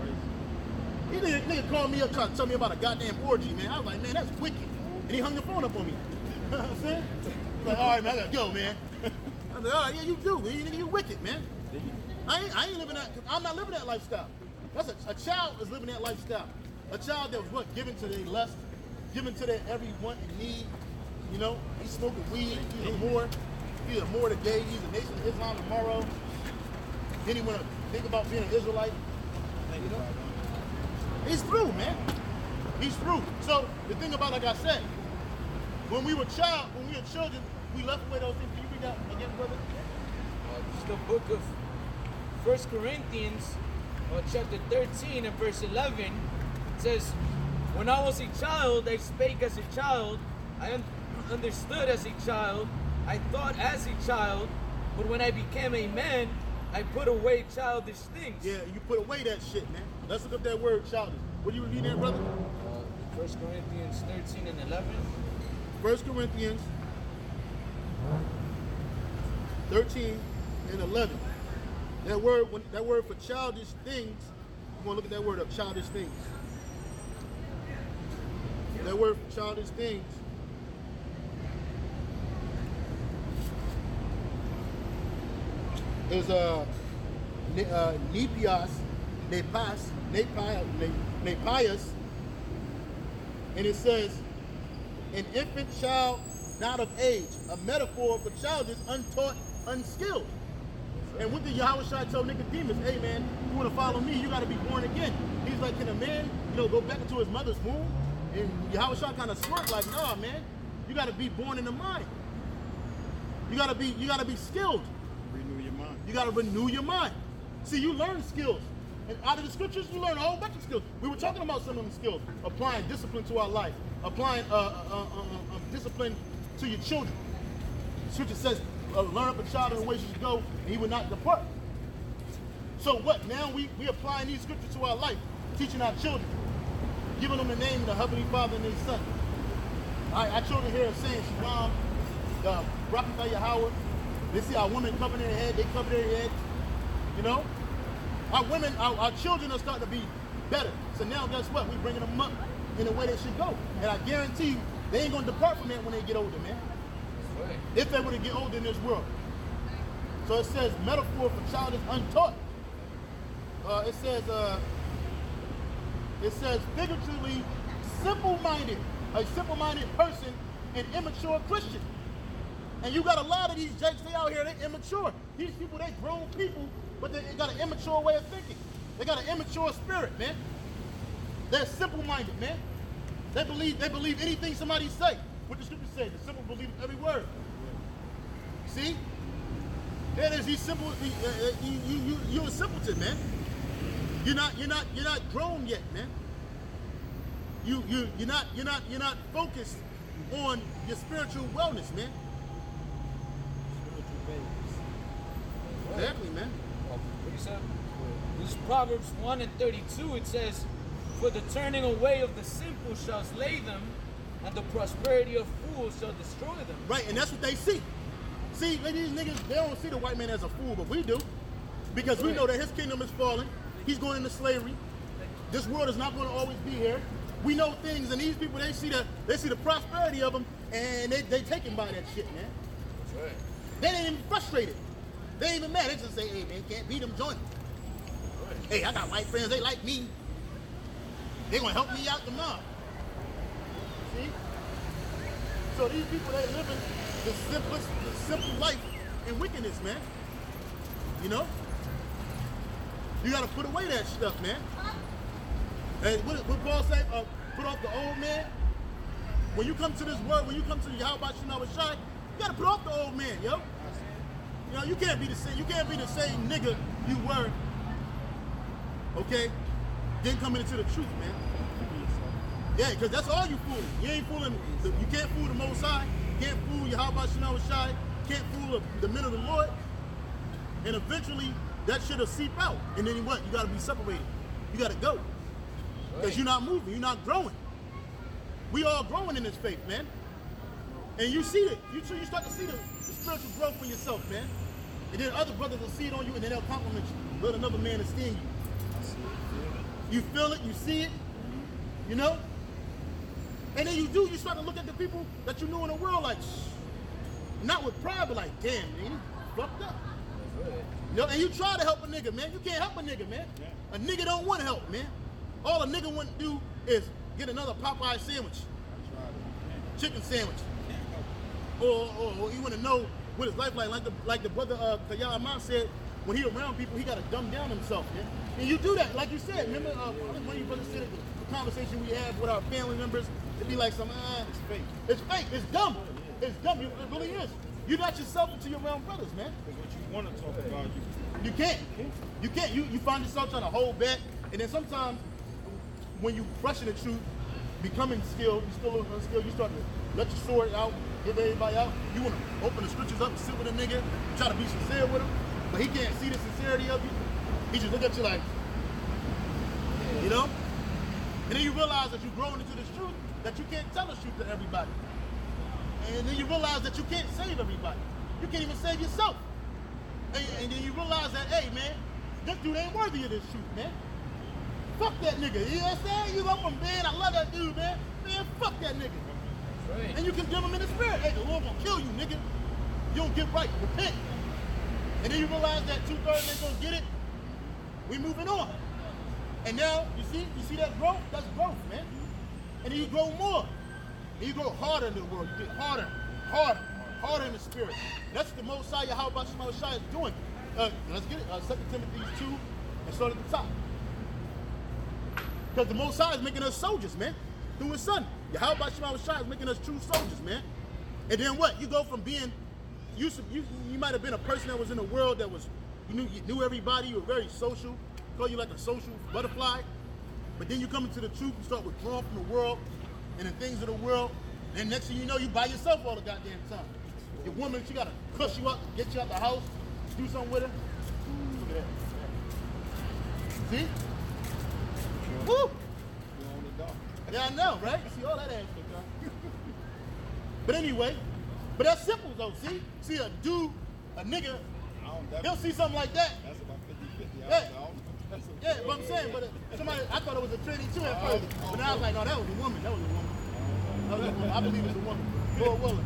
He nigga called me up trying to tell me about a goddamn orgy, man. I was like, man, that's wicked. And he hung the phone up on me. You know what I'm saying? Like, all right, man, I gotta go, man. I was like, all right, yeah, you do, man. You wicked, man. I ain't living that. I'm not living that lifestyle. That's a child is living that lifestyle. A child that was what? Given to their lust, given to their every want and need. You know, he's smoking weed. He's a Moor today. He's a Nation of Islam tomorrow. Then he want to think about being an Israelite. You know, he's through, man. He's through. So the thing about, like I said, when we were children, we left away those things. Can you read that again, brother? It's the book of 1 Corinthians, chapter 13 and verse 11. It says, when I was a child, I spake as a child. I understood as a child. I thought as a child. But when I became a man, I put away childish things. Yeah, you put away that shit, man. Let's look up that word, childish. What do you read there, brother? 1 Corinthians 13 and 11. 1 Corinthians 13 and 11. That word for childish things, I'm going to look at that word up, childish things. That word for childish things is nepias, and it says, an infant child not of age, a metaphor for childish, untaught, unskilled. And what did Yahushua tell Nicodemus? Hey man, you want to follow me, you got to be born again. He's like, can a man, go back into his mother's womb? And Yahushua kind of smirked like, nah, man, you got to be born in the mind. You got to be skilled. Renew your mind. You got to renew your mind. See, you learn skills. And out of the scriptures, you learn a whole bunch of skills. We were talking about some of them skills. Applying discipline to our life. Applying discipline to your children. Scripture says, learn up a child in the way she should go, and he will not depart. So what? Now we applying these scriptures to our life, teaching our children, giving them the name of the Heavenly Father and His Son. Our children here are saying Shalom, Barakatah Yahweh. They see our women covering their head, they cover their head. You know? Our children are starting to be better. So now guess what? We're bringing them up in the way they should go. And I guarantee you, they ain't going to depart from that when they get older, man. Right. If they were to get older in this world. So it says, metaphor for childish untaught. It says figuratively, simple-minded. A simple-minded person, an immature Christian. And you got a lot of these jakes, they out here, they immature. These people, they grown people, but they got an immature way of thinking. They got an immature spirit, man. They're simple-minded, man. They believe anything somebody say. What the scripture says, the simple believe every word. See? There it is. He's simple. You're a simpleton, man. You're not grown yet, man. You're not focused on your spiritual wellness, man. Spiritual babes. Exactly, man. What you said? This is Proverbs 1 and 32. It says, "For the turning away of the simple shall slay them, and the prosperity of fools shall destroy them." Right, and that's what they see. See, these niggas, they don't see the white man as a fool, but we do. Because we know that his kingdom is falling. He's going into slavery. This world is not going to always be here. We know things, and these people, they see the prosperity of them, and they taken by that shit, man. That's right. They ain't even frustrated. They ain't even mad. They just say, hey, man, can't beat them, join them. Right. Hey, I got white friends, they like me. They gonna help me out tomorrow. See? So these people, they living the simple life in wickedness, man. You know? You gotta put away that stuff, man. And what Paul say, put off the old man. When you come to this word, when you come to Gmshawaii, you gotta put off the old man, yo. You know, you can't be the same nigga you were, okay? Then coming into the truth, man. Yeah, because that's all you fooling. You ain't fooling, you can't fool the Most High, you can't fool Gmshawaii, you can't fool the men of the Lord. And eventually, that shit'll seep out. And then what? You gotta be separated. You gotta go. Because you're not moving, you're not growing. We all growing in this faith, man. And you see it. You start to see the spiritual growth for yourself, man. And then other brothers will see it on you, and then they'll compliment you. Let another man esteem you. You feel it, you see it, you know? And then you start to look at the people that you knew in the world like, not with pride, but like, damn, man, you fucked up. You know, and you try to help a nigga, man. You can't help a nigga, man. A nigga don't want to help, man. All a nigga want to do is get another Popeye sandwich, chicken sandwich, or you want to know what his life like the brother Kayal Ahmad said, when he around people, he got to dumb down himself, man. And you do that, like you said. Remember, one of you brothers said the conversation we have with our family members, it'd be like some, it's fake. It's fake. It's dumb. It's dumb. It really is. You got yourself into your realm brothers, man. Because what you want to talk about, you can't. You can't. You find yourself trying to hold back, and then sometimes when you brushing the truth, becoming skilled, you still a little unskilled, you start to let your sword out, give everybody out. You want to open the scriptures up and sit with a nigga, try to be sincere with him, but he can't see the sincerity of you. He just look at you like, you know? And then you realize that you're growing into this truth, that you can't tell the truth to everybody. And then you realize that you can't save everybody. You can't even save yourself. And then you realize that, hey, man, this dude ain't worthy of this truth, man. Fuck that nigga. You know what I'm saying? You go from, man, I love that dude, man. Man, fuck that nigga. Right. And you condemn him in the spirit. Hey, the Lord gonna kill you, nigga. You don't get right. Repent. And then you realize that 2/3 ain't gonna get it. We moving on. And now, you see that growth? That's growth, man. And then you grow more. And you grow harder in the world. You get harder in the spirit. That's what the Most High Gmshawaii is doing. Let's get it. 2 Timothy 2, and start at the top. Because the Most High is making us soldiers, man. Through his son. Gmshawaii is making us true soldiers, man. And then what? You go from being, you might have been a person that was in the world that was, you knew everybody, you were very social, call you like a social butterfly. But then you come into the truth, you start withdrawing from the world and the things of the world. And next thing you know, you by yourself all the goddamn time. Your woman, she gotta cuss you out, get you out the house, do something with her. Look at that. See? Woo! Yeah, I know, right? You see all that ass shit, huh? But anyway, but that's simple though, see? See a dude, a nigga, he'll see something like that. That's about 50-50. Yeah, but I'm saying, but somebody, I thought it was a tranny too at first. But now I was like, no, that was a woman. That was a woman. That was a woman. I believe it's a woman. Lord willing.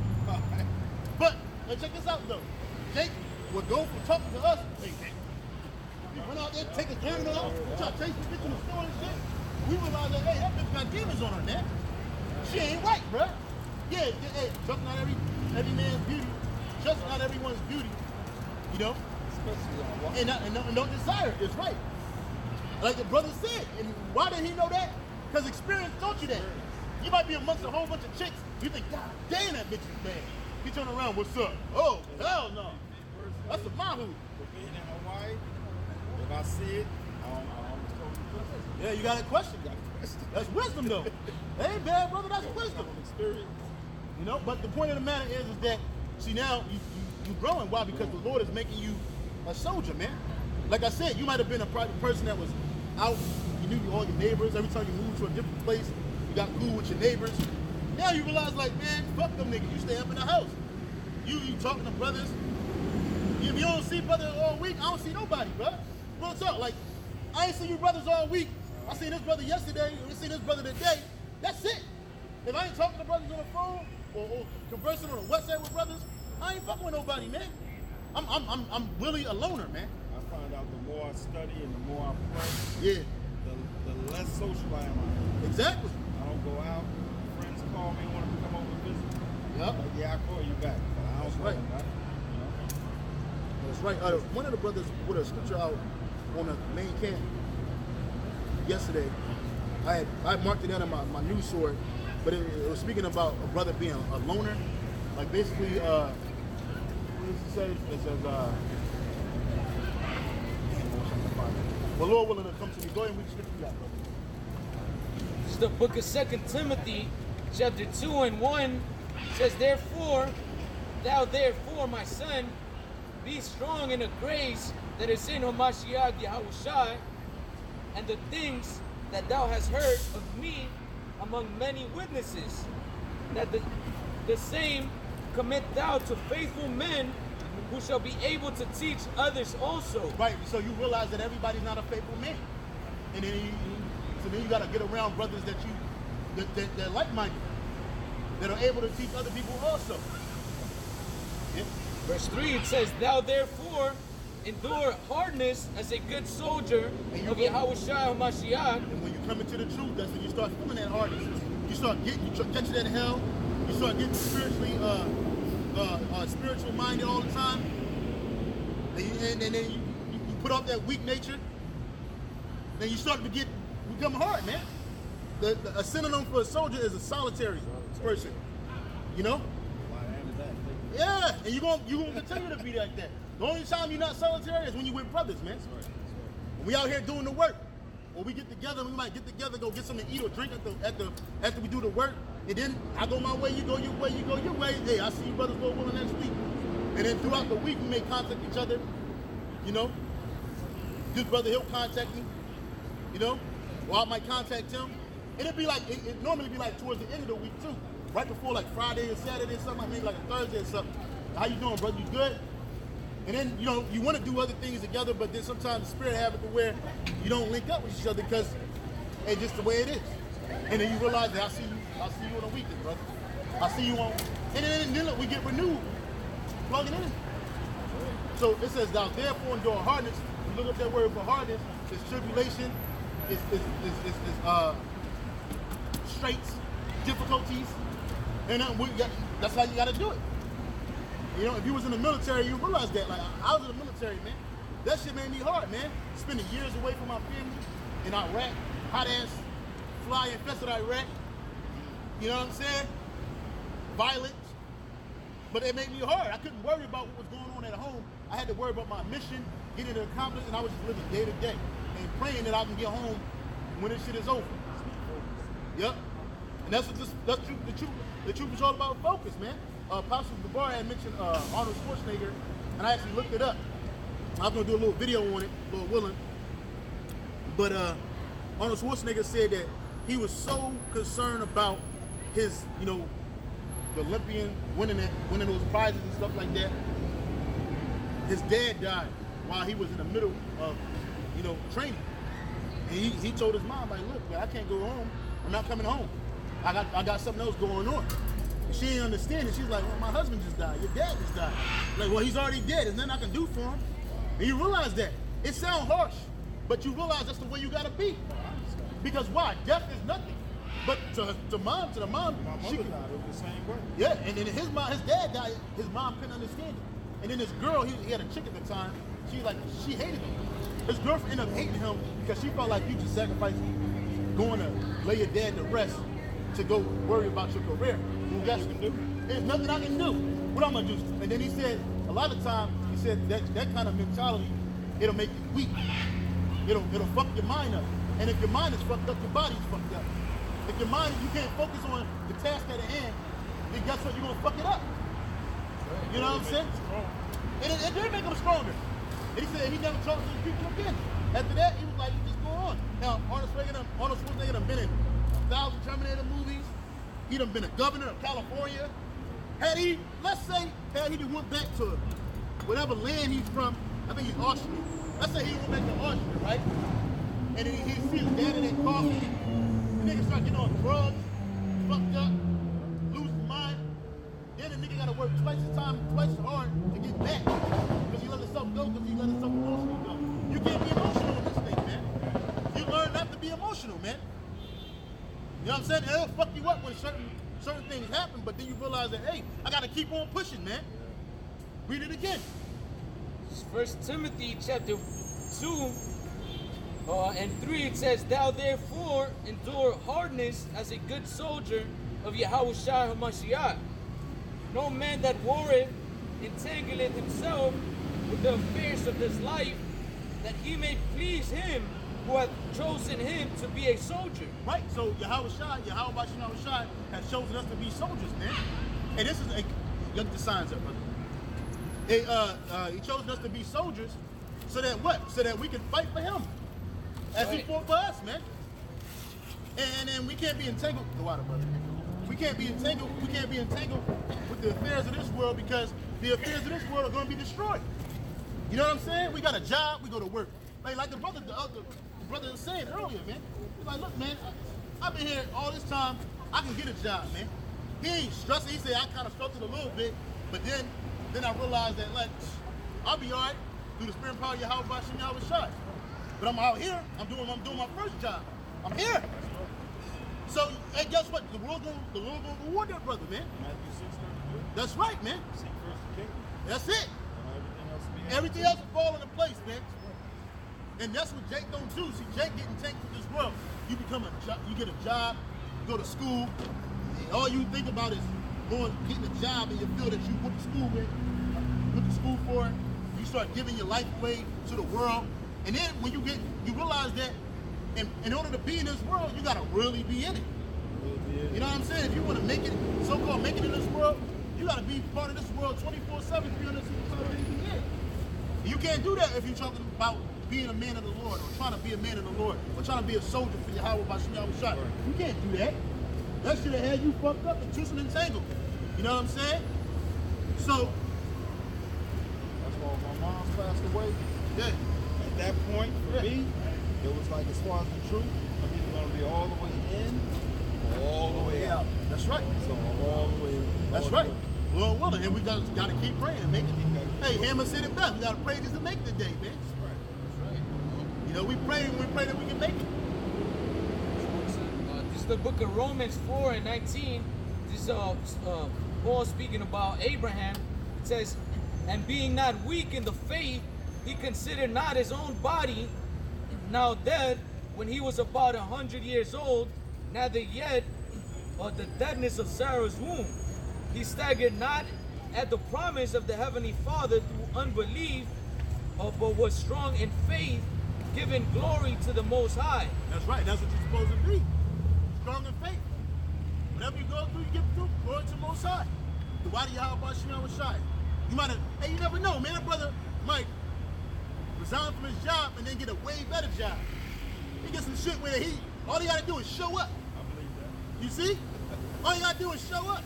But, check this out though. Jake would go from talking to us, hey, Jake, you run out there, take a journal out, try to chase the bitch in the store and shit. We realized that, hey, that bitch got demons on her, man. She ain't right, bruh. Yeah, hey, just not every man's beauty, just not everyone's beauty, you know? And don't desire it, it's right. Like the brother said, and why did he know that? Because experience taught you that. You might be amongst a whole bunch of chicks, you think, God damn, that bitch is bad. You turn around, what's up? Oh, hell no. That's a mahu. Being in Hawaii, if I see it, I always told you. Yeah, you got a question. That's wisdom, though. That ain't bad, brother. That's wisdom. Experience. You know, but the point of the matter is that, see, now you growing. Why? Because the Lord is making you a soldier, man. Like I said, you might have been a private person that was out. You knew all your neighbors. Every time you moved to a different place, you got cool with your neighbors. Now you realize, like, man, fuck them niggas. You stay up in the house. You talking to brothers. If you don't see brothers all week, I don't see nobody, bro. Real talk. Like, I ain't seen you brothers all week. I seen this brother yesterday. I seen this brother today. That's it. If I ain't talking to brothers on the phone or conversing on the WhatsApp with brothers, I ain't fucking with nobody, man. I'm really a loner, man. I find out the more I study and the more I pray, Yeah. the less social I am. Exactly. I don't go out. Friends call me, want to come over and visit. Yep. Like, yeah, I call you back. But I don't That's call right. them back. You know? That's right. One of the brothers put a scripture out on the main camp yesterday. I marked it out on my news sword, but it was speaking about a brother being a loner. Like basically, what does it say? It says, well, Lord willing to come to me. Go ahead and read the scripture you got, brother. This is the book of 2 Timothy, chapter 2 and 1. It says, Thou therefore, my son, be strong in the grace that is in Hamashiach Yahushai, and the things that thou hast heard of me among many witnesses, that the same commit thou to faithful men who shall be able to teach others also. Right, so you realize that everybody's not a faithful man. And then you got to get around brothers that like-minded, that are able to teach other people also. Yeah. Verse 3, it says, Thou therefore endure hardness as a good soldier of Yahushua HaMashiach. And when you come into the truth, that's when you start feeling that hardness. You start catching that hell. You start getting spiritually spiritual minded all the time. And then you put off that weak nature. Then you start to become hard, man. A synonym for a soldier is a solitary person. You know? Yeah, and you're gonna continue to be like that. The only time you're not solitary is when you're with brothers, man. When we out here doing the work, or we get together, we might get together, go get something to eat or drink after we do the work, and then I go my way, you go your way, you go your way. Hey, I see you brothers go willing next week, and then throughout the week we may contact each other. You know, this brother he'll contact me. You know, or I might contact him, and it'd be like it normally be like towards the end of the week too. Right before like Friday or Saturday or something, maybe like a Thursday or something. How you doing, brother? You good? And then, you know, you want to do other things together, but then sometimes the spirit have it to where you don't link up with each other because it's just the way it is. And then you realize that I'll see you on the weekend, brother. I'll see you on, and then look, we get renewed, plugging in. So it says, thou therefore endure hardness. You look up that word for hardness, it's tribulation, it's straits, difficulties. And that's how you got to do it. You know, if you was in the military, you realize that. Like, I was in the military, man. That shit made me hard, man. Spending years away from my family in Iraq, hot-ass, fly-infested Iraq. You know what I'm saying? Violence. But it made me hard. I couldn't worry about what was going on at home. I had to worry about my mission, getting it accomplished, and I was just living day to day and praying that I can get home when this shit is over. Yep. And that's what the truth is all about, focus, man. Apostle Gabar had mentioned Arnold Schwarzenegger, and I actually looked it up. I was gonna do a little video on it, Lord willing. But Arnold Schwarzenegger said that he was so concerned about his, you know, the Olympian winning those prizes and stuff like that. His dad died while he was in the middle of, you know, training. And he told his mom, like, look, man, I can't go home. I'm not coming home. I got something else going on. And she didn't understand it. She's like, well, my husband just died. Your dad just died. Like, well, he's already dead. There's nothing I can do for him. And you realize that. It sounds harsh, but you realize that's the way you gotta be. Because why? Death is nothing. But to the mom, my mother died. It was the same way. Yeah, and then his dad died. His mom couldn't understand it. And then this girl, he had a chick at the time. She hated him. His girlfriend ended up hating him because she felt like you just sacrificed going to lay your dad to rest to go worry about your career. Well, guess what? There's nothing I can do. What I'm gonna do? And then he said, a lot of times, he said that kind of mentality, it'll make you weak. It'll fuck your mind up. And if your mind is fucked up, your body's fucked up. If your mind, you can't focus on the task at hand, then guess what? You're gonna fuck it up. You know what I'm saying? And it did make him stronger. And he said he never talked to the people again. After that, he was like, you just go on. Now, Arnold Schwarzenegger done been in 1,000 Terminator movies. He done been a governor of California. Let's say he done went back to whatever land he's from. I think he's Austrian. Let's say he went back to Austria, right? And then he sees his dad in that coffee. The nigga start getting on drugs, fucked up, lose his mind. Then the nigga gotta work twice as hard to get back. Because he let himself go, because he let himself emotionally go. You can't be emotional in this thing, man. You learn not to be emotional, man. You know what I'm saying? It'll fuck you up when certain things happen, but then you realize that, hey, I gotta keep on pushing, man. Read it again. 1 Timothy chapter 2 and 3, it says, Thou therefore endure hardness as a good soldier of Yahushua HaMashiach. No man that warreth entangleth himself with the affairs of this life, that he may please him who hath chosen him to be a soldier. Right, so Yahushua has chosen us to be soldiers, man. And this is look the signs up, brother. He chosen us to be soldiers so that what? So that we can fight for him. As he fought for us, man. And we can't be entangled. Go out, brother. We can't be entangled with the affairs of this world, because the affairs of this world are going to be destroyed. You know what I'm saying? We got a job, we go to work. Like the brother was saying earlier, man. He's like, look, man, I've been here all this time. I can get a job, man. He ain't stressing. He said I kind of struggled a little bit, but then I realized that, like, I'll be all right through the spirit and power of Yahushua. But I'm out here. I'm doing my first job. I'm here. So, and guess what? The world gonna reward that brother, man. Matthew 6:33. That's right, man. Seek first the kingdom. That's it. And Everything else will fall into place, man. And that's what Jake don't do. See, Jake getting taken with this world. You get a job, you go to school. All you think about is getting a job in your field that you went to school for. You start giving your life away to the world. And then when you realize that in order to be in this world, you gotta really be in it. You know what I'm saying? If you want to make it, so-called make it in this world, you gotta be part of this world 24/7, 365 days a year. You can't do that if you're talking about being a man of the Lord, or trying to be a man of the Lord, or trying to be a soldier for Yahushua. You can't do that. That should have had you fucked up and twisted and tangled. You know what I'm saying? So that's why my mom's passed away. Yeah. At that point, for me, it was like, as far as the truth, I'm either going to be all the way in or all the way out. That's right. So all the way. That's right. Lord willing, and we got to keep praying and make it. Hey, Hammer said it best. We got to pray just to make the day, man. That's right. That's right. You know, we pray that we can make it. This is the book of Romans 4 and 19. This is Paul speaking about Abraham. It says, and being not weak in the faith, he considered not his own body now dead when he was about 100 years old, neither yet the deadness of Sarah's womb. He staggered not at the promise of the Heavenly Father through unbelief, but was strong in faith, giving glory to the Most High. That's right. That's what you're supposed to be. Strong in faith. Whatever you go through, you give through. Glory to the Most High. The body of Yahushua. You might have, hey, you never know, man. That brother might resign from his job and then get a way better job. He gets some shit where all he gotta do is show up. I believe that. You see? All you gotta do is show up.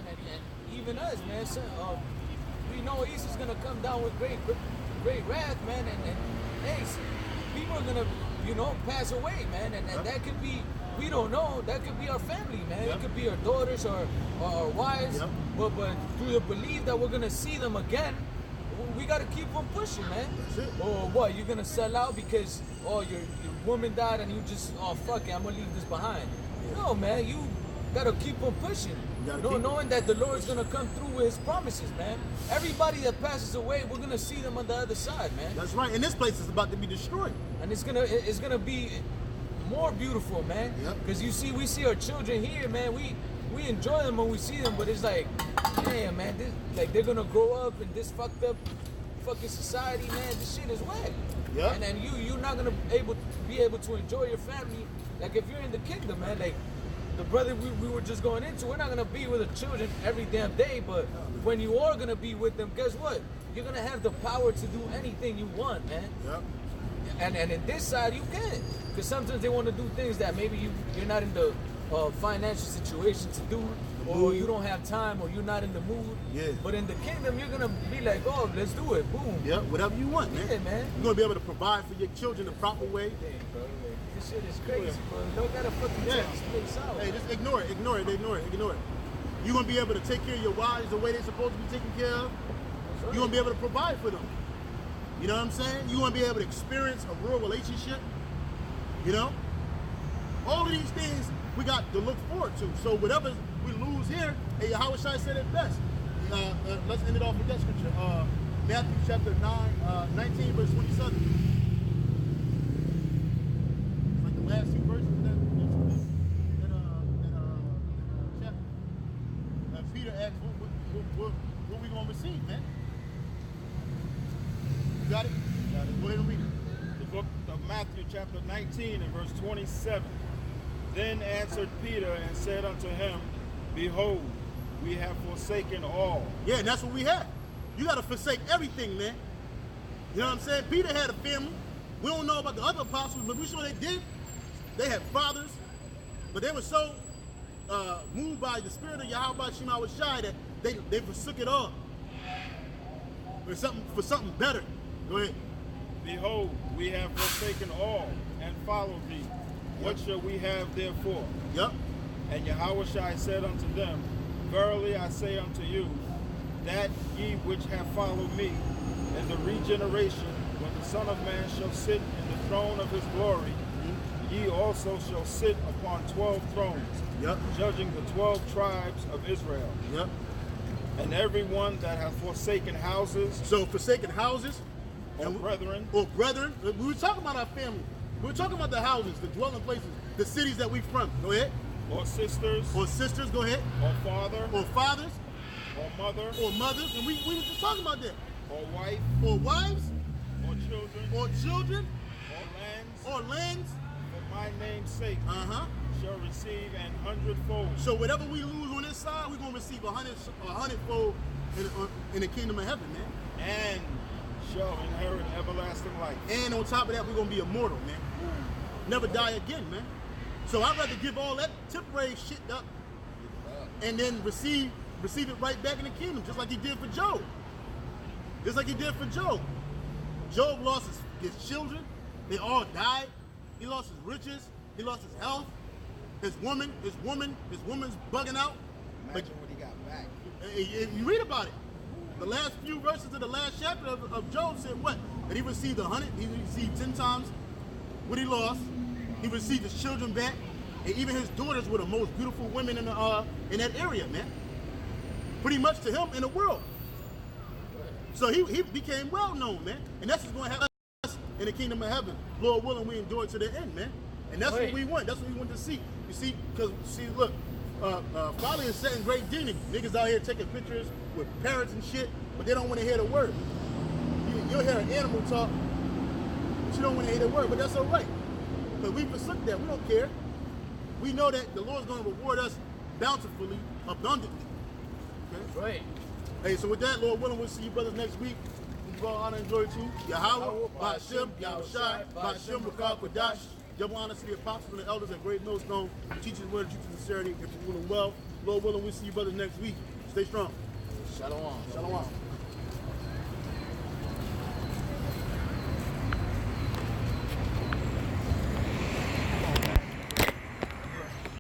And even us, man, we know Easter's gonna come down with great wrath, man, and hey, people are gonna, pass away, man, and that could be, we don't know, that could be our family, man. It could be our daughters or our wives, but through the belief that we're gonna see them again, we gotta keep on pushing, man. Or what, you're gonna sell out because your woman died and you just, fuck it, I'm gonna leave this behind. No, man, you gotta keep on pushing. Knowing that the Lord's gonna come through with his promises, man. Everybody that passes away, we're gonna see them on the other side, man. That's right. And this place is about to be destroyed. And it's gonna be more beautiful, man. Because we see our children here, man. We enjoy them when we see them, but it's like, damn, man, they're gonna grow up in this fucked up fucking society, man. This shit is whack. Yeah. And then you're not gonna be able to enjoy your family. Like if you're in the kingdom, man, like the brother we were just going into, we're not gonna be with the children every damn day, but when you are gonna be with them, guess what? you're gonna have the power to do anything you want, man. Yep. And in this side you can, because sometimes they want to do things that maybe you're not in the financial situation to do, or you don't have time, or you're not in the mood. Yeah. But in the kingdom, you're gonna be like, oh, let's do it, boom. Yeah, whatever you want, man. Yeah, man. You're gonna be able to provide for your children the proper way. Dang, bro. This shit is crazy, bro. You don't gotta fucking take this place out. Hey, just ignore it. You're gonna be able to take care of your wives the way they're supposed to be taken care of. You're gonna be able to provide for them. You know what I'm saying? You're gonna be able to experience a real relationship. You know? All of these things we got to look forward to. So whatever we lose here, hey, Yahushua said it best. Let's end it off with that scripture. Matthew chapter 19, verse 27. It's like the last few verses of that chapter. Peter asked, what we gonna receive, man? You got it? Got it. Go ahead and read it. The book of Matthew chapter 19 and verse 27. Then answered Peter and said unto him, Behold, we have forsaken all. Yeah, and that's what we have. You got to forsake everything, man. You know what I'm saying? Peter had a family. We don't know about the other apostles, but we sure they did. They had fathers, but they were so moved by the spirit of Yahweh Shemawashai that they forsook it all for something better. Go ahead. Behold, we have forsaken all and followed thee. What shall we have therefore? Yep. And Yahushua said unto them, Verily I say unto you, that ye which have followed me, in the regeneration, when the Son of Man shall sit in the throne of his glory, ye also shall sit upon 12 thrones, Yep. judging the 12 tribes of Israel. Yep. And every one that hath forsaken houses, So forsaken houses, or brethren, we were talking about our family. We were talking about the houses, the dwelling places, the cities that we from. Go ahead. or sisters, Or sisters, go ahead. or father, Or fathers, or mother, or mothers, and we were just talking about that. or wife, Or wives, or children, or children, or or lands, lands. for my name's sake, Uh-huh. shall receive an hundredfold. So whatever we lose on this side, we're gonna receive a hundredfold in the kingdom of heaven, man. And shall inherit everlasting life. And on top of that, we're gonna be immortal, man. Never die again, man. So I'd rather give all that temporary shit up and then receive it right back in the kingdom, just like he did for Job. Just like he did for Job. Job lost his children. They all died. He lost his riches. He lost his health. His woman's bugging out. Imagine what he got back. You read about it. The last few verses of the last chapter of Job said what? That he received 100. He received 10 times what he lost. He received his children back, and even his daughters were the most beautiful women in that area, man. Pretty much to him in the world. So he became well known, man, and that's what's going to happen us in the kingdom of heaven. Lord willing, we endure to the end, man. And that's what we want. That's what we want to see. You see, because look, Folly is setting great dignity. Niggas out here taking pictures with parrots and shit, but they don't want to hear the word. You'll hear an animal talk, but you don't want to hear the word. But that's all right. But we forsook that. We don't care. We know that the Lord's going to reward us bountifully, abundantly. Okay? Right. Hey, so with that, Lord willing, we'll see you brothers next week. We give all honor and glory to Yahweh, Ba'ashem, Yahushai, Ba'ashem, Rakal, Kodash. Double honor to the apostles and the elders at Great Millstone, teachers word, truth, and sincerity, if you're ruling well. Lord willing, we'll see you brothers next week. Stay strong. Shalom. Shalom.